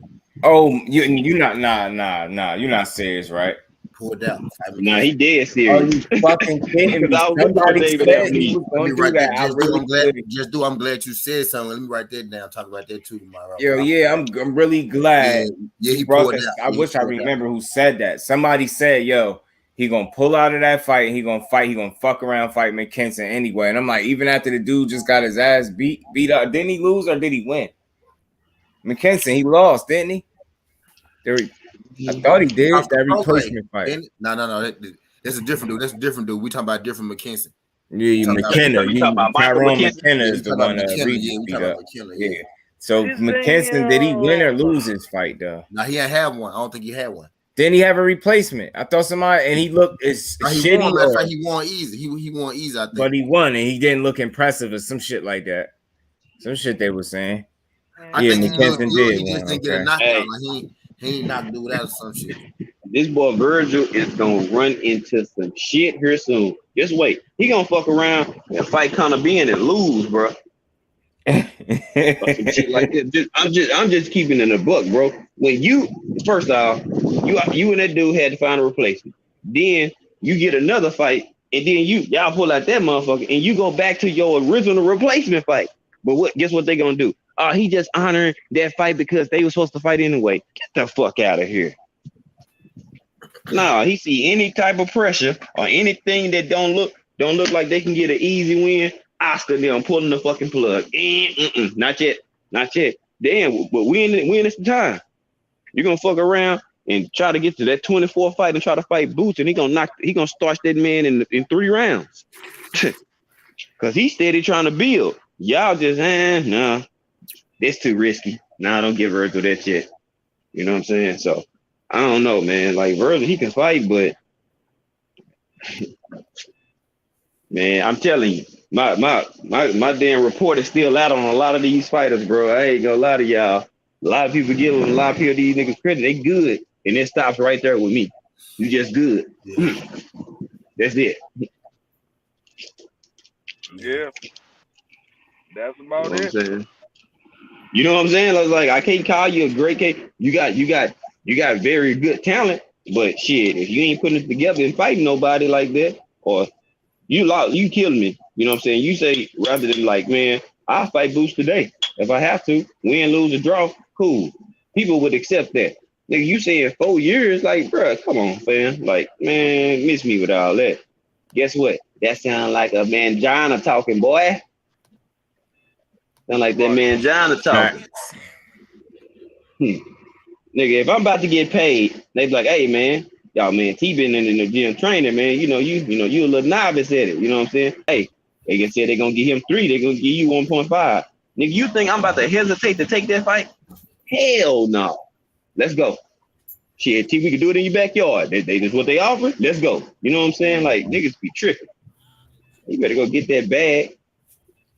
Oh, you not nah. You're not serious, right? Pulled out. Nah, he dead serious. Are you fucking kidding me? Somebody said he was going to do that. I'm glad you said something. Let me write that down. Talk about that too tomorrow. I'm really glad. Yeah, he pulled out. I wish I remember who said that. Somebody said, yo, he gonna pull out of that fight. He gonna fight. He gonna fuck around, fight McKinson anyway. And I'm like, even after the dude just got his ass beat up, didn't he lose or did he win? McKinson, he lost, didn't he? I thought he did. That replacement fight. No. That's a different dude. We talking about different McKinson. Yeah, McKenna. Tyrone McKenna is the one that beat up. Yeah. So McKinson, did he win or lose his fight though? No, he ain't have one. I don't think he had one. Then he have a replacement. I thought somebody, and he looked shitty. He won easy. He won easy, I think. But he won, and he didn't look impressive or some shit like that. Some shit they were saying. McKinson did. He just didn't get a knockout. Like he ain't knocked dude out or some shit. This boy Virgil is gonna run into some shit here soon. Just wait. He gonna fuck around and fight Conor Ben and lose, bro. Shit like that. I'm just keeping it in the book, bro. When you first off, you and that dude had to find a replacement. Then you get another fight, and then y'all pull out that motherfucker, and you go back to your original replacement fight. But guess what they gonna do? He just honoring that fight because they were supposed to fight anyway. Get the fuck out of here. Nah, he see any type of pressure or anything that don't look like they can get an easy win. Oscar them pulling the fucking plug. Not yet. Damn, but we in this time. You're gonna fuck around and try to get to that 24 fight and try to fight Boots, and he gonna starch that man in 3 rounds. Cause he's steady trying to build. Y'all just nah, that's too risky. Nah, don't give Virgil that shit. You know what I'm saying? So I don't know, man. Like Virgil, he can fight, but man, I'm telling you, my damn report is still out on a lot of these fighters, bro. I ain't gonna lie to y'all. A lot of people giving a lot of people these niggas credit. They good, and it stops right there with me. You just good. Yeah. That's it. Yeah, that's about it. You know what I'm saying? I was like, I can't call you a great case. You got very good talent, but shit, if you ain't putting it together and fighting nobody like that, or you killing me. You know what I'm saying? You say rather than like, man, I'll fight Boots today. If I have to, win, lose, or draw, cool. People would accept that. Nigga, you saying 4 years, like, bro, come on, fam. Like, man, miss me with all that. Guess what? That sound like a Manjana talking, boy. Sound like that Manjana talking. Nigga, if I'm about to get paid, they be like, hey, man, y'all, man, T been in the gym training, man. You a little novice at it. You know what I'm saying? Hey, they can say they're going to give him 3. They're going to give you 1.5. Nigga, you think I'm about to hesitate to take that fight? Hell no. Let's go. Shit, T, we can do it in your backyard. They just what they offer. Let's go. You know what I'm saying? Like, niggas be tripping. You better go get that bag.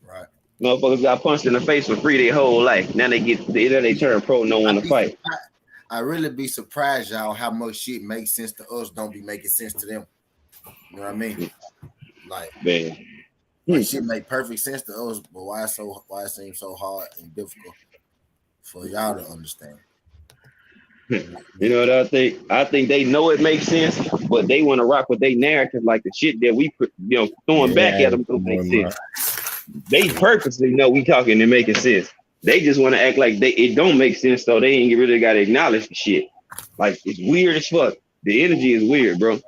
Right. Motherfuckers got punched in the face for free their whole life. Now they turn pro and don't want to fight. I really be surprised, y'all, how much shit makes sense to us don't be making sense to them. You know what I mean? Like, man, shit make perfect sense to us, but why it seems so hard and difficult for y'all to understand? You know what I think? I think they know it makes sense, but they want to rock with their narrative, like the shit that we put, throwing back at them don't make sense. They purposely know we talking and making sense. They just want to act like it don't make sense, so they ain't really got to acknowledge the shit. Like, it's weird as fuck. The energy is weird, bro.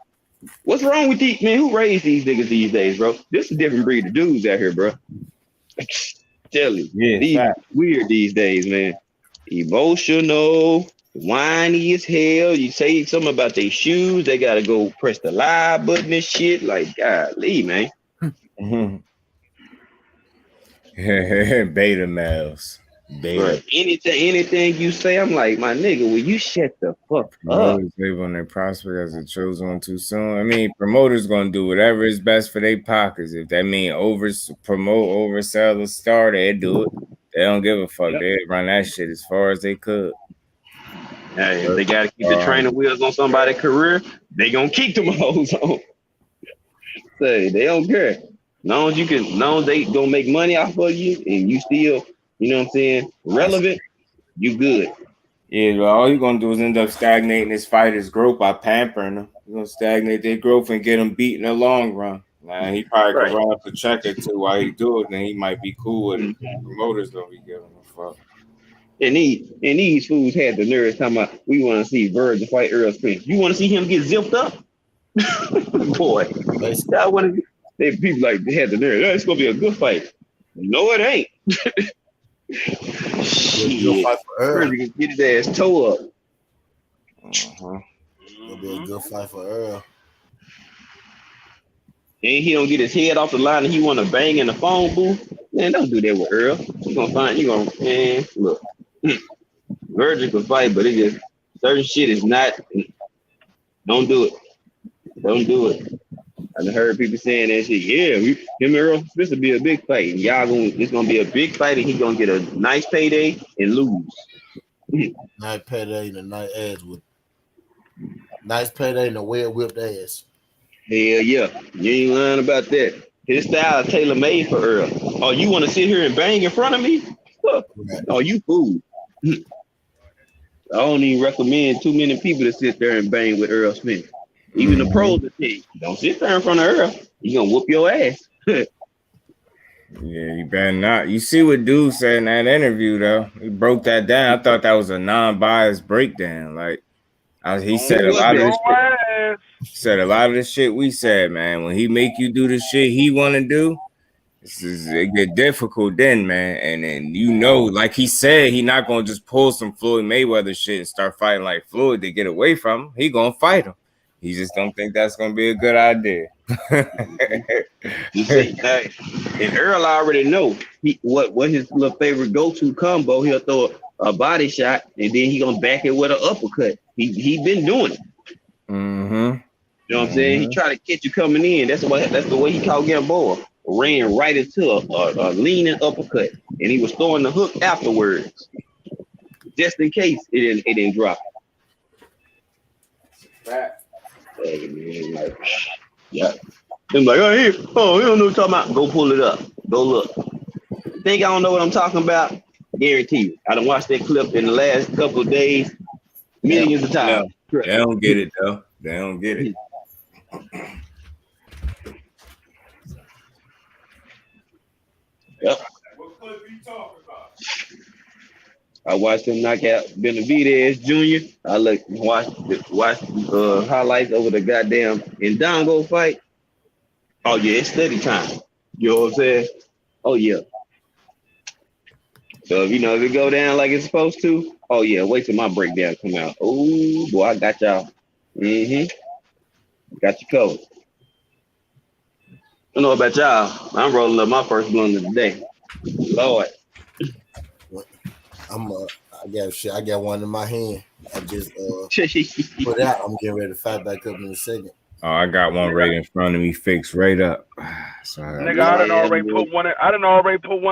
What's wrong with these, man? Who raised these niggas these days, bro? This is a different breed of dudes out here, bro. Tell you, these weird these days, man. Emotional, whiny as hell. You say something about their shoes, they got to go press the live button and shit. Like, golly, man. Beta males. Right. Anything you say, I'm like, my nigga, will you shut the fuck up? Live on their prospect as it chose on too soon. I mean, promoters gonna do whatever is best for their pockets. If that mean oversell the star, they do it. They don't give a fuck. They run that shit as far as they could. Hey, if they gotta keep the training wheels on somebody's career, they gonna keep them hoes on. Say they don't care. Long as they gonna make money off of you and you still, you know what I'm saying, relevant, you good. Yeah, well, all you're gonna do is end up stagnating this fighter's growth by pampering them. You're gonna stagnate their growth and get them beat in the long run. Now he probably could run up a check or two while he do it, then he might be cool with it. Promoters don't be giving a fuck. And these fools had the nerve talking about we want to see Virgil fight Errol Spence. You want to see him get zipped up? Boy, I want to. They people like they had the nerve. It's gonna be a good fight. No, it ain't. Shit. Virgil can get his ass toe up. It'll be a good fight for Earl. And he don't get his head off the line and he want to bang in the phone booth. Man, don't do that with Earl. Man, look. Virgil can fight, but it just certain shit is not. Don't do it. Don't do it. I heard people saying that shit. Yeah, him and Errol, this will be a big fight. And it's gonna be a big fight, and he's gonna get a nice payday and lose. Nice payday and a nice ass with. Nice payday and a well whipped ass. Hell yeah. You ain't lying about that. His style is tailor made for Earl. Oh, you want to sit here and bang in front of me? Oh, you fool. I don't even recommend too many people to sit there and bang with Errol Spence. Even the pros that say, don't sit there in front of Earl. He's gonna whoop your ass. Yeah, you better not. You see what dude said in that interview, though. He broke that down. I thought that was a non-biased breakdown. Like, he said a lot of this shit. Said a lot of the shit we said, man. When he make you do the shit he want to do, it get difficult then, man. And then, you know, like he said, he not going to just pull some Floyd Mayweather shit and start fighting like Floyd to get away from him. He going to fight him. He just don't think that's going to be a good idea. You see, and Earl already know what his little favorite go-to combo. He'll throw a body shot, and then he going to back it with an uppercut. He been doing it. Mm-hmm. You know what I'm saying? He tried to catch you coming in. That's the way he caught Gamboa. Ran right into a leaning uppercut, and he was throwing the hook afterwards, just in case it didn't drop. Yeah. I'm like, you don't know what you're talking about. Go pull it up. Go look. Think I don't know what I'm talking about? Guarantee you. I done watched that clip in the last couple of days, millions of times. Yeah. They don't get it though. They don't get it. Yep. What clip you talking about? I watched him knock out Benavidez Jr. I watched highlights over the goddamn Indongo fight. Oh yeah, it's study time. You know what I'm saying? Oh yeah. So if it go down like it's supposed to, oh yeah, wait till my breakdown come out. Oh boy, I got y'all. Got you covered. I don't know about y'all. I'm rolling up my first blunt of the day. Lord. I got one in my hand. I just put it out. I'm getting ready to fight back up in a second. Oh, I got one right in front of me, fixed right up. Nigga, I done already put one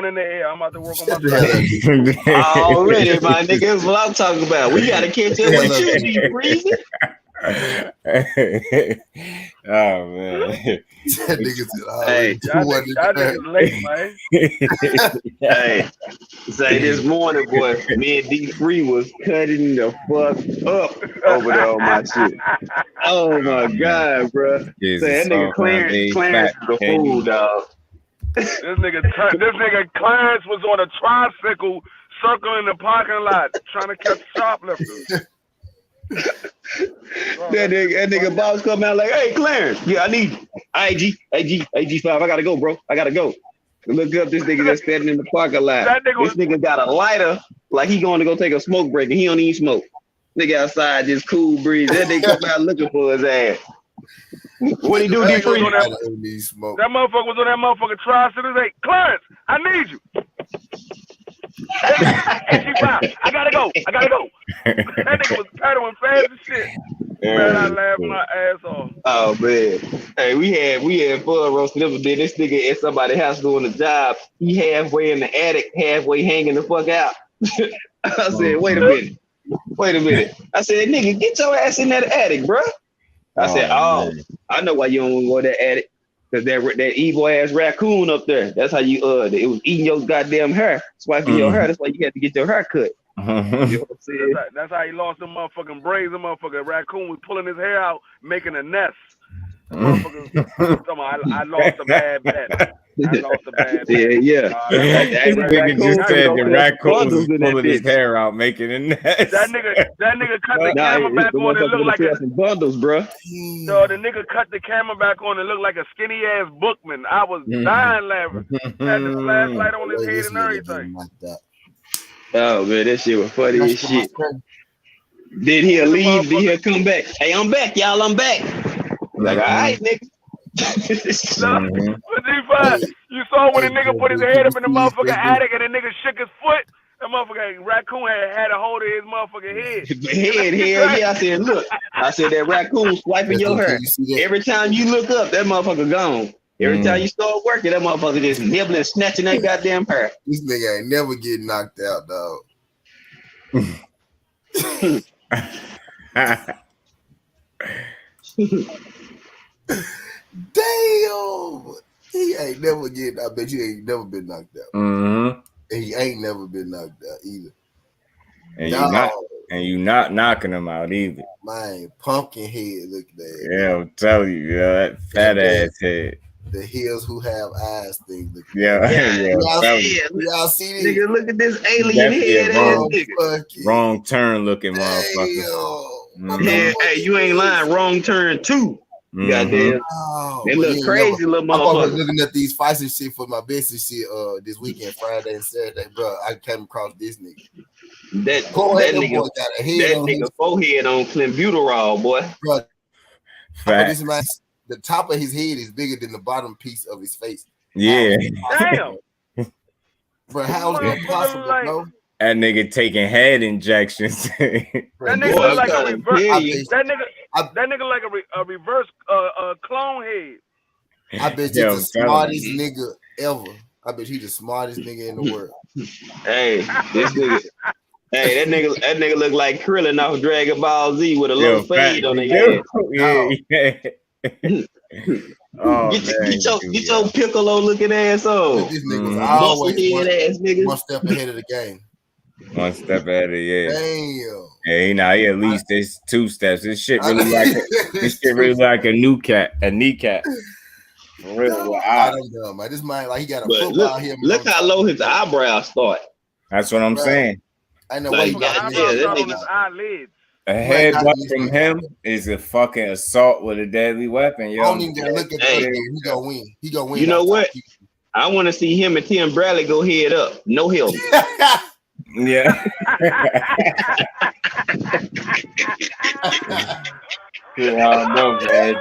in the air. I'm about to work on my already, my nigga. That's what I'm talking about. We gotta catch up with you, G Breezy. Oh man. That nigga said, hey, that nigga's late, man. Hey, say this morning, boy, me and D3 was cutting the fuck up over there on my shit. Oh my god, bro. Say that nigga Clarence is the fool, dog. This nigga Clarence was on a tricycle circling the parking lot trying to catch shoplifters. That nigga boss come out like, hey Clarence, yeah, I need AG5. I gotta go, bro. I gotta go. Look up, this nigga that's standing in the parking lot. This nigga got a lighter, like he going to go take a smoke break, and he don't even smoke. Nigga outside just cool breeze. That nigga come out looking for his ass. What he do? That motherfucker was on that motherfucking tricycle. Hey, Clarence, I need you. AG5, I gotta go. That nigga was pedaling fast as shit. Man, I laughed my ass off. Oh man. Hey, we had fun roasting up. Then this nigga at somebody's house doing a job. He halfway in the attic, halfway hanging the fuck out. I said, wait a minute. I said, nigga, get your ass in that attic, bro. I said, man. I know why you don't want to go to that attic. Cause that evil ass raccoon up there. That's how you it was eating your goddamn hair, swiping your hair. That's why you had to get your hair cut. You know what I'm saying? That's how he lost them motherfucking braids. The motherfucking raccoon was pulling his hair out, making a nest. I lost a bad bet. Yeah. This nigga just said the raccoon was pulling his hair out, making a nest. That nigga cut the camera back on and looked like some bundles, bro. No, the nigga cut the camera back on and looked like a skinny ass bookman. I was dying laughing. Had the flashlight on his head and everything. Oh man, that shit was funny as shit. Then he'll leave, then he'll come back. Hey, I'm back, y'all. I'm back. Like, all right, nigga. You saw when the nigga put his head up in the motherfucking attic and the nigga shook his foot. That motherfucking raccoon had a hold of his motherfucking head. Hell yeah. I said, look. I said that raccoon swiping your hair. Every time you look up, that motherfucker gone. Every time you start working, that motherfucker just nibbling, snatching that goddamn hair. This nigga ain't never getting knocked out, dog. Damn. He ain't never getting. I bet you ain't never been knocked out. Mm-hmm. And he ain't never been knocked out either. And you not knocking him out either. Man, pumpkin head looking at. Yeah, I'm telling you, that fat ass head. The hills who have eyes thing. Yeah. Y'all see this? Nigga, look at this alien head. Wrong turn looking motherfucker. Yeah, hey, you ain't lying. Wrong turn too. Goddamn. They look crazy, little motherfucker. I'm looking at these fights and shit for my business shit this weekend, Friday and Saturday, bro. I came across this nigga. That nigga forehead on clenbuterol, boy. Bro, this man, the top of his head is bigger than the bottom piece of his face. Yeah. Damn. Bro, how is that possible, bro? That nigga taking head injections. That nigga look like a reverse. That nigga like a reverse clone head. I bet he's the smartest nigga ever. I bet he's the smartest nigga in the world. Hey, this nigga. Hey, that nigga look like Krillin off Dragon Ball Z with a little fade on the head. Get your Piccolo looking ass on. This nigga was always one step ahead of the game. One step ahead of Damn. Hey, he at least there's 2 steps. This shit really like a kneecap. For real. I don't know, man. This man, like, he got a football here. Look how low his eyebrows start. That's what I'm saying. I know what he got. A headbutt from him is a fucking assault with a deadly weapon, yo. I don't even look at that. He gonna win. He gonna win. You know what? I want to see him and Tim Bradley go head up. No help. Yeah. I don't know, man.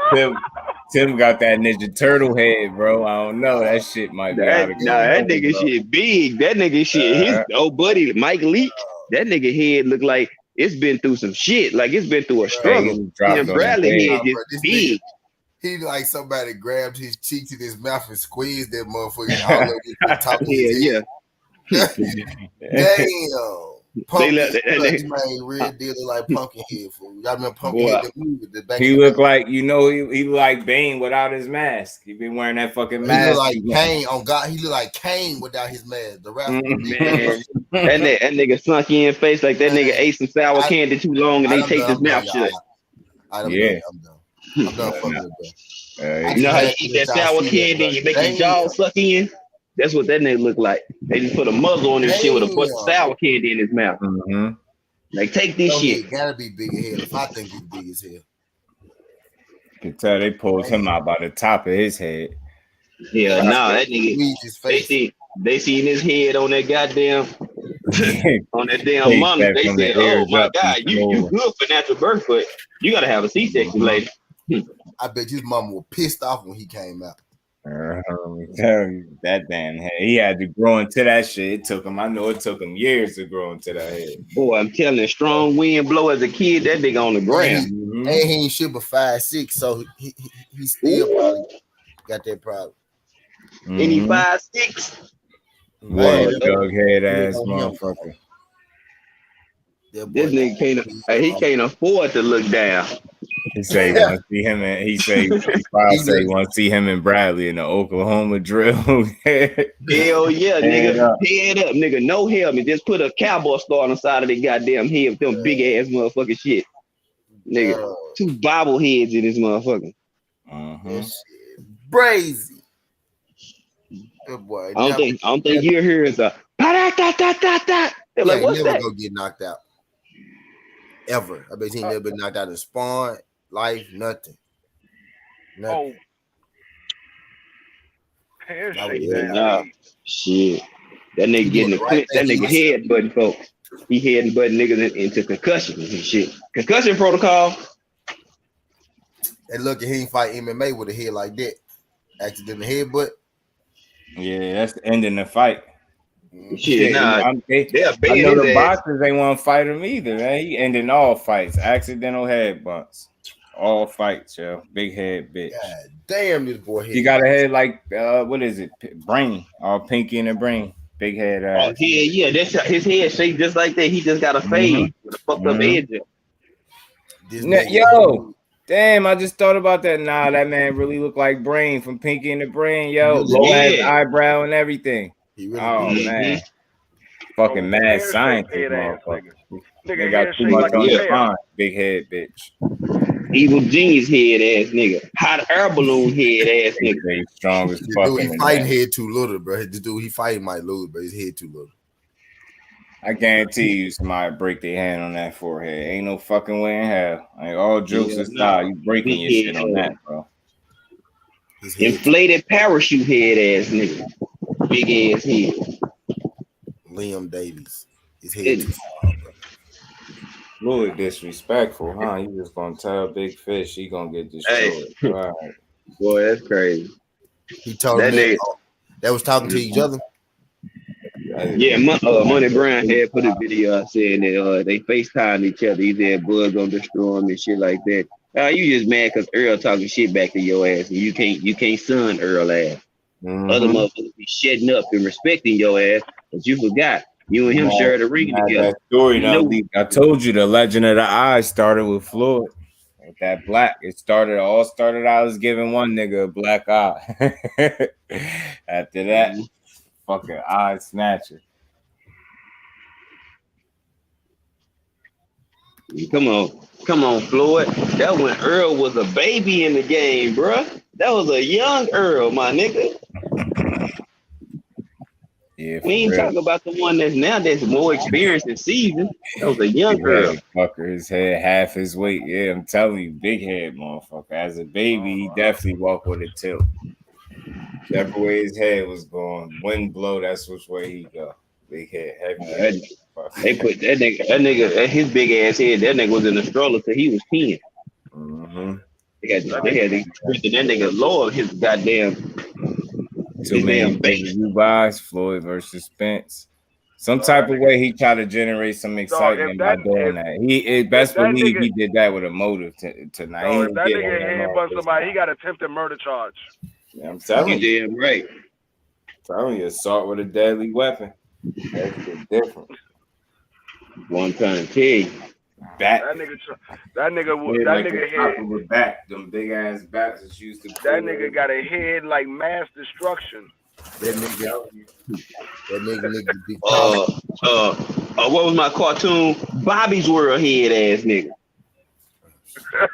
Tim got that Ninja Turtle head, bro. I don't know. That shit might be out of control. That nigga shit big. That nigga shit. His old buddy Mike Leake. That nigga head look like it's been through some shit. Like it's been through a struggle. Tim Bradley head just big. He like somebody grabbed his cheeks in his mouth and squeezed that motherfucker all over the top of his head. Damn. Pumpkin, he made real deal like Pumpkinhead fool. Y'all remember Pumpkinhead? He looked like, he like Bane without his mask. He been wearing that fucking mask. He look like Kane on God. He look like Kane without his mask. The rapper. That nigga sunk in face like that nigga ate some sour candy too long and they take his mouth shut. I'm done fucking with that. You know how you eat that sour candy and you make your jaw suck in? That's what that nigga look like. They just put a muzzle on this shit with a bunch of sour candy in his mouth. Mm-hmm. Like, take this shit. He gotta be big as hell. If I think he's big as hell. You can tell they pulled him out by the top of his head. Yeah, that nigga. They seen his head on that goddamn on that damn monitor. They said, "Oh my God, you good for natural birth, but you gotta have a C-section later." I bet his mama was pissed off when he came out. That damn head. He had to grow into that shit. I know it took him years to grow into that head. Boy, I'm telling you, strong wind blow as a kid, that nigga on the ground. And he ain't shit but 5'6", so he still probably got that problem. And he 5'6". What dog head ass motherfucker. This nigga can't afford to look down. He say want to see him and he want to see him and Bradley in the Oklahoma drill. Hell yeah, nigga. Head up, nigga. No helmet. Just put a cowboy star on the side of the goddamn head with them big ass motherfucking shit. Nigga. 2 bobbleheads in this motherfucker. Brazy. Good boy. I don't think you're here is a they're like, what's never that? Gonna get knocked out. Ever. I bet he never been knocked out in spawn, life, nothing. Oh. Shit. That nigga getting that nigga head button, folks. He head button niggas into concussion and shit. Concussion protocol. And look, he ain't fight MMA with a head like that. Accidental headbutt. Yeah, that's ending the fight. Shit, I know the boxers ain't want to fight him either, man. He ending all fights, accidental headbutts, all fights, yo. Big head, bitch. God damn, this boy head. He got a head like what is it? Brain, all pinky in the brain, big head. Oh yeah, that's his head shaped just like that. He just got a fade with a fucked up edge. Yo, Damn, I just thought about that. Nah, that man really looked like Brain from Pinky and the Brain, yo. Low ass eyebrow and everything. Man. Fucking mad scientist, motherfucker. Nigga got too much on his mind. Big head, bitch. Evil genius head ass nigga. Hot air balloon head ass nigga. Strong as fuck. Dude, he fighting head too little, bro. The dude he fighting might lose, but his head too little. I guarantee you somebody break their hand on that forehead. Ain't no fucking way in hell. Like all jokes aside, you breaking your shit on that, bro. Inflated parachute head ass nigga. Big ass head. Liam Davies. His head too small, bro. Really disrespectful, huh? You just gonna tell Big Fish he gonna get destroyed. Hey. Right. Boy, that's crazy. He told me that was talking to each other. Yeah, Money Brown had put a video out saying that they FaceTime each other. He said Bud gonna destroy him and shit like that. You just mad because Earl talking shit back to your ass and you can't son Earl ass. Other motherfuckers be shedding up and respecting your ass, but you forgot. You and him share the ring together. That story, I told you the legend of the eye started with Floyd. With that black, it all started out as giving one nigga a black eye. After that, fucking eye snatcher. Come on, Floyd. That when Earl was a baby in the game, bruh. That was a young Earl, my nigga. Yeah, we ain't talking about the one that's more experienced in season. That was a young Earl. Fucker, his head half his weight. Yeah, I'm telling you, big head motherfucker. As a baby, he definitely walked with a tilt. Whichever way his head was going, wind blow, that's which way he go. Big head, heavy. They put that nigga at his big ass head. That nigga was in a stroller till he was 10. They had to that nigga lower his goddamn. Too many you buys Floyd versus Spence. Some type of way he tried to generate some excitement by doing that. He best believe he did that with a motive tonight. So if that nigga headbutt somebody, he got attempted murder charge. Yeah, I'm telling you, damn right. Telling you, assault with a deadly weapon. That's different. One time, T. Back. That nigga head with back. Them big ass backs that used to. That nigga got a head like mass destruction. That nigga be what was my cartoon? Bobby's World head ass nigga.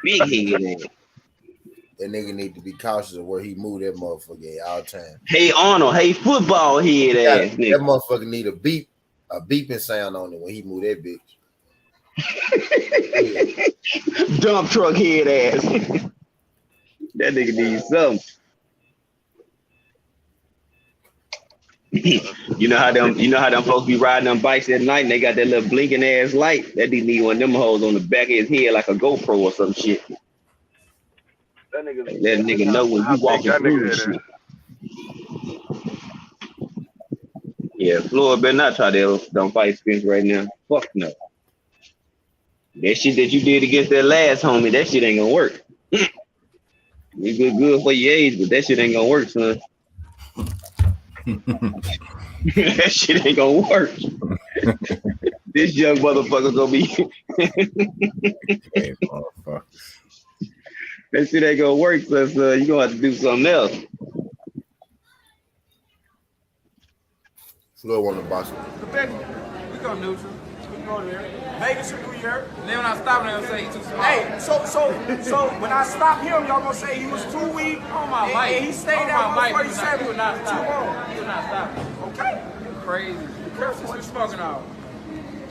Big head ass. That nigga need to be cautious of where he move that motherfucker at all time. Hey Arnold, hey football head ass nigga. That motherfucker need a beeping sound on it when he move that bitch. Dump truck head ass. That nigga needs something. You know how them folks be riding them bikes at night and they got that little blinking ass light? That nigga need one of them hoes on the back of his head like a GoPro or some shit. That nigga know when you walking through this shit. Yeah, Floyd better not try to don't fight Spence right now. Fuck no. That shit that you did against that last homie, that shit ain't gonna work. You good for your age, but that shit ain't gonna work, son. That shit ain't gonna work. This young motherfucker gonna be. That shit ain't gonna work, so you gonna have to do something else. Floyd won the boxing. We go neutral. We go there. Vegas or New York. And then when I stop him, they'll say he's too small. Hey, so when I stop him, y'all gonna say he was too weak. On my mic. And he stayed at 147. He will not stop. He will not stop. Okay. Crazy. Careful what you're smoking off.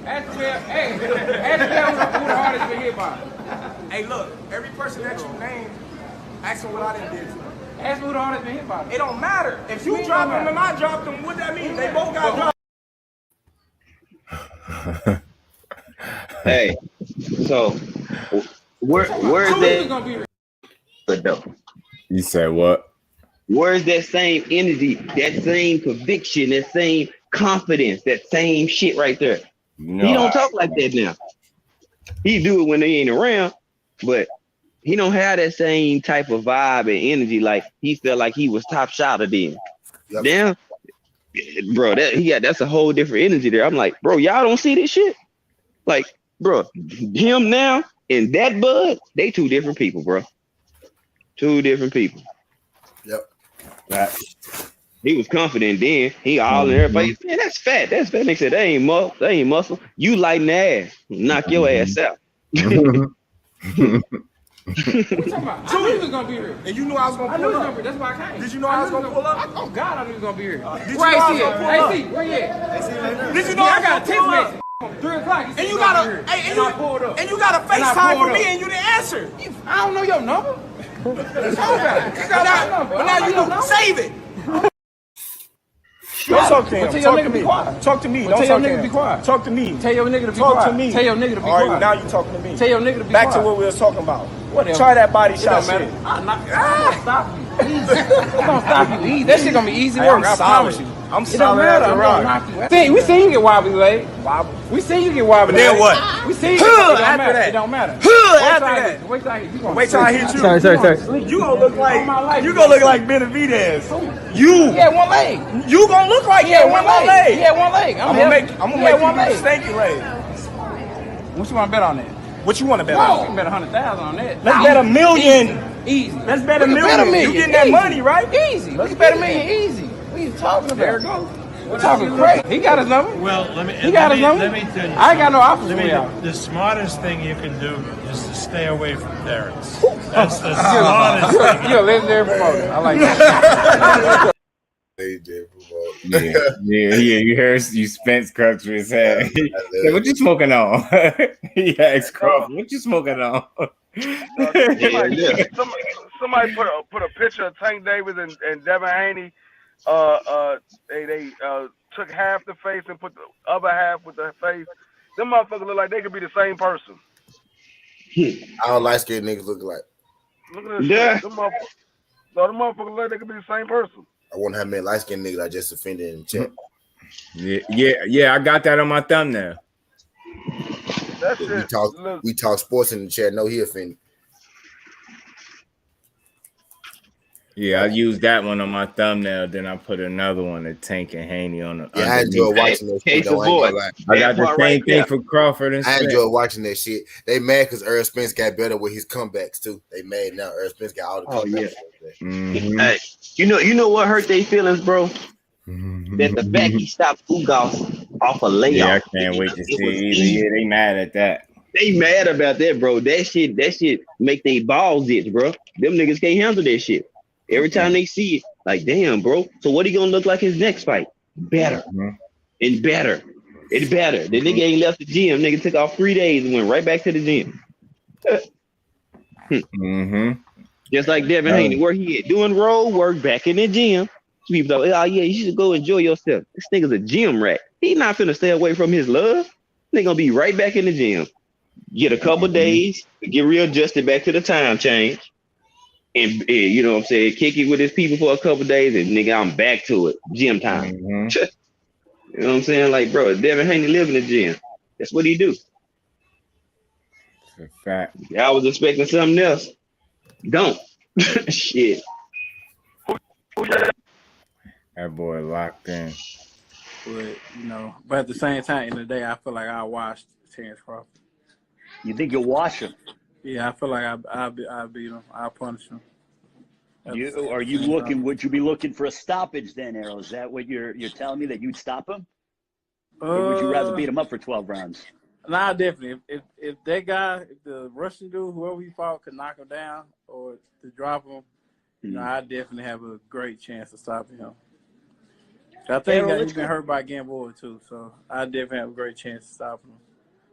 Ask me, who the hardest been hit by. Hey, look, every person that you name, ask him what I done did to him. Ask me who the hardest been hit by. It don't matter. If you drop him and I dropped him, what that mean? They both got dropped. Hey, so where's that? You said what? Where's that same energy, that same conviction, that same confidence, that same shit right there? He don't talk like that now. He do it when they ain't around, but he don't have that same type of vibe and energy. Like he felt like he was top shot of them. Yep. Damn, bro, that's a whole different energy there. I'm like, bro, y'all don't see this shit? Like bro. Him now and that Bud, they two different people, bro. Two different people. Yep. He was confident then. He all in everybody. Man, that's fat. That's fat. They said that ain't muscle. That ain't muscle. You lighten the ass. Knock your ass out. What you talking about? I knew he was gonna be here. And you knew I was gonna pull up. That's why I came. Did you know I was gonna pull up? Oh God, I knew he was gonna be here. Did you know I was gonna pull up? Hey, where you at? Did you know I got a text message? 3 o'clock. And you got a and you got a FaceTime for me and you didn't answer. I don't know your number. But now you know. Save it. Don't talk to him. Tell your nigga to be quiet. Talk to me. Don't tell your nigga to be quiet. Talk to me. Tell your nigga to be quiet. Talk to me. Tell your nigga to be quiet. All right, now you talking to me. Tell your nigga to be quiet. Back to what we was talking about. Whatever. Try that body shot shit. I'm gonna stop you. I'm gonna stop you. That shit gonna be easy work. I promise you. I'm solid as a rock. We seen you get wobbly leg. We seen you get wobbly leg. Then what? We seen you. After that. It don't matter. After that. Wait till I hit you. Sorry. You gonna look like Benavidez. You. Yeah, one leg. You gonna look like one leg. Yeah, one leg. I'm gonna make you do stanky leg. What you wanna bet on that? What you wanna bet on? You can bet 100,000 on that. Let's bet $1 million. Easy. Let's bet $1 million. You getting that money, right? Easy. Let's bet $1 million. Easy. What are you talking about? There it goes. We're talking crazy. He got his number. Well, let me tell you. I ain't got no options for y'all. The smartest thing you can do is to stay away from Terence. That's the smartest thing. You're a legendary promoter. I like that. Yeah. You heard you Spence crutch with his head. Said, what you smoking on? He asked Crawford, what you smoking on? Somebody put a picture of Tank Davis and Devin Haney. They took half the face and put the other half with the face. Them motherfuckers look like they could be the same person. All light skinned niggas look alike. Look at this shit. Them motherfuckers look like they could be the same person. I wonder how many light skinned niggas I just offended in the chat. Yeah. I got that on my thumbnail. That shit. We talk sports in the chat. No, he offended. Yeah, I used that one on my thumbnail. Then I put another one of Tank and Haney on the. Yeah, I enjoy watching that shit. I got the same thing for Crawford and Spence. I enjoy watching that shit. They mad because Errol Spence got better with his comebacks too. They mad now. Errol Spence got all the comebacks. Hey, you know what hurt their feelings, bro? That the fact he stopped Ugas off a layoff. Yeah, I can't wait to see either. Yeah, they mad at that. They mad about that, bro. That shit make their balls itch, bro. Them niggas can't handle that shit. Every time they see it, like, damn, bro. So what he gonna look like his next fight? Better. And better. And better. The nigga ain't left the gym. Nigga took off 3 days and went right back to the gym. Just like Devin Haney, where he at? Doing road work back in the gym. People like, oh yeah, you should go enjoy yourself. This nigga's a gym rat. He not finna stay away from his love. They gonna be right back in the gym. Get a couple days, get readjusted back to the time change. And you know what I'm saying, kick it with his people for a couple days, and nigga, I'm back to it. Gym time. You know what I'm saying? Like, bro, Devin Haney live in the gym. That's what he do. It's a fact. I was expecting something else. Don't. Shit. That boy locked in. But at the same time, in the day, I feel like I watched Terence Crawford. You think you'll wash him? Yeah, I feel like I beat him. I'll punish him. Would you be looking for a stoppage then, Errol? Is that what you're telling me, that you'd stop him? Or would you rather beat him up for 12 rounds? Nah, definitely. If that guy, if the Russian dude, whoever he fought, could knock him down or to drop him, I definitely have a great chance of stopping him. I think he's been hurt by Gamboa too, so I definitely have a great chance of stopping him.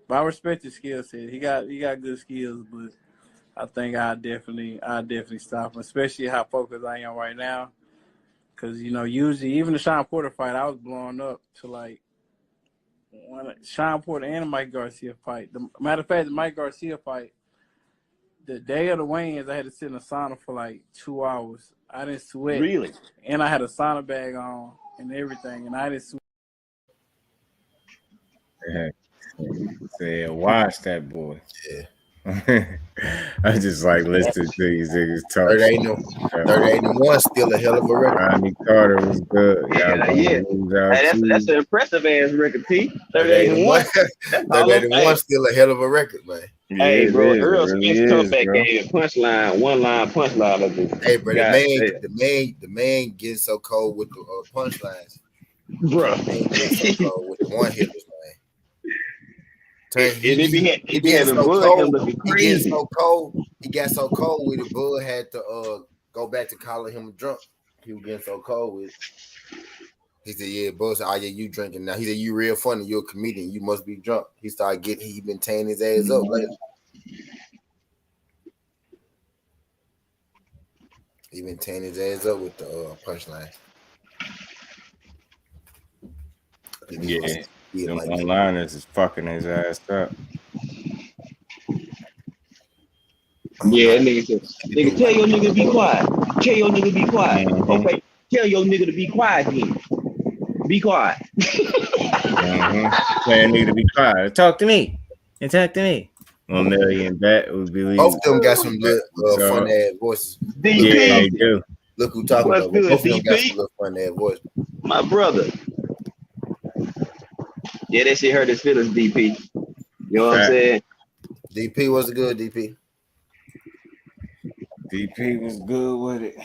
But I respect his skill set. He got good skills, but I think I definitely stop him, especially how focused I am right now. Because usually even the Sean Porter fight, I was blowing up to like when Sean Porter and the Mike Garcia fight. Matter of fact, the Mike Garcia fight, the day of the weigh-ins, I had to sit in a sauna for like 2 hours. I didn't sweat. Really? And I had a sauna bag on and everything, and I didn't sweat. Say, watch that boy. Yeah. I just like listening to these niggas talk. 38-1 still a hell of a record. Ronnie Carter was good. Yeah. Hey, that's an impressive ass record, T. 38-1. 38-1 still a hell of a record, man. Hey, bro, Errol Spence comeback game, punchline, one line punchline. Hey, bro, the man getting so cold with the punchlines, bro. Getting so cold with the one hitters, man. He be having Bud looking crazy. He got so cold with it. Bud had to go back to calling him drunk. He was getting so cold with it. He said, "Yeah, Bud said, oh yeah, you drinking now." He said, "You real funny. You're a comedian. You must be drunk." He been tearing his ass up lately. He been tearing his ass up with the punchline. Yeah, them one-liners is fucking his ass up. Yeah, nigga, tell your nigga to be quiet. Tell your nigga to be quiet. Mm-hmm. Okay, tell your nigga to be quiet then. Be quiet. Tell your nigga to be quiet. Talk to me. And talk to me. 1 million bet would believe. Both of them got some good fun ass voices. DP. Yeah, they do. Look who talking about. Good, Both of them DP? got some little fun ass voices. My brother. Yeah, that shit hurt his feelings, DP. You know what I'm saying? DP was good, DP. DP was good with it.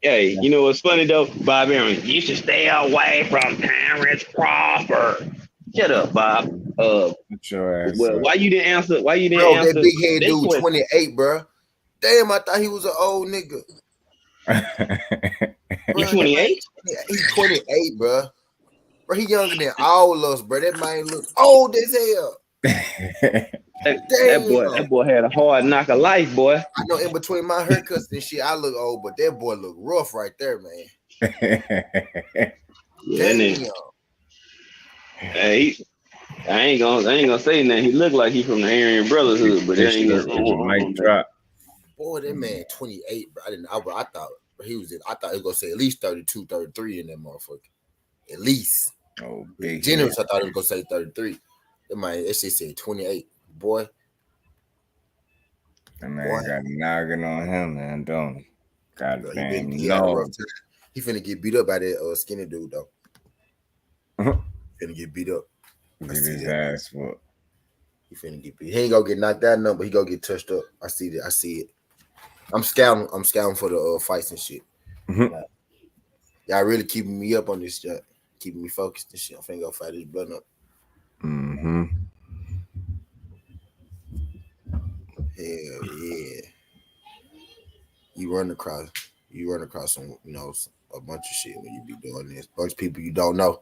Hey, you know what's funny though? Bob Aaron, you should stay away from Terence Crawford. Shut up, Bob. Your ass well, why you didn't answer? Why you didn't bro, answer? That big head dude, 28, bro. Damn, I thought he was an old nigga. He 28? He's 28, bro. Bro, he younger than all of us, bro. That man look old as hell. That boy had a hard knock of life, boy. I know in between my haircuts and shit, I look old, but that boy look rough right there, man. Damn. Hey, I ain't gonna say nothing. He looked like he from the Aryan Brotherhood, but that ain't gonna mic drop. Boy, that man 28, bro. I thought he was gonna say at least 32, 33 in that motherfucker. At least. Oh, big generous, I thought he was gonna say 33. That shit said 28. Boy. That man got noggin on him, man, don't he? God damn, he finna get beat up by that skinny dude, though. Finna get beat up. Get his ass whooped. He finna get beat. He ain't gonna get knocked out, no, but he gonna get touched up. I see it. I'm scouting for the fights and shit. Y'all really keeping me up on this shit. Keeping me focused and shit. I'm finna go fight this blood up. Hell yeah. You run across some, a bunch of shit when you be doing this. Bunch of people you don't know.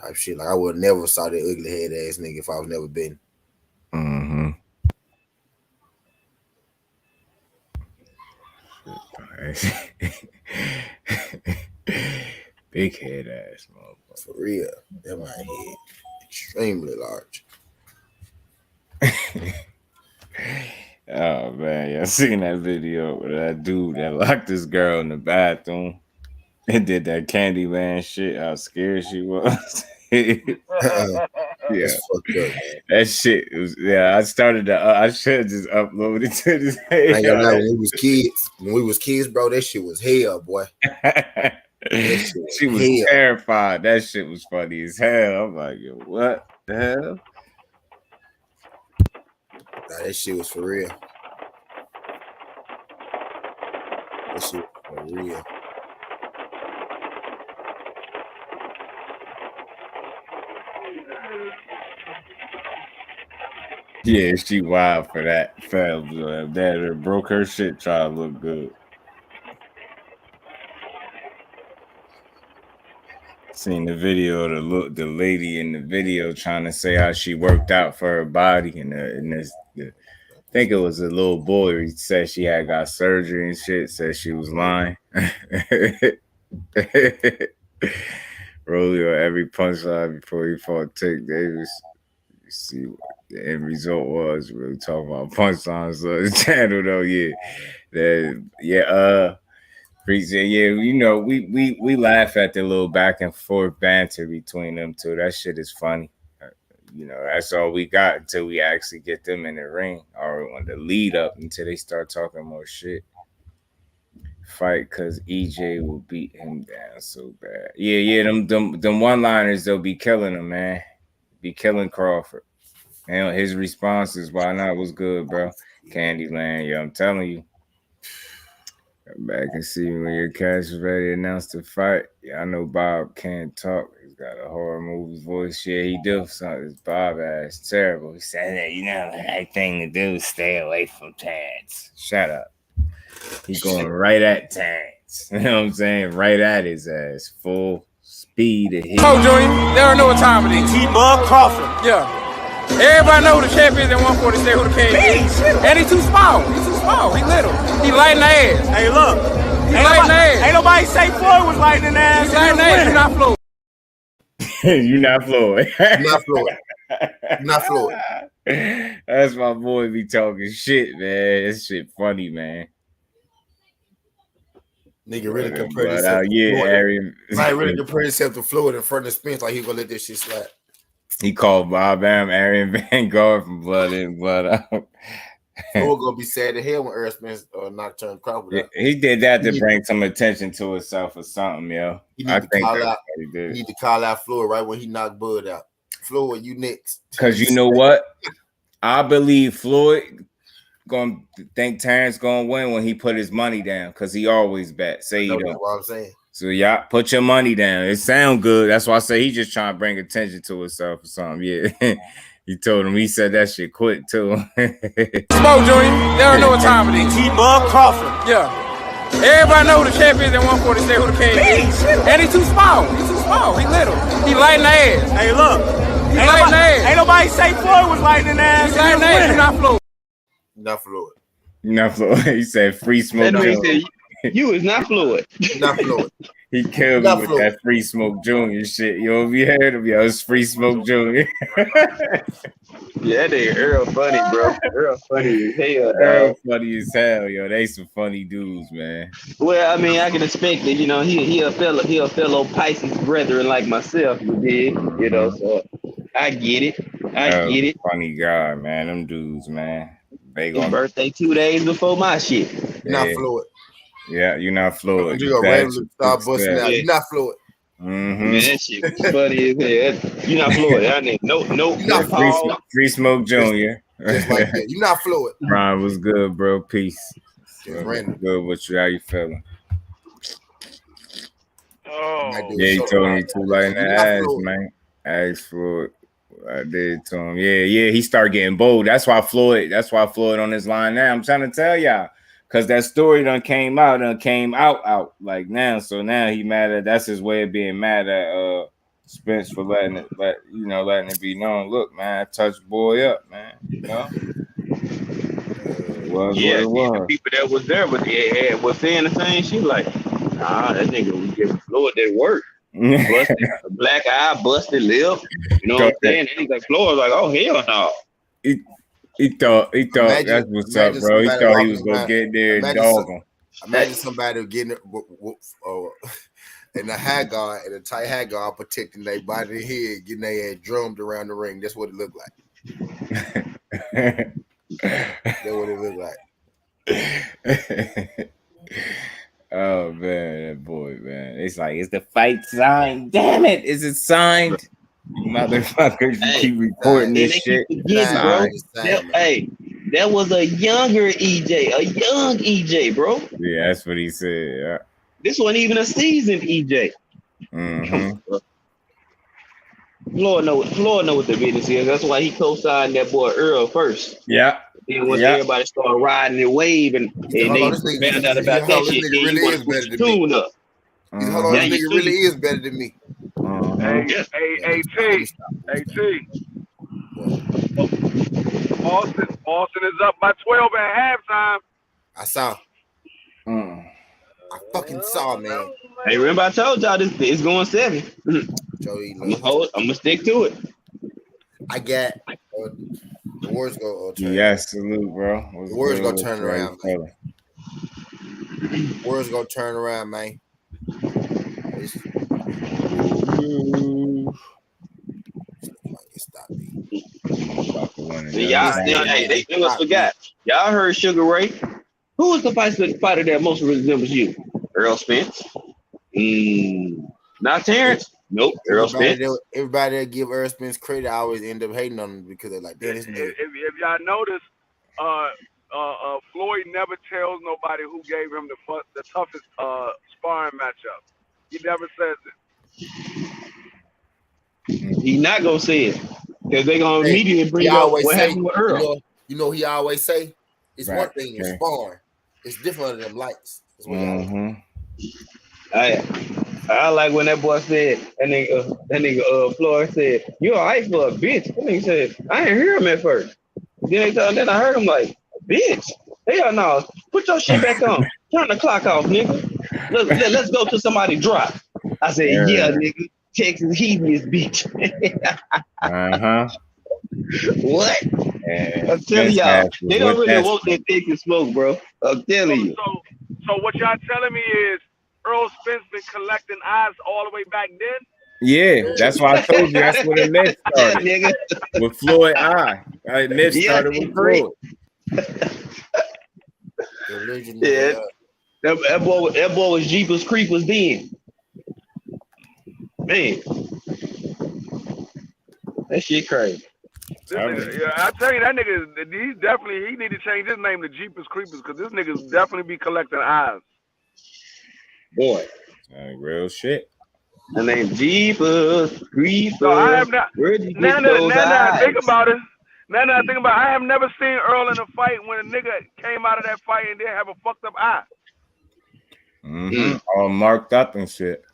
Type shit. Like I would never saw that ugly head ass nigga if I was never been. Big head ass motherfucker. For real. That my head extremely large. Oh man, y'all seen that video with that dude that locked this girl in the bathroom and did that Candyman shit, how scared she was. Yeah, that shit was. Yeah, I should have just uploaded it to this. I ain't gonna lie, when we was kids, bro, that shit was hell, boy. She was terrified. That shit was funny as hell. I'm like, yo, what the hell? Nah, that shit was for real. That shit was for real. Yeah, she wild for that. That broke her shit trying to look good. Seen the video, the lady in the video trying to say how she worked out for her body, and I think it was a little boy. He said she had got surgery and shit. Said she was lying. Rolly on every punchline before he fought Tank Davis. You see what the end result was. Really talking about punchlines on the channel though. We laugh at the little back and forth banter between them two. That shit is funny. that's all we got until we actually get them in the ring or on the lead up until they start talking more shit. Fight because EJ will beat him down so bad. Yeah, them one-liners, they'll be killing him, man. Be killing Crawford. And his responses, why not, was good, bro. Candyland, I'm telling you. Come back and see when your catch is ready to announce the fight. Yeah, I know Bob can't talk. He's got a horror movie voice. Yeah, he do. So his Bob ass terrible. He said that, the right thing to do is stay away from Terence. Shut up. He's going right at Terence. You know what I'm saying? Right at his ass. Full speed of hit. Oh, Junior, they don't know what time it is. T-Bug Crawford. Yeah. Everybody know who the champ is at 146, who the king is. And he's too small. He's too small. He little. He light in the ass. Hey, look. He light in the ass. Ain't nobody say Floyd was light in the ass. He's light in the ass. You're not Floyd. You're not Floyd. Not Floyd. Not Floyd. That's my boy be talking shit, man. This shit funny, man. Nigga really compared himself to Floyd. Like really compared himself to Floyd in front of Spence, like he gonna let this shit slap. He called Bob Bam Arian Vanguard from Blood In, Blood Out. Floyd gonna be sad to hell when Errol Spence knocked Terence Crawford out. He did that to bring some attention to himself or something, yo. He need to call out Floyd right when he knocked Bud out. Floyd, you next. Because you know what? I believe Floyd gonna think Terence gonna win when he put his money down because he always bet. Say you don't. That's what I'm saying. So y'all put your money down. It sound good. That's why I say he just trying to bring attention to himself or something. Yeah. He told him, he said that shit quick too. Smoke, Junior. They don't know what time it is. T-Bug Crawford. Yeah. Everybody know who the champ is at 146, who the king is. And he's too small. He's too small. He little. He light in the ass. Hey, look. He light in the ass. Ain't nobody say Floyd was light in the ass. He's light in the ass. You're not Floyd. Not Floyd. Not Floyd. He said free smoke. You is not Floyd. Not Floyd. He killed me with that Free Smoke Jr. shit. Yo, if you heard him, yo, it's Free Smoke Jr. Yeah, they Earl funny, bro. Earl funny as hell. Earl funny as hell, yo. They some funny dudes, man. Well, I mean, I can expect it. He a fellow Pisces brethren like myself. You dig? So I get it. I get it. Funny guy, man. Them dudes, man. His birthday 2 days before my shit. Not Floyd. Yeah, you're not Floyd. You're not Floyd. Man, that shit was funny as hell. You're not Floyd. I need no. Free Smoke Jr. Just like that. You're not Floyd. Ron was good, bro. Peace. Good with you. How you feeling? Oh, yeah, he told me too light in the ass, man. Ask Floyd. I did to him. Yeah. He started getting bold. That's why Floyd on his line now. I'm trying to tell y'all. Because that story done came out like now. So now he mad at, that's his way of being mad at Spence for letting it be known. Look, man, I touched boy up, man. The people that was there was saying the same shit, like, nah, that nigga was giving Floyd that work. Busted black eye, busted lip. You know what I'm saying? And he's like, Floyd was like, oh hell no. He thought that's what's up, bro. He thought he was gonna get there and dog him. Imagine somebody getting in a high guard, in a tight high guard, protecting their body and head, getting their ass drummed around the ring. That's what it looked like. That's what it looked like. Oh man, that boy, man. It's like, is the fight signed? Damn it, is it signed? Motherfuckers, you keep reporting this shit. That was a younger EJ, bro. Yeah, that's what he said. Yeah. This wasn't even a seasoned EJ. Mm-hmm. Floyd know what the business is. That's why he co-signed that boy Earl first. Yeah. Then once everybody started riding the wave and they found out about that shit, he really is better than me. Up. This nigga really is better than me. Hey, T. Boston is up by 12 at halftime. I saw. I fucking saw, man. Hey, remember I told y'all this is going 7. I'm gonna stick to it. I got the Warriors go turn. Yes, salute, bro. The Warriors go turn around, man. Warriors go turn around, man. They must forgot. Y'all heard Sugar Ray. Who was the fighter that most resembles you? Errol Spence. Not Terence. Nope. Errol Spence. Everybody that give Errol Spence credit, I always end up hating on him because they're like, if y'all notice, Floyd never tells nobody who gave him the toughest sparring matchup. He never says it. He not gonna say it because they gonna immediately bring up what happened with Earl. You know, he always say it's one thing in sparring. It's different than them lights. I like when that boy said that nigga Floyd said, "You all right for a bitch?" That nigga said, "I didn't hear him at first." Then I heard him like, "Bitch, hell no, put your shit back on. Turn the clock off, nigga. Let's go to somebody drop." I said, "Yeah, nigga, Texas heaviest bitch." What? I'm telling y'all, they don't really want that Texas smoke, bro. I'm telling you. So what y'all telling me is Errol Spence been collecting eyes all the way back then? Yeah, that's why I told you that's where the myth started. With Floyd Eye. Right, myth started with Floyd. Yeah. That boy was Jeepers Creepers then. Man. That shit crazy. I tell you, that nigga, he need to change his name to Jeepers Creepers because this nigga's definitely be collecting eyes. Boy. Real shit. My name Jeepers Creepers. So I have not. Now think about it. Now think about it. I have never seen Earl in a fight when a nigga came out of that fight and didn't have a fucked up eye. All marked up and shit.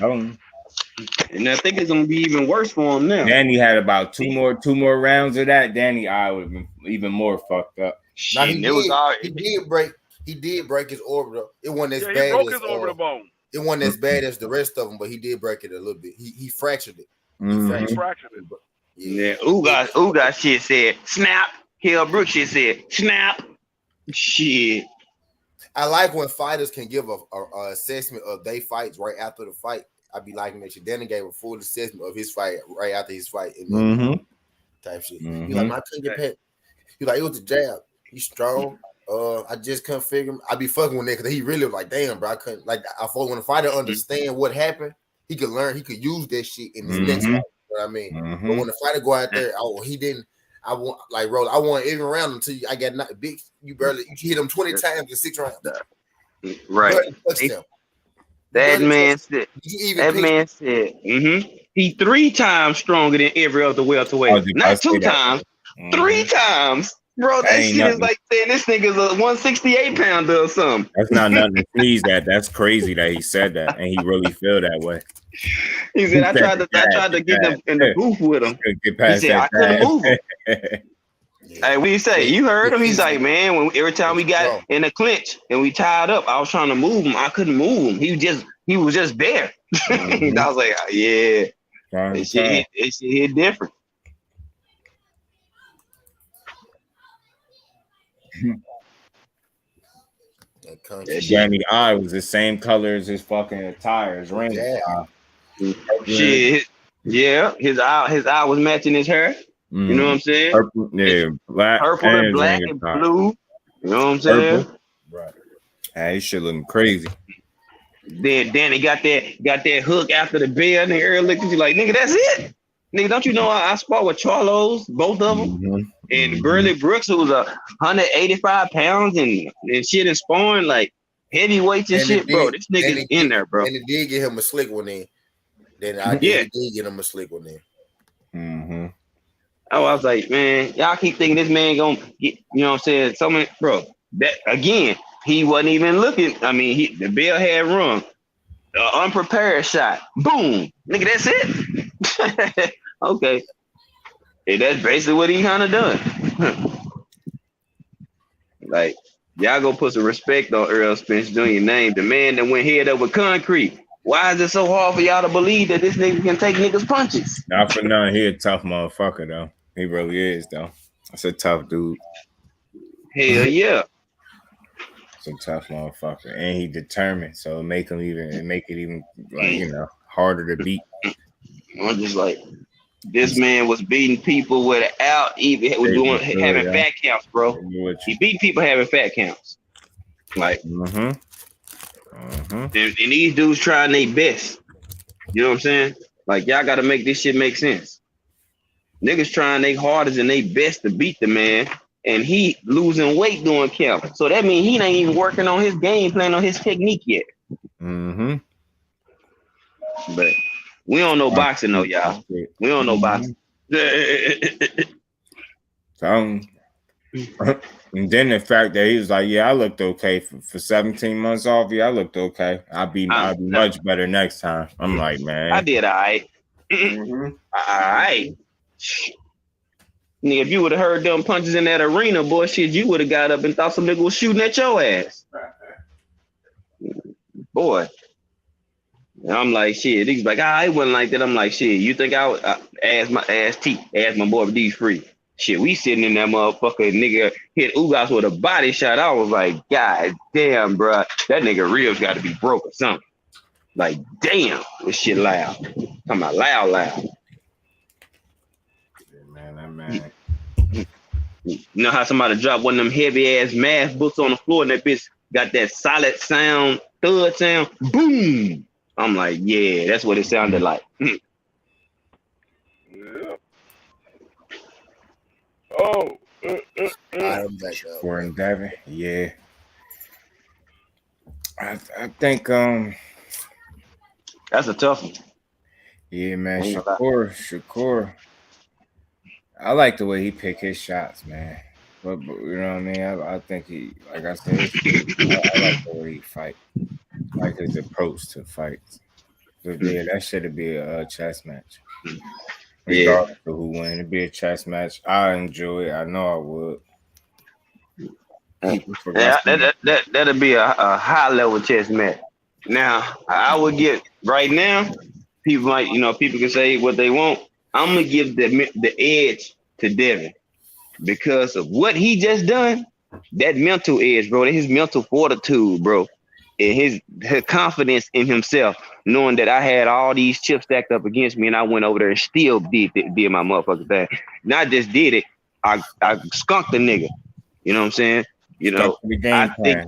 And I think it's gonna be even worse for him now. Danny had about two more rounds of that. Danny eye would have been even more fucked up. Now, he did break his orbital. It wasn't as bad. He broke his orbital bone. It wasn't as bad as the rest of them, but he did break it a little bit. He fractured it. He fractured it. Yeah. Ugas shit said snap. Hell Brooks shit said snap. Shit. I like when fighters can give a assessment of their fights right after the fight. I'd be liking that shit. Danny gave a full assessment of his fight right after his fight. And type shit. He like, I couldn't get past. He like, it was a jab. He's strong. I just couldn't figure him. I'd be fucking with that because he really was like, damn, bro, I couldn't. Like, I thought when a fighter understand what happened, he could learn. He could use that shit in his next fight. You know what I mean? But when the fighter go out there, he didn't. I want like Rose. I want every round until I got not big. You hit him 20 times in 6 rounds. Right. That man said. He 3 times stronger than every other welterweight. Not 2 times, 3 times. Bro, that shit is like saying this nigga's a 168 pounder or something. That's not nothing to sneeze at. That's crazy that he said that and he really feel that way. He said, I tried to get them in the booth with him. He said, I couldn't move him. Hey, what do you say? You heard him? He's like, man, every time we got in a clinch and we tied up, I was trying to move him. I couldn't move him. He was just there. I was like, yeah. It shit hit different. Danny eye was the same color as his fucking attire, his ring. Shit, yeah, his eye was matching his hair. You know what I'm saying? Purple, purple and black and blue. You know what I'm saying? Right. Hey, he shit looking crazy. Then Danny got that hook after the bell, and the Earl looked at you like, nigga, that's it. Nigga, don't you know I sparred with Charlos, both of them? And Burley Brooks, who was 185 pounds and shit and sparring like heavyweights and shit, bro. This nigga's in there, bro. And it did get him a slick one in. Then I did get him a slick one in. I was like, man, y'all keep thinking this man gonna get, you know what I'm saying? So many, bro. That again, he wasn't even looking. I mean, the bell had rung. Unprepared shot. Boom. Nigga, that's it. Okay. Hey, that's basically what he kind of done. Like, y'all go put some respect on Errol Spence Jr. name, the man that went head up with concrete. Why is it so hard for y'all to believe that this nigga can take niggas' punches? Not for none. He a tough motherfucker, though. He really is, though. That's a tough dude. Hell yeah. It's a tough motherfucker. And he determined, so make it even like, you know, harder to beat. I'm just like, This man was beating people without even having fat counts, bro. He beat people having fat counts. Like, and these dudes trying their best. You know what I'm saying? Like, y'all got to make this shit make sense. Niggas trying their hardest and their best to beat the man, and he losing weight doing camp. So that means he ain't even working on his game plan, on his technique yet. But we don't know boxing though, y'all. We don't know boxing. So, and then the fact that he was like, "Yeah, I looked okay for 17 months off. Yeah, I looked okay. I'll be much better next time." I'm like, man, I did all right. All right. Nigga, if you would have heard them punches in that arena, boy, shit, you would have got up and thought some nigga was shooting at your ass. Boy. And I'm like, shit. He's like, it wasn't like that. I'm like, shit, you think I would ask my boy if these free? Shit, we sitting in that motherfucker, nigga hit Ugas with a body shot. I was like, God damn, bro. That nigga ribs got to be broke or something. Like, damn, this shit loud. Talking about loud. Man. You know how somebody dropped one of them heavy ass math books on the floor and that bitch got that solid sound, thud sound, boom. I'm like, yeah, that's what it sounded like. Gordon Devin, yeah. I think that's a tough one. Yeah, man. Shakur. I like the way he pick his shots, man. But you know what I mean? I think he, like I said, I like the way he fight. I like his approach to fights. But yeah, that should be a chess match. Regardless of who wins, it'd be a chess match. I enjoy it. I know I would. That'll be a high level chess match. Now, I would get right now. People can say what they want. I'm gonna give the edge to Devin because of what he just done. That mental edge, bro. His mental fortitude, bro, and his confidence in himself, knowing that I had all these chips stacked up against me, and I went over there and still did my motherfucking thing. Not just did it, I skunked the nigga. You know what I'm saying? You know, I think,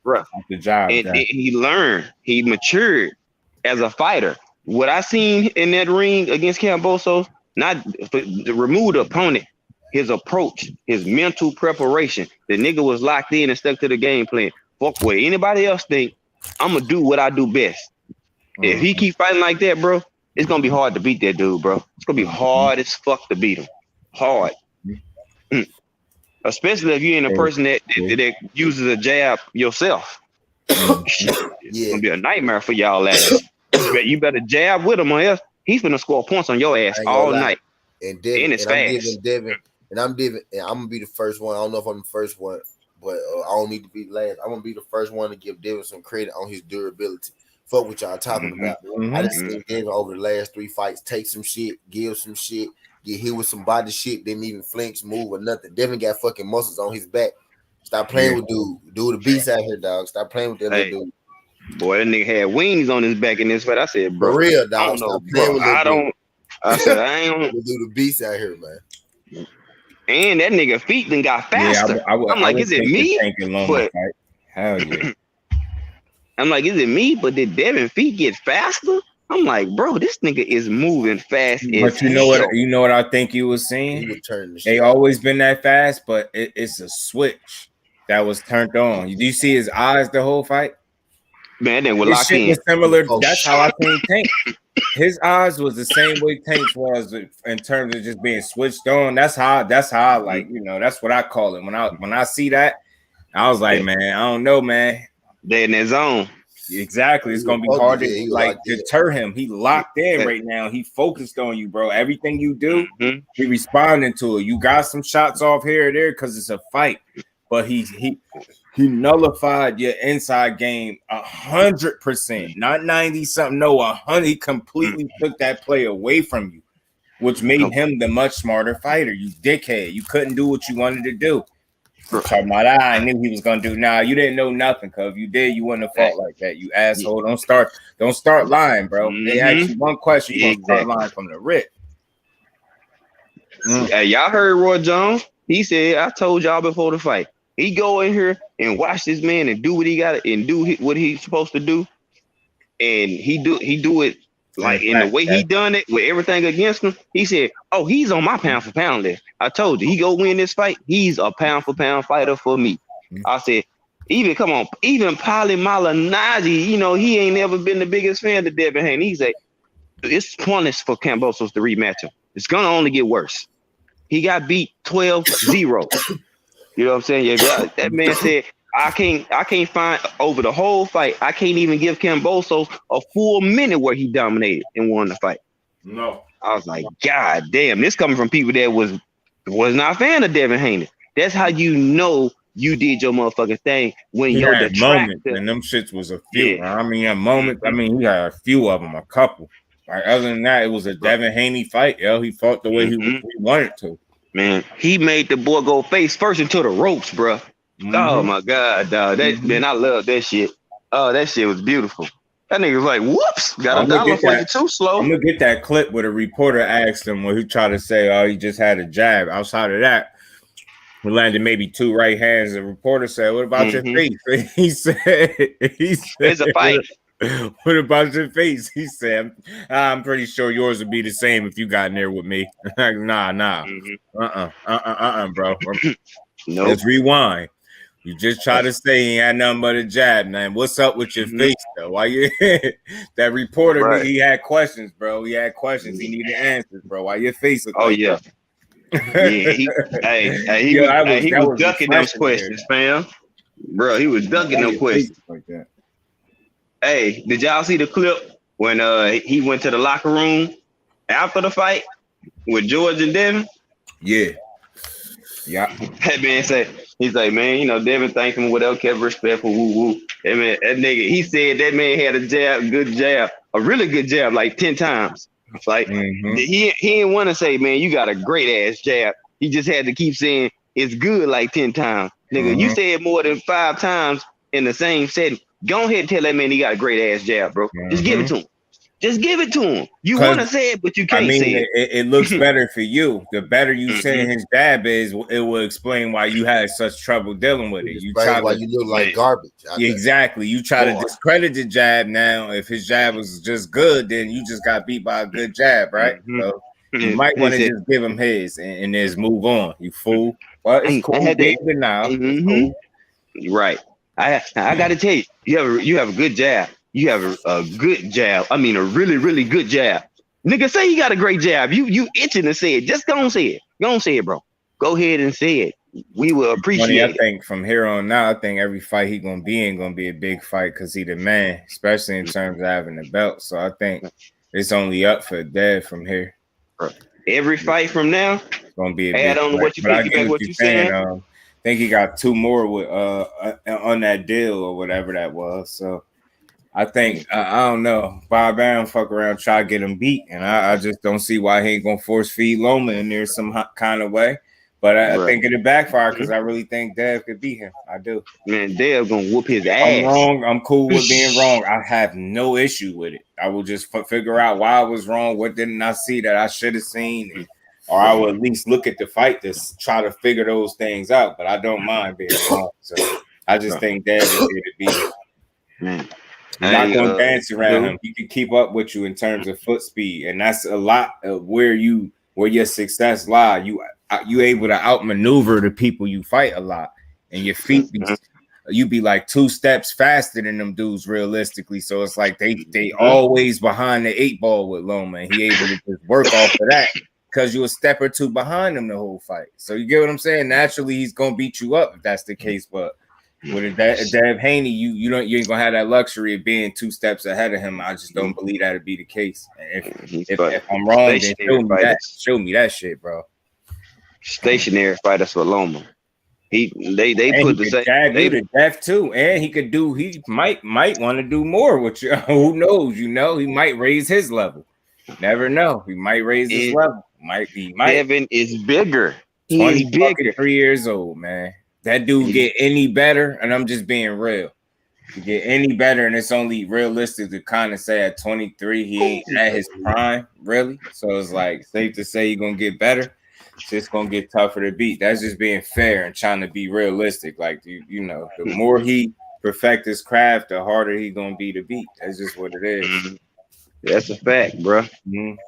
bro, the job. And he learned, he matured as a fighter. What I seen in that ring against Cambosos, not to remove the opponent, his approach, his mental preparation. The nigga was locked in and stuck to the game plan. Fuck what anybody else think. I'm gonna do what I do best. If he keep fighting like that, bro, it's gonna be hard to beat that dude, bro. It's gonna be hard as fuck to beat him. Hard. Especially if you ain't a person that uses a jab yourself. It's gonna be a nightmare for y'all ass. You better jab with him or else he's gonna score points on your ass all night. And it's fast. I'm gonna be the first one. I don't know if I'm the first one, but I don't need to be last. I'm gonna be the first one to give Devin some credit on his durability. Fuck what y'all talking about. I just seen Devin over the last 3 fights take some shit, give some shit, get hit with some body shit, didn't even flinch, move or nothing. Devin got fucking muscles on his back. Stop playing with dude. Dude, the beast out here, dog. Stop playing with that little dude. Boy, that nigga had wings on his back in this fight. I said, bro, for real, dog. I don't know, bro. I said, I ain't do the beast out here, man. And that nigga feet then got faster. I'm like, is it me? But hell yeah. I'm like, is it me? But did Devin feet get faster? I'm like, bro, this nigga is moving fast. But you know what I think you was seeing? They always been that fast, but it's a switch that was turned on. Do you see his eyes the whole fight? Man, they were locked in. Was similar. That's how I seen Tank. His eyes was the same way Tank's was in terms of just being switched on. That's how I like, that's what I call it. When I see that, I was like, man, I don't know, man. They in their zone. Exactly. It's gonna be hard to deter him. He locked in right now. He focused on you, bro. Everything you do, he responding to it. You got some shots off here or there because it's a fight, but he nullified your inside game 100%, not 90 something. No, 100. He completely took that play away from you, which made him the much smarter fighter. You dickhead. You couldn't do what you wanted to do. Talking about I knew he was gonna do. Nah, you didn't know nothing, cause if you did, you wouldn't have fought like that. You asshole. Don't start lying, bro. They ask you one question, you gonna start lying from the rip. Hey, y'all heard Roy Jones? He said, "I told y'all before the fight. He go in here and watch this man and do what he got and do what he's supposed to do, and he do it like in the way he done it with everything against him. He said, "Oh, he's on my pound for pound list. I told you, he go win this fight. He's a pound for pound fighter for me." I said, even Paulie Malignaggi, he ain't never been the biggest fan of Devin Haney. He said, it's pointless for Kambosos to rematch him. It's gonna only get worse. He got beat 12-0. You know what I'm saying? Yeah, that man said, I can't find over the whole fight. I can't even give Kambosos a full minute where he dominated and won the fight. No. I was like, God damn, this coming from people that was not a fan of Devin Haney. That's how you know you did your motherfucking thing when he your had detractor. moments, and them shits was a few. Yeah. I mean, a moment. I mean, he had a few of them, a couple. Like other than that, it was a Devin Haney fight. Yo, he fought the way he wanted to. Man, he made the boy go face first into the ropes, bro. Oh my God, dog. Man, I love that shit. Oh, that shit was beautiful. That nigga was like, "Whoops, got a dollar for you too slow." I'm gonna get that clip where the reporter asked him where he tried to say, "Oh, he just had a jab." Outside of that, we landed maybe 2 right hands. The reporter said, "What about your face?" He said, "It's a fight." What about your face? He said, "I'm pretty sure yours would be the same if you got in there with me." Like, nah. Bro. Nope. Let's rewind. You just try to say he had nothing but a jab, man. What's up with your face, though? Why you that reporter? He had questions, bro. He had questions. He needed answers, bro. Why your face look like that? He was ducking those questions, fam. Bro, he was ducking those questions like that. Hey, did y'all see the clip when he went to the locker room after the fight with George and Devin? Yeah. That man said, he's like, man, Devin thanked him, whatever, kept respectful, woo. That man, that nigga, he said that man had a good jab, a really good jab, like 10 times. It's like, he didn't want to say, man, you got a great ass jab. He just had to keep saying it's good like 10 times. Nigga, you said more than 5 times in the same setting. Go ahead and tell that man he got a great ass jab, bro. Just give it to him. Just give it to him. You want to say it, but you can't say it. It looks better for you. The better you say his jab is, it will explain why you had such trouble dealing with it. You try why you look like garbage. Exactly. You try to discredit the jab now. If his jab was just good, then you just got beat by a good jab, right? So you might want to just give him his and just move on. You fool. Well, it's cool. Good now. Cool. Right. I got to tell you, you have a good jab. You have a good jab. I mean, a really, really good jab. Nigga, say you got a great jab. You itching to say it. Just go and say it. Go and say it, bro. Go ahead and say it. We will appreciate it. I think from here on out, I think every fight he gonna be in gonna be a big fight because he the man, especially in terms of having the belt. So I think it's only up for Dev from here. Every fight from now, it's gonna be a add big on to what you think. What you saying? I think he got 2 more with on that deal or whatever that was. So I think I don't know. Bob Brown fuck around, try to get him beat, and I just don't see why he ain't gonna force feed Loma in there some kind of way. But I think it'll backfire because I really think Dev could beat him. I do. Man, Dev gonna whoop his ass. I'm wrong. I'm cool with being wrong. I have no issue with it. I will just figure out why I was wrong. What didn't I see that I should have seen? Or I will at least look at the fight to try to figure those things out. But I don't mind being wrong. So I just think Dev is here to beat him. Man. You're not gonna dance around him. He can keep up with you in terms of foot speed, and that's a lot of where your success lies. You able to outmaneuver the people you fight a lot, and your feet you be like 2 steps faster than them dudes realistically. So it's like they always behind the 8 ball with Loma, and he able to just work off of that because you a step or 2 behind him the whole fight. So you get what I'm saying? Naturally, he's gonna beat you up if that's the case, but. With Dev Haney, you ain't gonna have that luxury of being 2 steps ahead of him. I just don't believe that'd be the case. If I'm wrong, then show me that shit, bro. Stationary fighters for Loma. They put the same. They the deaf too, and he could do. He might want to do more. Which who knows? He might raise his level. Never know. He might raise his level. Might. Devin is bigger. He's bigger. 3 years old, man. That dude get any better, and I'm just being real. You get any better, and it's only realistic to kind of say at 23 he ain't at his prime, really. So it's like safe to say he's gonna get better. it's just gonna get tougher to beat. That's just being fair and trying to be realistic. Like you know, the more he perfect his craft, the harder he gonna be to beat. That's just what it is. That's a fact, bro.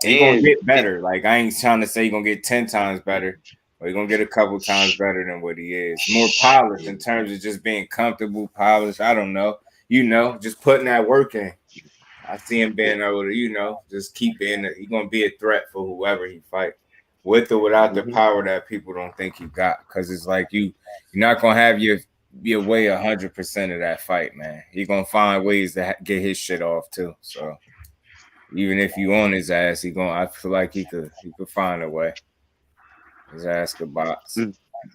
He gonna get better. Like I ain't trying to say he gonna get 10 times better, but he gonna get a couple times better than what he is. More polished in terms of just being comfortable, polished. I don't know. You know, just putting that work in. I see him being able to, you know, just keep being. He's gonna be a threat for whoever he fight, with or without the power that people don't think you got. Because it's like you're not gonna have your way 100% of that fight, man. He's gonna find ways to get his shit off too. So. Even if you on his ass, I feel like he could find a way. His ass could box.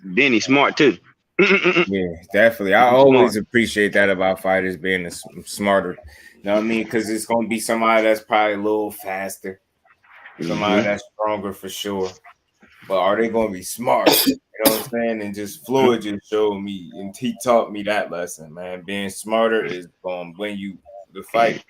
Then he's smart too. Yeah, definitely. I always appreciate that about fighters being smarter. You know what I mean? Because it's gonna be somebody that's probably a little faster, somebody that's stronger for sure. But are they gonna be smart? You know what I'm saying? And just Floyd just showed me, and he taught me that lesson, man. Being smarter is gonna win you the fight.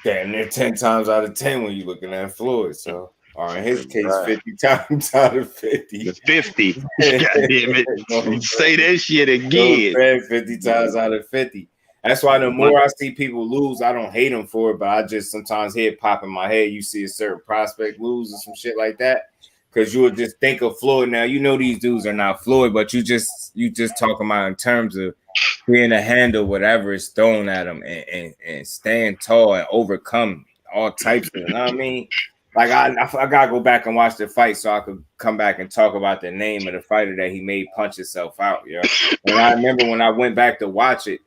Damn near 10 times out of 10 when you're looking at Floyd. So, or in his case, 50 times out of 50. It's 50. God damn it. Say that shit again. 50 times out of 50. That's why the more I see people lose, I don't hate them for it, but I just sometimes hear it pop in my head. You see a certain prospect lose or some shit like that. Because you would just think of Floyd. Now, you know these dudes are not Floyd, but you just talking about in terms of being to handle whatever is thrown at him and stand tall and overcome all types of, you know what I mean? Like I gotta go back and watch the fight so I could come back and talk about the name of the fighter that he made punch himself out, yo. And I remember when I went back to watch it,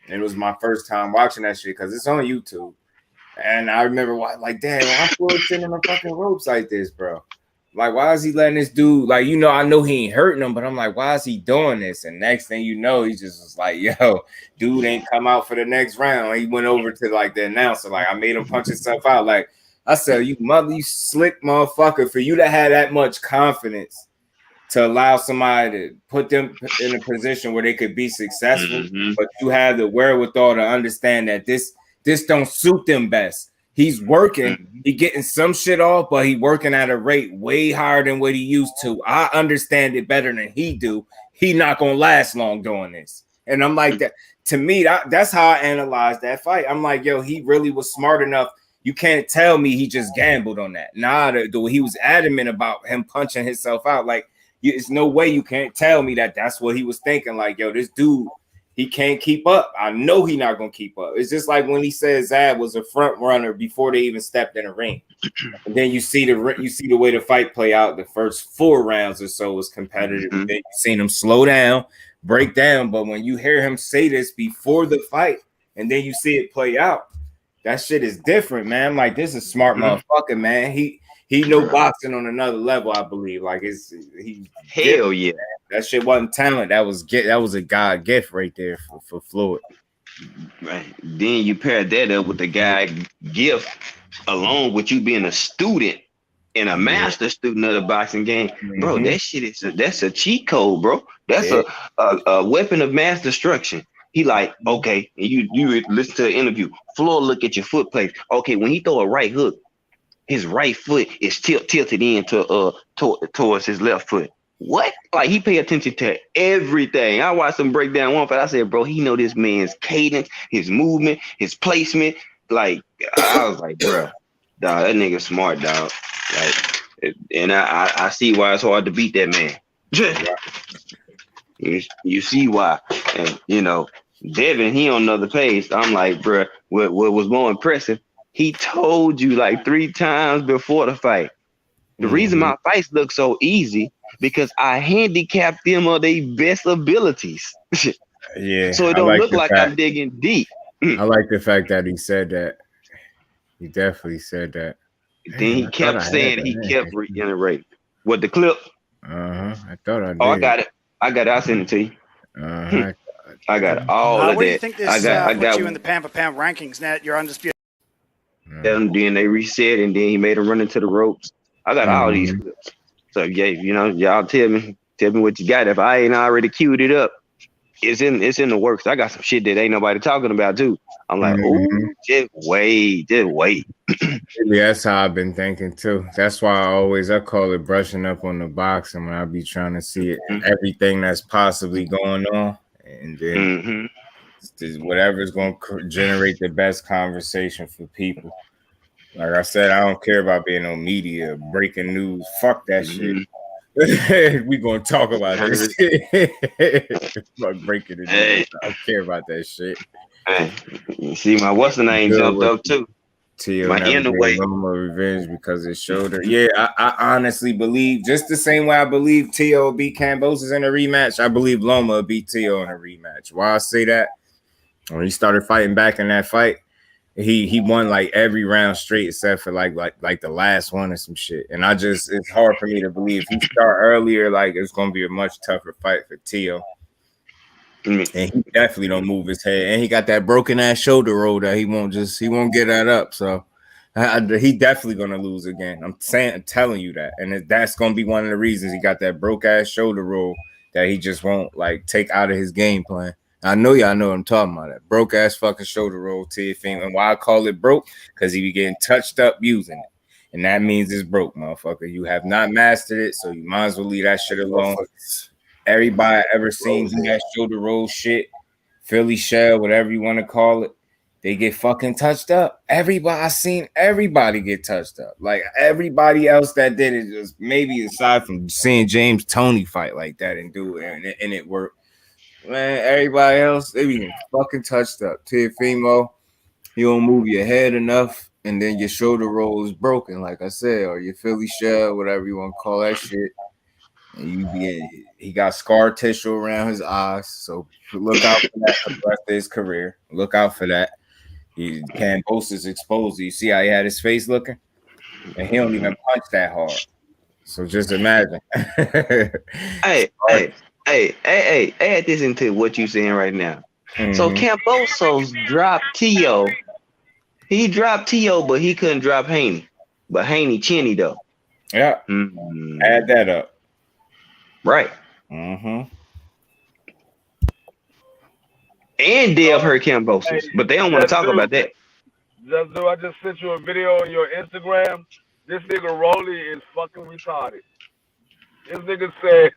and it was my first time watching that shit because it's on YouTube. And I remember like, damn, I'm Floyd sitting on the fucking ropes like this, bro. Like, why is he letting this dude, like, you know, I know he ain't hurting him, but I'm like, why is he doing this? And next thing you know, he just was like, yo, dude ain't come out for the next round. He went over to, like, the announcer, like, I made him punch himself out. Like, I said, you slick motherfucker, for you to have that much confidence to allow somebody to put them in a position where they could be successful, but you have the wherewithal to understand that this don't suit them best. He's working, he getting some shit off, but he working at a rate way higher than what he used to. I understand it better than he do. He not gonna last long doing this. And I'm like, that to me, that's how I analyze that fight. I'm like, yo, he really was smart enough. You can't tell me he just gambled on that. Nah, he was adamant about him punching himself out. Like, it's no way you can't tell me that that's what he was thinking. Like, yo, this dude, he can't keep up. I know he not gonna keep up. It's just like when he said Zab was a front runner before they even stepped in the ring. And then you see the way the fight play out. The first 4 rounds or so was competitive. Then you seen him slow down, break down. But when you hear him say this before the fight, and then you see it play out, that shit is different, man. Like, this is smart motherfucker, man. He know boxing on another level, I believe. Like, hell yeah. That shit wasn't talent. That was a God gift right there for Floyd. Right. Then you pair that up with the guy gift, along with you being a student and a master student of the boxing game, bro. That shit that's a cheat code, bro. That's a weapon of mass destruction. He like, okay, and you listen to the interview. Floyd, look at your foot plate. Okay, when he throw a right hook, his right foot is tilted in towards his left foot. What? Like, he pay attention to everything. I watched him break down one fight. I said, bro, he know this man's cadence, his movement, his placement. Like, I was like, bro, dog, that nigga smart, dog. Like, and I see why it's hard to beat that man. You see why. And, you know, Devin, he on another page. I'm like, bro, what was more impressive, he told you like 3 times before the fight. The reason my fights look so easy because I handicapped them on their best abilities. Yeah. So it don't look like I'm digging deep. I like the fact that he said that. He definitely said that. Then he kept saying he kept reiterating. What, the clip? I thought I did. Oh, I got it. I'll send it to you. I got all of that. What do you think this puts you in the pound for pound rankings? Now you're undisputed. Then they reset, and then he made him run into the ropes. I got all these clips. So yeah, you know, y'all tell me what you got. If I ain't already queued it up, it's in the works. I got some shit that ain't nobody talking about too. I'm like, oh, just wait. Yeah, that's how I've been thinking too. That's why I call it brushing up on the boxing when I be trying to see it, everything that's possibly going on, and then whatever's going to generate the best conversation for people. Like I said, I don't care about being on media, breaking news. Fuck that shit. We gonna talk about this shit. Fuck breaking the news. I don't care about that shit. Hey, you see my what's the name jumped up too. Tio never gave Loma revenge because it showed her. Yeah, I honestly believe, just the same way I believe Tio will beat Kambosos in a rematch, I believe Loma will beat Tio in a rematch. Why I say that? When he started fighting back in that fight, he won like every round straight except for like the last one or some shit. And it's hard for me to believe if he start earlier, like it's gonna be a much tougher fight for Tio. And he definitely don't move his head, and he got that broken ass shoulder roll that he won't get that up. So he definitely gonna lose again. I'm telling you that, and that's gonna be one of the reasons he got that broke ass shoulder roll that he just won't like take out of his game plan. I know y'all know what I'm talking about. That broke ass fucking shoulder roll to your finger. And why I call it broke? Because he be getting touched up using it, and that means it's broke, motherfucker. You have not mastered it, so you might as well leave that shit alone. Everybody I ever seen do that shoulder roll shit, Philly shell, whatever you want to call it, they get fucking touched up. I seen everybody get touched up. Like everybody else that did it, just maybe aside from seeing James Toney fight like that and do it, and it worked. Man, everybody else, they be fucking touched up. Teofimo, you don't move your head enough, and then your shoulder roll is broken, like I said, or your Philly shell, whatever you want to call that shit. And he got scar tissue around his eyes, so look out for that for the rest of his career. Look out for that. Kambosos exposed. You see how he had his face looking, and he don't even punch that hard. So just imagine. Hey, add this into what you saying right now. So Kambosos dropped Tio. He dropped Tio, but he couldn't drop Haney. But Haney chinny though. Yeah. Add that up. Right. And Dev hurt Kambosos, but they don't want to talk about that. I just sent you a video on your Instagram. This nigga Rolly is fucking retarded. This nigga said,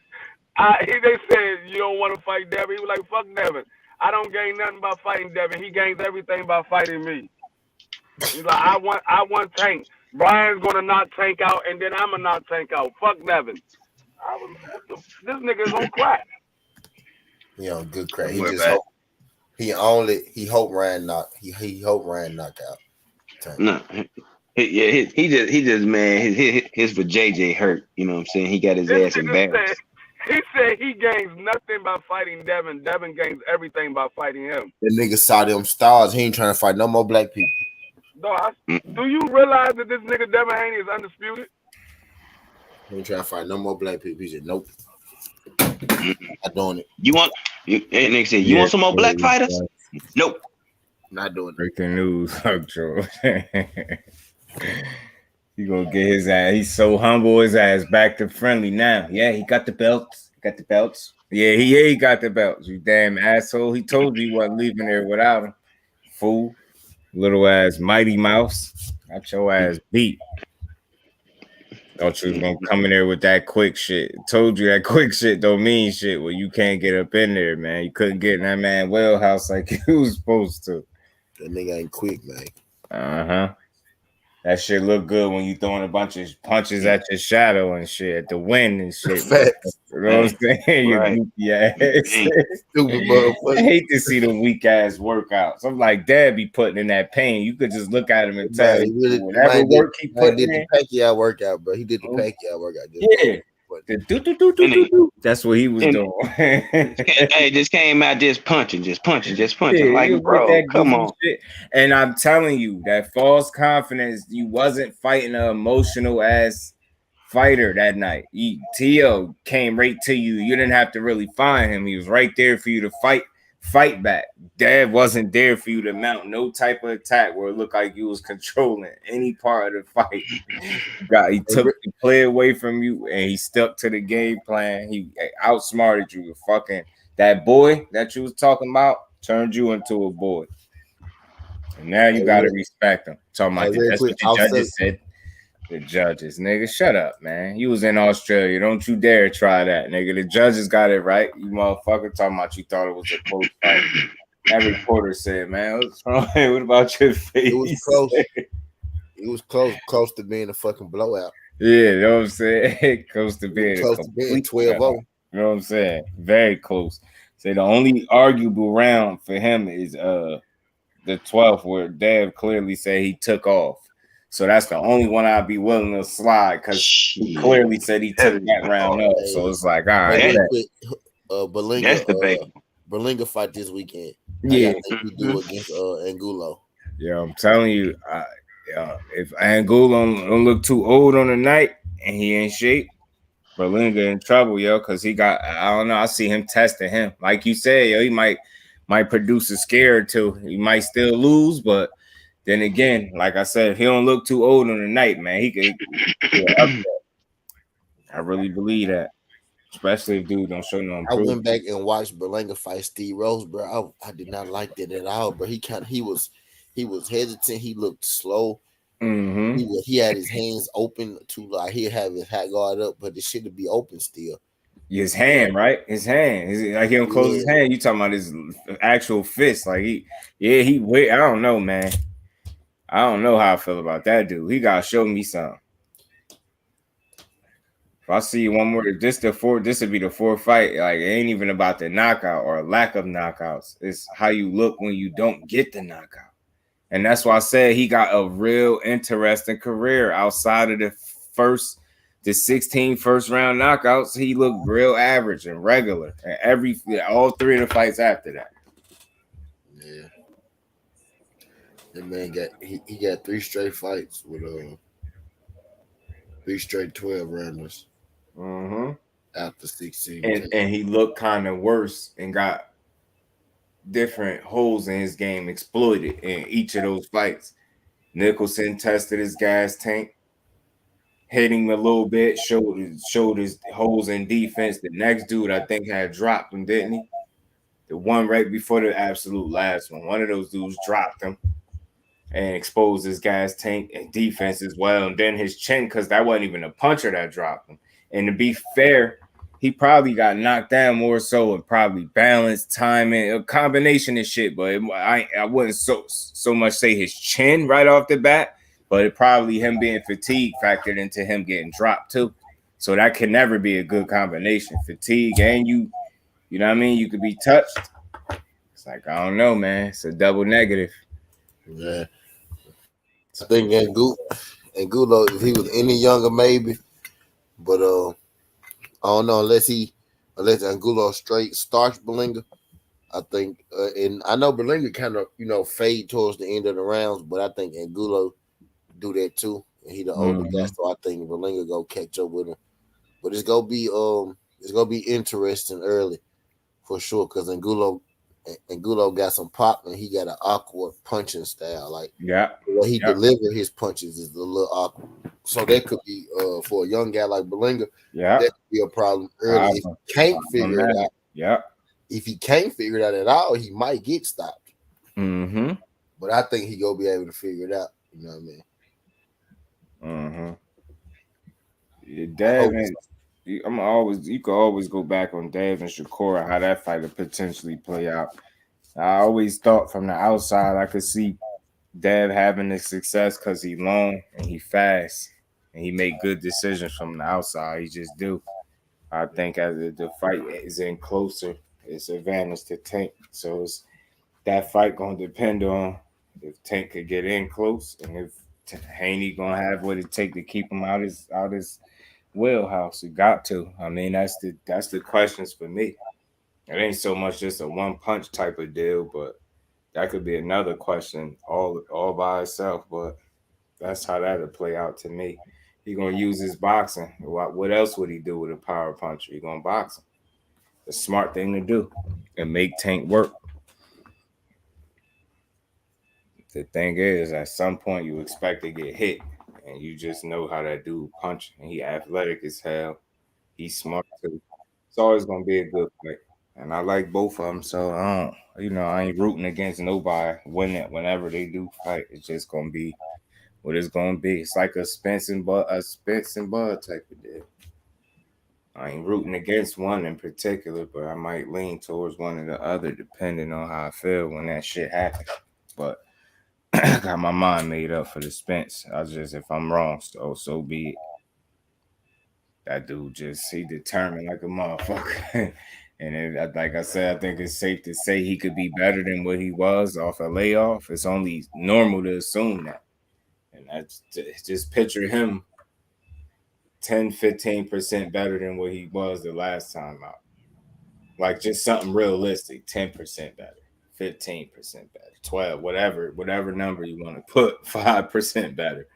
they said you don't want to fight Devin. He was like, fuck Devin. I don't gain nothing by fighting Devin. He gains everything by fighting me. He's like, I want Tank. Brian's gonna knock Tank out, and then I'm gonna knock Tank out. Fuck Devin. This nigga is on crack. He on good crack. He hope Ryan knock out. Tank. No, he just man, his for JJ hurt. You know what I'm saying? He got his ass embarrassed. He said he gains nothing by fighting Devin. Devin gains everything by fighting him. The nigga saw them stars. He ain't trying to fight no more black people. Do you realize that this nigga Devin Haney is undisputed? He ain't trying to fight no more black people. He said, nope. Not doing it. Nigga said, you want some more black fighters? Nope. Not doing it. Breaking news, Joe. He gonna get his ass. He's so humble, his ass back to friendly now. Yeah, he got the belts. Yeah, he got the belts. You damn asshole. He told you he wasn't leaving there without him. Fool. Little ass Mighty Mouse. Got your ass beat. Thought you was gonna come in there with that quick shit. Told you that quick shit don't mean shit. Well, you can't get up in there, man. You couldn't get in that man wheelhouse like you was supposed to. That nigga ain't quick, man. That shit look good when you throwing a bunch of punches at your shadow and shit, at the wind and shit. You know what I'm saying? You goofy ass. Stupid motherfucker. I hate to see them weak ass workouts. I'm like, Dad be putting in that pain. You could just look at him and tell him whatever work he put in. He did the Pacquiao workout, bro. He did the Pacquiao workout. Yeah. That's what he was doing. Hey, just came out just punching. Yeah, like, bro, come on. Shit. And I'm telling you, that false confidence, you wasn't fighting an emotional ass fighter that night. Tio came right to you. You didn't have to really find him. He was right there for you to fight back. Dad wasn't there for you to mount no type of attack where it looked like you was controlling any part of the fight. He took the play away from you and he stuck to the game plan. He outsmarted you with fucking that boy that you was talking about turned you into a boy. And now you gotta respect him. Talking about that's what the judges said. The judges, nigga, shut up, man. You was in Australia. Don't you dare try that, nigga. The judges got it right. You motherfucker talking about you thought it was a close fight. That reporter said, man, what's wrong? What about your face? It was close. It was close to being a fucking blowout. Yeah, you know what I'm saying? Close to being 12-0. You know what I'm saying? Very close. Say the only arguable round for him is the 12th, where Dev clearly said he took off. So that's the only one I'd be willing to slide because he clearly said he took that round up. So it's like, all right. Berlinga fight this weekend. Yeah. I think we do against Angulo. Yeah, I'm telling you, if Angulo don't look too old on the night and he ain't shape, Berlinga in trouble, yo, because he got, I don't know, I see him testing him. Like you said, yo, he might produce a scare or two. He might still lose, but then again, like I said, if he don't look too old on the night, man, he could upset. I really believe that. Especially if dude don't show no improvement. I went back and watched Berlinga fight Steve Rose, bro. I did not like that at all, bro. He was hesitant. He looked slow. Mm-hmm. He had his hands open to he'd have his hat guard up, but the shit would be open still. His hand, right? His hand. Like he don't close his hand. You talking about his actual fist? Like he I don't know, man. I don't know how I feel about that dude. He gotta show me something. If I see one more, this would be the fourth fight. Like it ain't even about the knockout or lack of knockouts. It's how you look when you don't get the knockout. And that's why I said he got a real interesting career outside of the 16 first round knockouts. He looked real average and regular. And all three of the fights after that. Yeah. That man he got 3 straight fights with 3 straight 12 rounders. Mm-hmm. After 16. And he looked kind of worse and got different holes in his game exploited in each of those fights. Nicholson tested his gas tank, hit him a little bit, showed his holes in defense. The next dude, I think, had dropped him, didn't he? The one right before the absolute last one of those dudes dropped him and exposed his gas tank and defense as well. And then his chin, because that wasn't even a puncher that dropped him. And to be fair, he probably got knocked down more so and probably balance, timing, a combination of shit. But I wouldn't so much say his chin right off the bat, but it probably him being fatigued factored into him getting dropped too. So that can never be a good combination. Fatigue and you know what I mean? You could be touched. It's like, I don't know, man. It's a double negative. Yeah. I think Angulo, if he was any younger, maybe. But I don't know, unless Angulo straight starts Berlinga. I think, and I know Berlinga kind of, fade towards the end of the rounds, but I think Angulo do that too. And he the older guy, so I think Berlinga go catch up with him. But it's gonna be interesting early for sure, because Angulo got some pop and he got an awkward punching style. Like the way he deliver his punches is a little awkward. So that could be for a young guy like Berlinga, that could be a problem early. If he can't figure it out. If he can't figure it out at all, he might get stopped. Mm-hmm. But I think he gonna be able to figure it out. You know what I Mm-hmm. mean? You could always go back on Dev and Shakur, how that fight would potentially play out. I always thought from the outside I could see Dev having the success because he long and he fast and he make good decisions from the outside. He just do. I think as the fight is in closer, it's advantage to Tank. So that fight gonna depend on if Tank could get in close and if Haney gonna have what it take to keep him out his wheelhouse. He got to. I mean, that's the questions for me. It ain't so much just a one punch type of deal, but that could be another question all by itself. But that's how that'll play out to me. He gonna use his boxing. What else would he do with a power puncher? He gonna box him. The smart thing to do and make Tank work. The thing is, at some point you expect to get hit, and you just know how that dude punch. And he athletic as hell. He's smart too. It's always gonna be a good fight. And I like both of them, so I ain't rooting against nobody whenever they do fight. It's just gonna be what it's gonna be. It's like a Spence and Bud type of deal. I ain't rooting against one in particular, but I might lean towards one or the other depending on how I feel when that shit happens. But I got my mind made up for the Spence. If I'm wrong, so be it. That dude he determined like a motherfucker. And like I said, I think it's safe to say he could be better than what he was off a layoff. It's only normal to assume that. And that's just picture him 10-15% better than what he was the last time out. Like just something realistic, 10% better, 15% better, 12, whatever number you want to put, 5% better.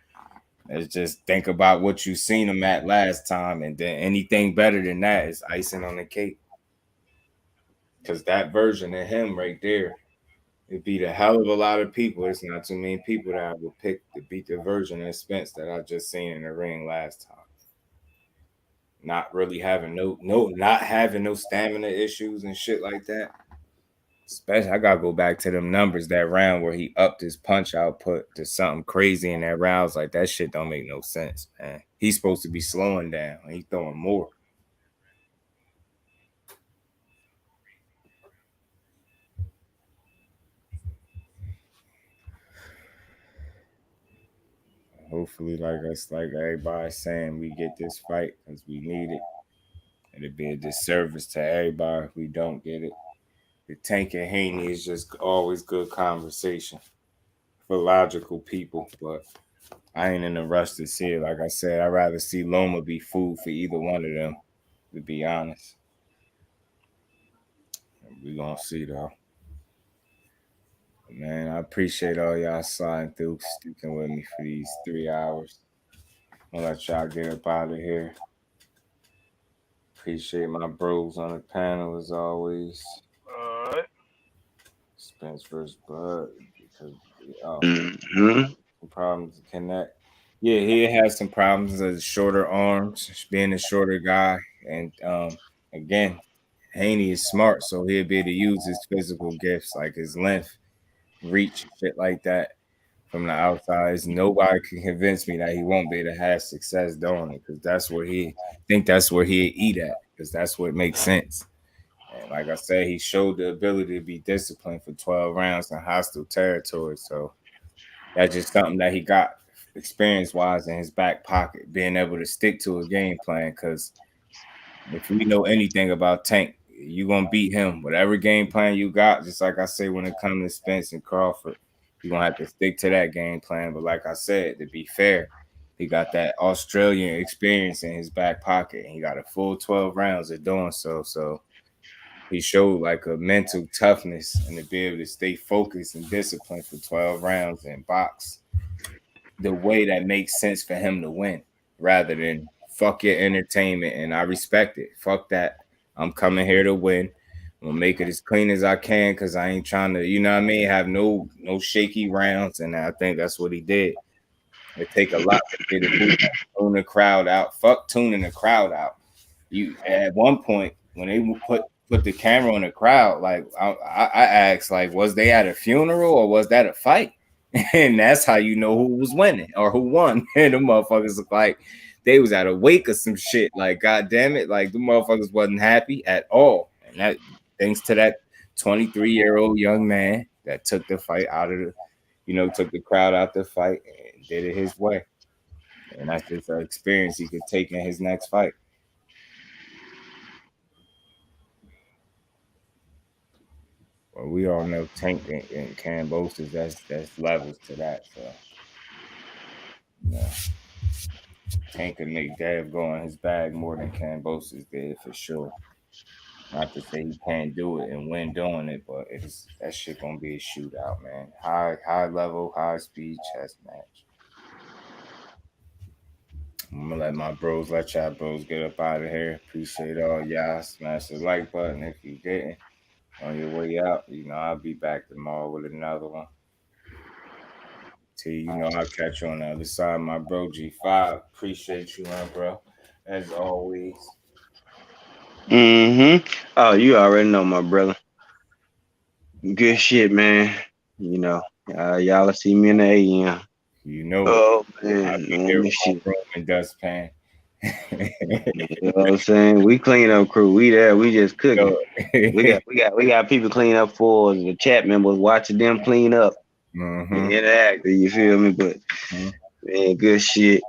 Let's just think about what you seen him at last time, and then anything better than that is icing on the cake. Because that version of him right there, it'd beat a hell of a lot of people. There's not too many people that I would pick to beat the version of Spence that I just seen in the ring last time. Not really having not having no stamina issues and shit like that. Especially, I gotta go back to them numbers that round where he upped his punch output to something crazy in that round. I was like, that shit don't make no sense, man. He's supposed to be slowing down. He's throwing more. Hopefully, like everybody's saying, we get this fight because we need it. It'd be a disservice to everybody if we don't get it. The Tank and Haney is just always good conversation for logical people, but I ain't in a rush to see it. Like I said, I'd rather see Loma be food for either one of them, to be honest. We're going to see, though. But man, I appreciate all y'all sliding through, sticking with me for these 3 hours. I'll let y'all get up out of here. Appreciate my bros on the panel, as always. All right. Spence versus Bud. Because problems to connect. Yeah, he has some problems with shorter arms, being a shorter guy. And again, Haney is smart, so he'll be able to use his physical gifts like his length, reach, shit like that from the outside. Nobody can convince me that he won't be able to have success doing it because that's where he'll eat at because that's what makes sense. And like I said, he showed the ability to be disciplined for 12 rounds in hostile territory. So that's just something that he got experience-wise in his back pocket, being able to stick to a game plan. Because if we know anything about Tank, you're going to beat him. Whatever game plan you got, just like I say when it comes to Spence and Crawford, you're going to have to stick to that game plan. But like I said, to be fair, he got that Australian experience in his back pocket. And he got a full 12 rounds of doing so. So he showed like a mental toughness and to be able to stay focused and disciplined for 12 rounds and box the way that makes sense for him to win rather than fuck your entertainment. And I respect it. Fuck that. I'm coming here to win. I'm gonna make it as clean as I can because I ain't trying to, you know what I mean, have no shaky rounds. And I think that's what he did. It take a lot to get it, tune the crowd out. Fuck tuning the crowd out. You at one point when they put the camera on the crowd, like I asked, like, was they at a funeral or was that a fight? And that's how you know who was winning or who won. And the motherfuckers look like they was at a wake or some shit. Like, god damn it, like the motherfuckers wasn't happy at all. And that thanks to that 23-year-old young man that took the fight out of the, took the crowd out the fight and did it his way. And that's just an experience he could take in his next fight. Well, we all know Tank and Kambosos, that's levels to that. So, yeah. Tank can make Dev go in his bag more than Kambosos did for sure. Not to say he can't do it and win doing it, but that shit gonna be a shootout, man. High level, high speed chess match. I'm gonna let y'all bros get up out of here. Appreciate all y'all. Smash the like button if you didn't. On your way out, I'll be back tomorrow with another one. I'll catch you on the other side, my bro G5. Appreciate you, man, bro. As always. Mm-hmm. Oh, you already know, my brother. Good shit, man. You know, y'all will see me in the AM. You know Oh it. man, I'll be there with my broom and dustpan. You know what I'm saying? We clean up crew. We there. We just cooking. we got people clean up for us. The chat members watching them clean up. Interact. You feel me? But man, good shit.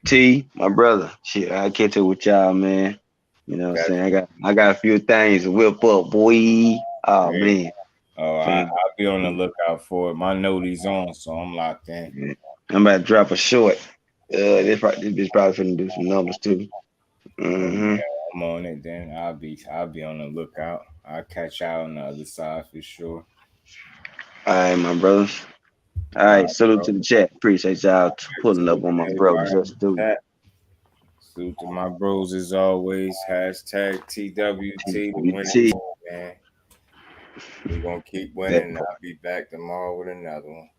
T, my brother. Shit, I catch up with y'all, man. You know what I'm saying? I got a few things to whip up, boy. Oh man. Oh, I'll be on the lookout for it. My noti's on, so I'm locked in. I'm about to drop a short. This bitch probably finna do some numbers too. Yeah, I'm on it. Then I'll be on the lookout. I'll catch y'all on the other side for sure. All right, my brothers. All right, salute to the chat. Appreciate y'all pulling up on my brothers. Let's do it. Salute to my bros as always. Hashtag TWT. Winning, man. We're gonna keep winning. I'll be back tomorrow with another one.